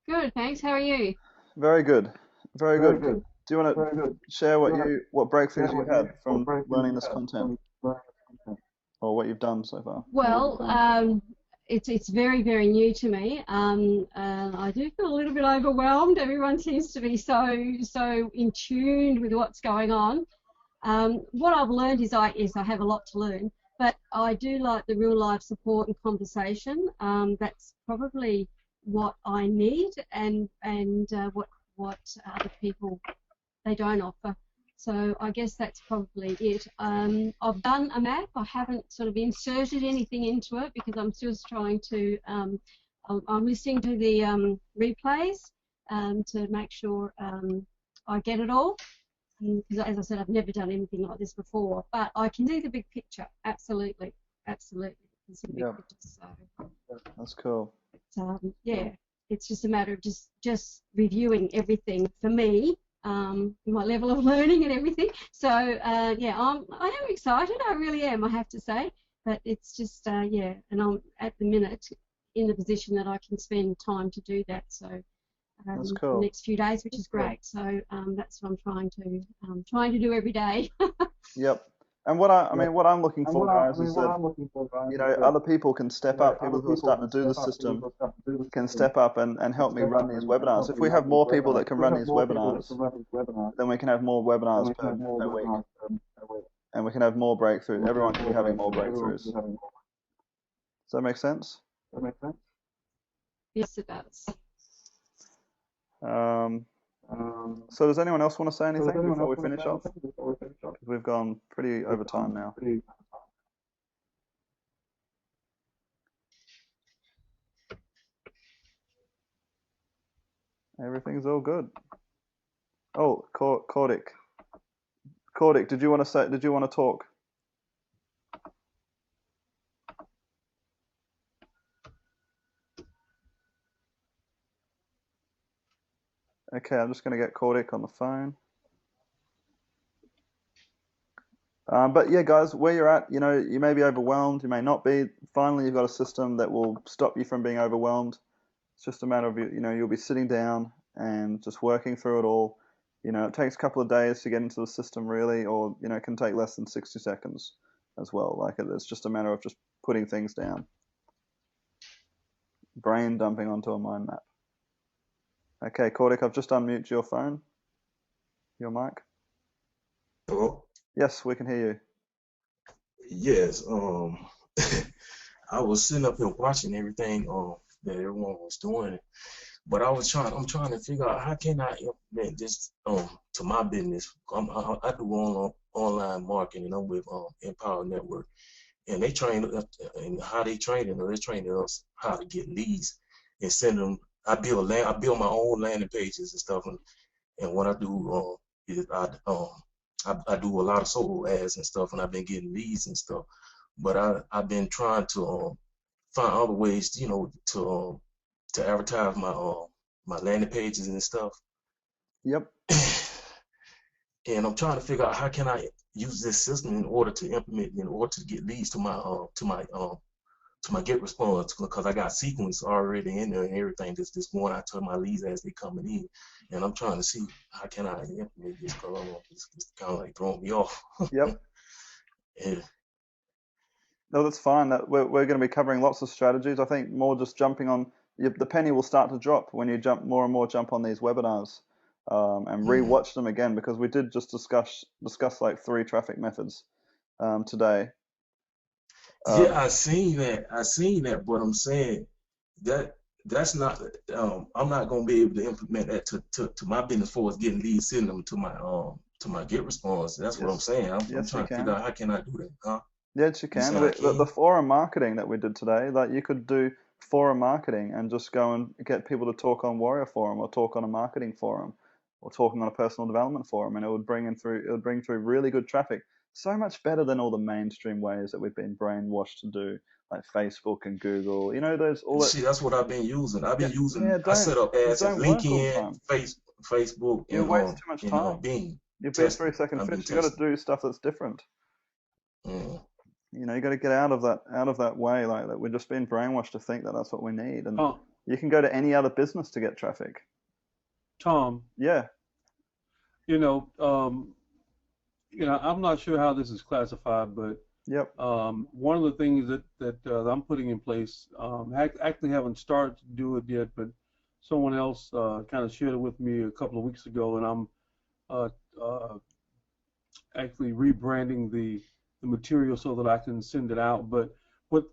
S10: Good, thanks. How are you?
S1: Very good. Very good. Do you want to share what breakthroughs you've had from learning this content, or what you've done so far?
S10: Well, it's very, very new to me. I do feel a little bit overwhelmed. Everyone seems to be so in tune with what's going on. What I've learned is I have a lot to learn, but I do like the real life support and conversation. That's probably what I need, and what other people they don't offer. So I guess that's probably it. I've done a map. I haven't sort of inserted anything into it because I'm still trying to. I'm listening to the replays to make sure I get it all. Because as I said, I've never done anything like this before. But I can see the big picture. Absolutely. I can see the big picture. So
S1: that's cool.
S10: Yeah, it's just a matter of just reviewing everything for me. My level of learning and everything. So I am excited. I really am. I have to say, but it's just and I'm at the minute in the position that I can spend time to do that. So
S1: that's cool.
S10: The next few days, which is great. So that's what I'm trying to do every day.
S1: Yep. And what I'm looking for, guys, is that other people can step up. People who are starting to do the system can step up and help me run these webinars. If we have more people that can run these webinars, then we can have more webinars per week, and we can have more breakthroughs. Everyone can be having more breakthroughs. Does that make sense?
S10: Yes, it does.
S1: So does anyone else want to say anything before we finish off? We've gone pretty over time now. Everything's all good. Oh, Cordic, did you want to talk? Okay, I'm just going to get Cordic on the phone. But yeah, guys, where you're at, you may be overwhelmed, you may not be. Finally, you've got a system that will stop you from being overwhelmed. It's just a matter of, you'll be sitting down and just working through it all. It takes a couple of days to get into the system, really, or, it can take less than 60 seconds as well. Like, it's just a matter of just putting things down. Brain dumping onto a mind map. Okay, Cordic, I've just unmuted your phone. Your mic.
S11: Hello?
S1: Yes, we can hear you.
S11: Yes. I was sitting up here watching everything that everyone was doing, but I'm trying to figure out how can I implement this to my business. I do online marketing. I'm with Empower Network, and they train and how they train it. They train us how to get leads and send them. I build my own landing pages and stuff, and what I do is I do a lot of solo ads and stuff, and I've been getting leads and stuff. But I've been trying to find other ways, to advertise my landing pages and stuff.
S1: Yep.
S11: And I'm trying to figure out how can I use this system in order to implement, in order to get leads to my get response, because I got sequence already in there and everything that's just going out to my leads as they coming in, and I'm trying to see how can I implement this, because it's kind of like throwing me off.
S1: Yep.
S11: Yeah.
S1: No, that's fine. We're going to be covering lots of strategies. I think more just jumping on, the penny will start to drop when you more and more jump on these webinars and rewatch them again, because we did just discuss like 3 traffic methods today.
S11: Yeah, I seen that, but I'm saying that's not. I'm not gonna be able to implement that to my business for us getting leads, sending them to my get response. That's what I'm saying. I'm trying to figure out how can I do that, huh?
S1: Yes, you can. The forum marketing that we did today, like you could do forum marketing and just go and get people to talk on Warrior Forum or talk on a marketing forum or talking on a personal development forum, and it would bring through really good traffic. So much better than all the mainstream ways that we've been brainwashed to do, like Facebook and Google.
S11: See, that's what I've been using. I set up ads at LinkedIn, Facebook,
S1: and
S11: you
S1: waste too much time.
S11: Bing.
S1: You've been 3-second fish. You got to do stuff that's different. You got to get out of that way, like that. We're just being brainwashed to think that that's what we need, and you can go to any other business to get traffic.
S9: Tom.
S1: Yeah.
S9: I'm not sure how this is classified, but
S1: yep.
S9: One of the things that I'm putting in place, actually haven't started to do it yet, but someone else kind of shared it with me a couple of weeks ago, and I'm actually rebranding the material so that I can send it out. But what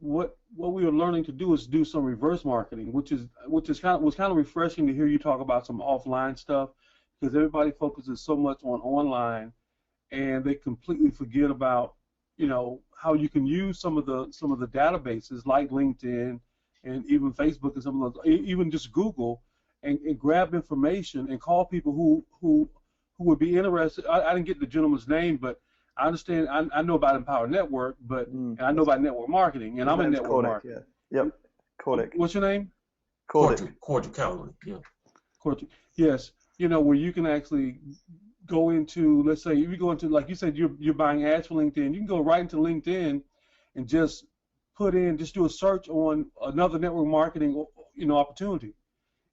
S9: we are learning to do is do some reverse marketing, which was kind of refreshing to hear you talk about some offline stuff, because everybody focuses so much on online, and they completely forget about how you can use some of the databases like LinkedIn and even Facebook and some of those, even just Google, and grab information and call people who would be interested. I didn't get the gentleman's name, but I understand. I know about Empower Network, but and I know about network marketing, and I'm in network marketing.
S1: Yeah. Yep. Cordic.
S9: What's your name?
S11: Cordic Calloway. Yeah.
S9: Cordic. Yes. Where you can actually go into, let's say, if you go into, like you said, you're buying ads for LinkedIn, you can go right into LinkedIn and just do a search on another network marketing, opportunity,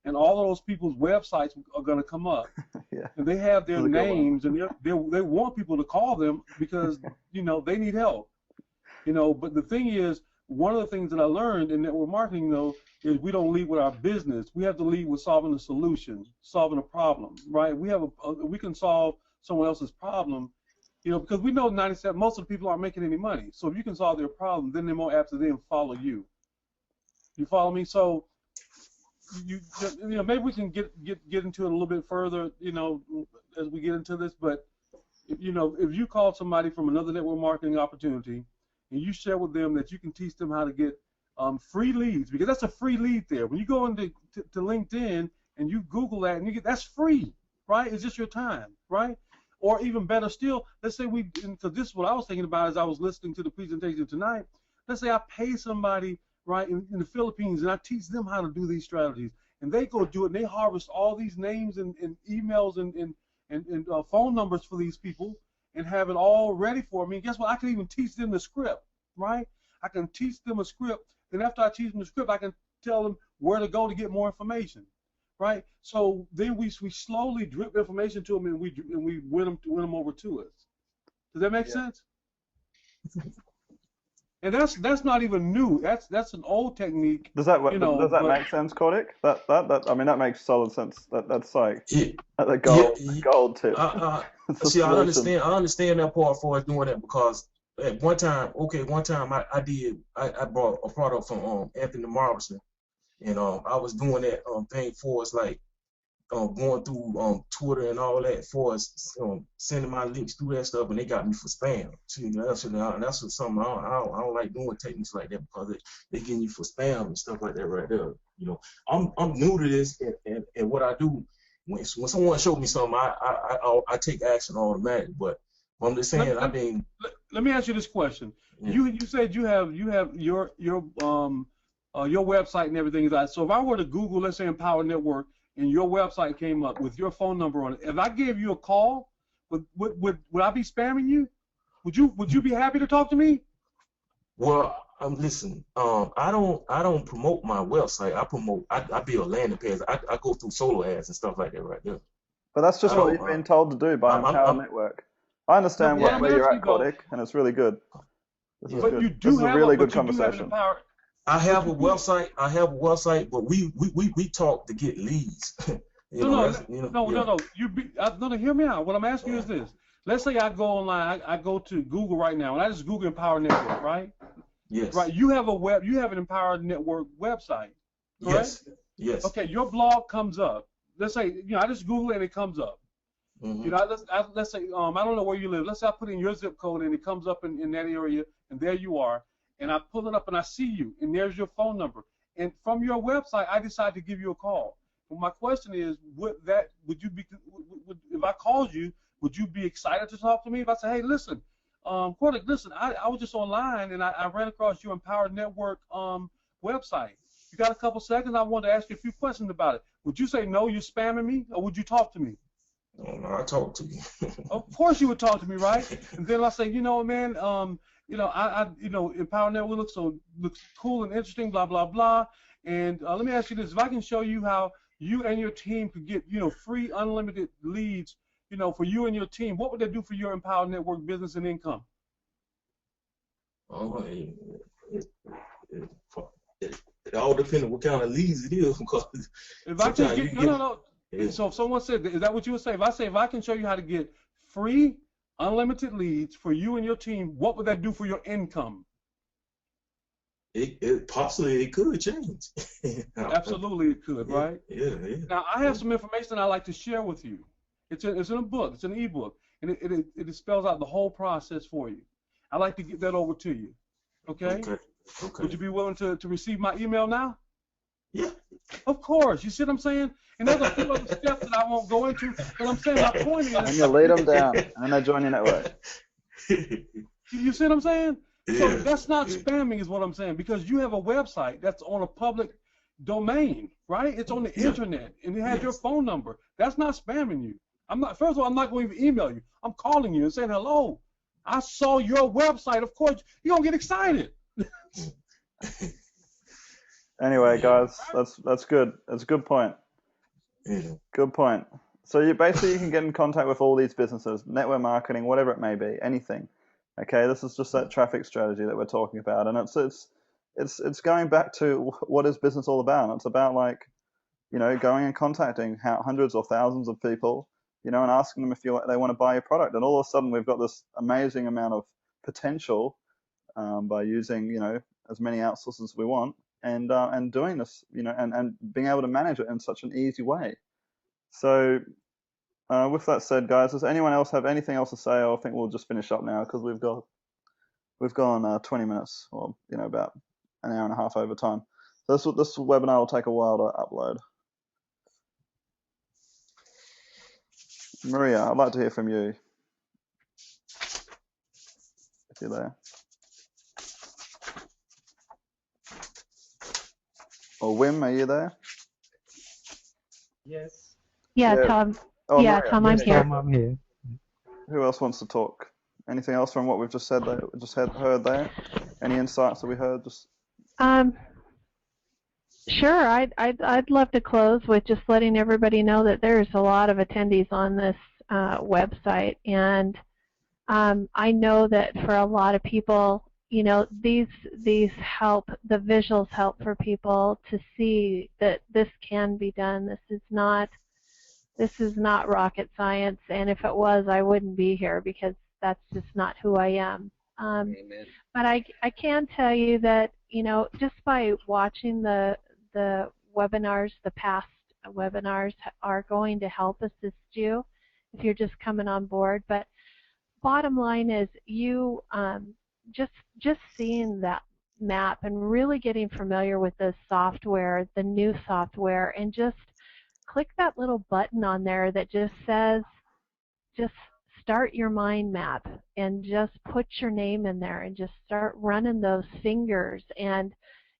S9: and all of those people's websites are going to come up.
S1: Yeah.
S9: And they have their
S1: That's a good one.
S9: names, and they want people to call them because, you know, they need help. You know, but the thing is, one of the things that I learned in network marketing, though, is we don't lead with our business. We have to lead with solving a solution, solving a problem, right? We can solve someone else's problem, you know, because we know most of the people aren't making any money. So if you can solve their problem, then they're more apt to then follow you. You follow me? So you know, maybe we can get into it a little bit further, you know, as we get into this. But you know, if you call somebody from another network marketing opportunity and you share with them that you can teach them how to get free leads, because that's a free lead there. When you go into to LinkedIn and you Google that, and that's free, right? It's just your time, right? Or even better still, let's say because this is what I was thinking about as I was listening to the presentation tonight. Let's say I pay somebody, right, in the Philippines, and I teach them how to do these strategies, and they go do it, and they harvest all these names and emails and phone numbers for these people and have it all ready for me. And guess what? I can even teach them the script, right? I can teach them a script. Then after I teach them the script, I can tell them where to go to get more information, right? So then we slowly drip information to them, and we win them over to us. Does that make sense? And that's not even new. That's an old technique.
S1: Does that make sense, Kodik? That I mean, that makes solid sense. That's like the gold tip.
S11: See, I understand that part for us doing that, because at one time I bought a product from Anthony Marvelson, and I was doing that thing for us, like going through Twitter and all that for us, sending my links through that stuff, and they got me for spam. See, that's something I don't like doing techniques like that, because they getting you for spam and stuff like that right there. You know, I'm new to this, and what I do when someone shows me something, I take action automatically. But I'm just saying,
S9: let me ask you this question. Yeah. You said you have your website and everything is that. So if I were to Google, let's say, Empower Network, and your website came up with your phone number on it, if I gave you a call, would I be spamming you? Would you be happy to talk to me?
S11: Well, listen, I don't promote my website. I build landing pages. I go through solo ads and stuff like that right there.
S1: But that's just what you've been told to do by Empower Network. I understand where you're at, Kodik, and it's really good. This is good. This is a really good conversation.
S11: I have a website, but we talk to get leads.
S9: No, hear me out. What I'm asking you is this. Let's say I go online, I go to Google right now, and I just Google Empower Network, right?
S11: Yes.
S9: Right. You have an Empower Network website, correct?
S11: Yes.
S9: Okay, your blog comes up. Let's say, you know, I just Google it and it comes up. Mm-hmm. You know, let's say, I don't know where you live. Let's say I put in your zip code and it comes up in that area, and there you are. And I pull it up and I see you, and there's your phone number. And from your website, I decide to give you a call. Well, my question is, if I called you, would you be excited to talk to me? If I say, hey, listen, Kodik, listen, I was just online and I ran across your Empower Network website. You got a couple seconds? I wanted to ask you a few questions about it. Would you say, no, you're spamming me, or would you talk to me?
S11: No, I talk to you.
S9: Of course you would talk to me, right? And then I say, you know, man, you know, Empower Network looks cool and interesting, blah, blah, blah. And let me ask you this. If I can show you how you and your team could get, you know, free, unlimited leads, you know, for you and your team, what would that do for your Empower Network business and income?
S11: Oh, it all depends on what kind of leads it is. Because
S9: if I can get, no. Yeah. So if someone said, is that what you would say? If I can show you how to get free, unlimited leads for you and your team, what would that do for your income?
S11: It possibly could change.
S9: Absolutely it could, right?
S11: Yeah.
S9: Now I have some information I'd like to share with you. It's in a book. It's an ebook, and it spells out the whole process for you. I'd like to get that over to you. Okay. Would you be willing to receive my email now?
S11: Yeah.
S9: Of course. You see what I'm saying? And there's a few other steps that I won't go into, but I'm saying my point is.
S1: And you lay them down, and they join your network.
S9: You see what I'm saying? Yeah. So that's not spamming, is what I'm saying, because you have a website that's on a public domain, right? It's on the internet, and it has your phone number. That's not spamming you. First of all, I'm not going to even email you. I'm calling you and saying, hello, I saw your website. Of course, you're going to get excited.
S1: Anyway, guys, that's good. That's a good point.
S11: Yeah.
S1: Good point. So you basically you can get in contact with all these businesses, network marketing, whatever it may be, anything. Okay, this is just that traffic strategy that we're talking about, and it's going back to what is business all about. It's about like going and contacting hundreds or thousands of people, and asking them if they want to buy your product, and all of a sudden we've got this amazing amount of potential by using as many outsources as we want, and doing this, and being able to manage it in such an easy way. So, with that said, guys, does anyone else have anything else to say? I think we'll just finish up now because we've gone 20 minutes, or about an hour and a half over time. So this webinar will take a while to upload. Maria, I'd like to hear from you if you're there. Or Wim, are you there?
S5: Yes.
S3: Yeah,
S1: Yeah.
S3: Tom.
S1: Oh,
S3: Yeah,
S1: Maria.
S3: Tom, I'm
S5: Yes,
S3: here.
S5: Tom, I'm here.
S1: Who else wants to talk? Anything else from what we've just said? Heard there? Any insights that we heard?
S3: Sure. I'd love to close with just letting everybody know that there's a lot of attendees on this website, and I know that for a lot of people, these help. The visuals help for people to see that this can be done. This is not rocket science, and if it was, I wouldn't be here because that's just not who I am.
S7: Amen.
S3: But I can tell you that, just by watching the webinars, the past webinars are going to help assist you if you're just coming on board. But bottom line is you just seeing that map and really getting familiar with the software, the new software, and just click that little button on there that just says, just start your mind map, and just put your name in there and just start running those fingers, and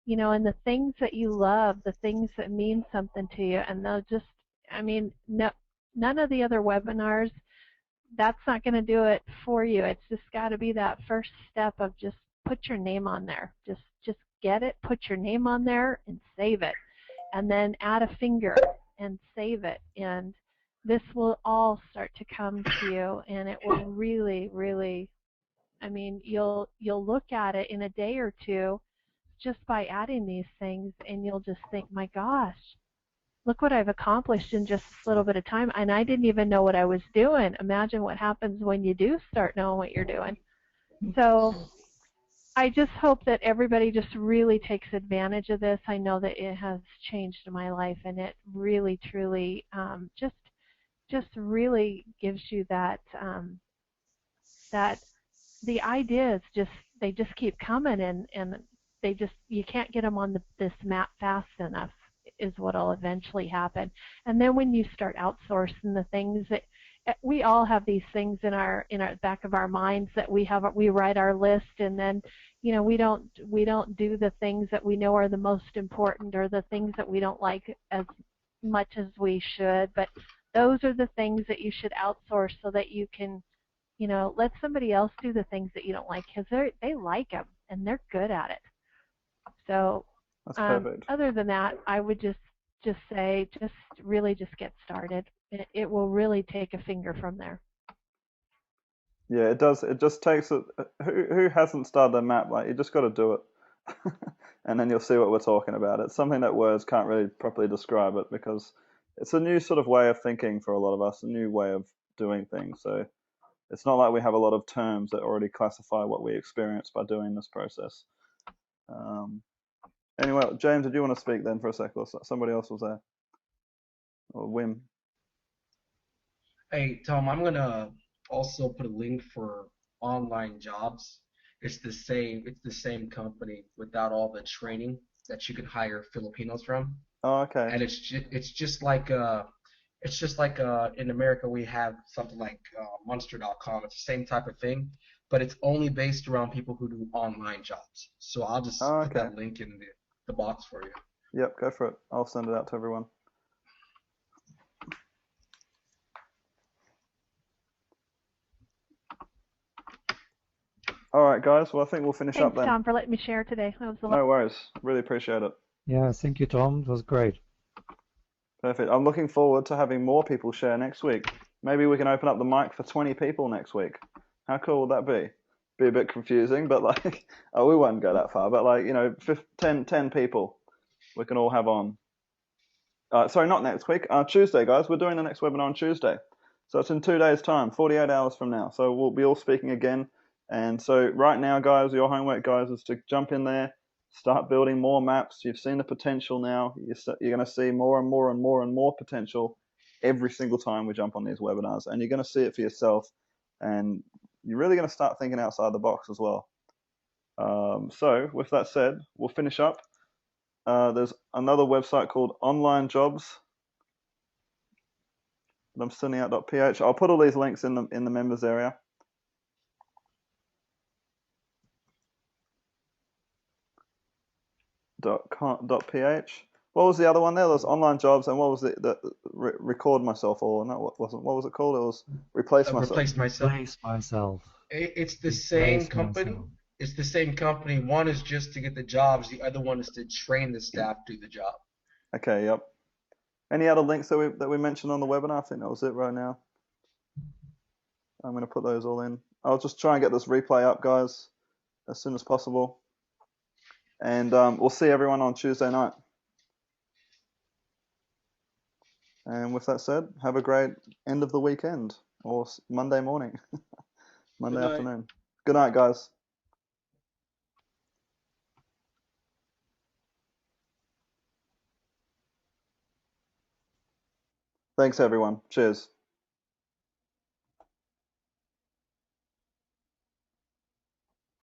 S3: and the things that you love, the things that mean something to you, and they'll just, none of the other webinars, that's not going to do it for you. It's just got to be that first step of just put your name on there. Just get it, put your name on there, and save it, and then add a finger and save it, and this will all start to come to you, and it will really, really, you'll look at it in a day or two just by adding these things, and you'll just think, my gosh, look what I've accomplished in just this little bit of time, and I didn't even know what I was doing. Imagine what happens when you do start knowing what you're doing. So I just hope that everybody just really takes advantage of this. I know that it has changed my life, and it really, truly just really gives you that that the ideas they just keep coming, and you can't get them on this map fast enough is what will eventually happen. And then when you start outsourcing the things that we all have, these things in our back of our minds that we write our list, and then we don't do the things that we know are the most important, or the things that we don't like as much as we should. But those are the things that you should outsource so that you can let somebody else do the things that you don't like, because they like them and they're good at it. So
S1: That's perfect.
S3: Other than that, I would just say really get started. It will really take a finger from there.
S1: Yeah, it does. It just takes it. Who hasn't started a map? Like, you just got to do it, and then you'll see what we're talking about. It's something that words can't really properly describe it, because it's a new sort of way of thinking for a lot of us, a new way of doing things. So it's not like we have a lot of terms that already classify what we experience by doing this process. Anyway, James, did you want to speak then for a sec, or somebody else was there? Or Wim?
S7: Hey, Tom, I'm going to also put a link for online jobs. It's the same company without all the training that you can hire Filipinos from.
S1: Oh, okay.
S7: And it's just like in America we have something like Monster.com. It's the same type of thing, but it's only based around people who do online jobs. So I'll just put that link in the box for you.
S1: Yep, go for it. I'll send it out to everyone. All right, guys. Well, I think we'll finish up then.
S3: Thanks, Tom, for letting me share today. That was a lot.
S1: No worries. Really appreciate it.
S5: Yeah, thank you, Tom. It was great.
S1: Perfect. I'm looking forward to having more people share next week. Maybe we can open up the mic for 20 people next week. How cool would that be? Be a bit confusing, but like, oh, we won't go that far. But like, 10 people we can all have on. Sorry, not next week. Tuesday, guys. We're doing the next webinar on Tuesday. So it's in 2 days' time, 48 hours from now. So we'll be all speaking again. And so right now, guys, your homework, guys, is to jump in there, start building more maps. You've seen the potential now. You're going to see more and more and more and more potential every single time we jump on these webinars. And you're going to see it for yourself. And you're really going to start thinking outside the box as well. So with that said, we'll finish up. There's another website called Online Jobs that I'm sending out.ph. I'll put all these links in the members area. .ph. What was the other one there? There was Online Jobs, and what was the record myself, or no, what was it called? It was replace myself.
S7: Replace myself.
S5: Replace myself.
S7: It's the
S5: Replace
S7: same company.
S5: myself.
S7: It's the same company. One is just to get the jobs. The other one is to train the staff to do the job.
S1: Okay. Yep. Any other links that we mentioned on the webinar? I think that was it right now. I'm going to put those all in. I'll just try and get this replay up, guys, as soon as possible. And we'll see everyone on Tuesday night. And with that said, have a great end of the weekend or Monday morning, Monday afternoon. Good night, guys. Thanks, everyone. Cheers.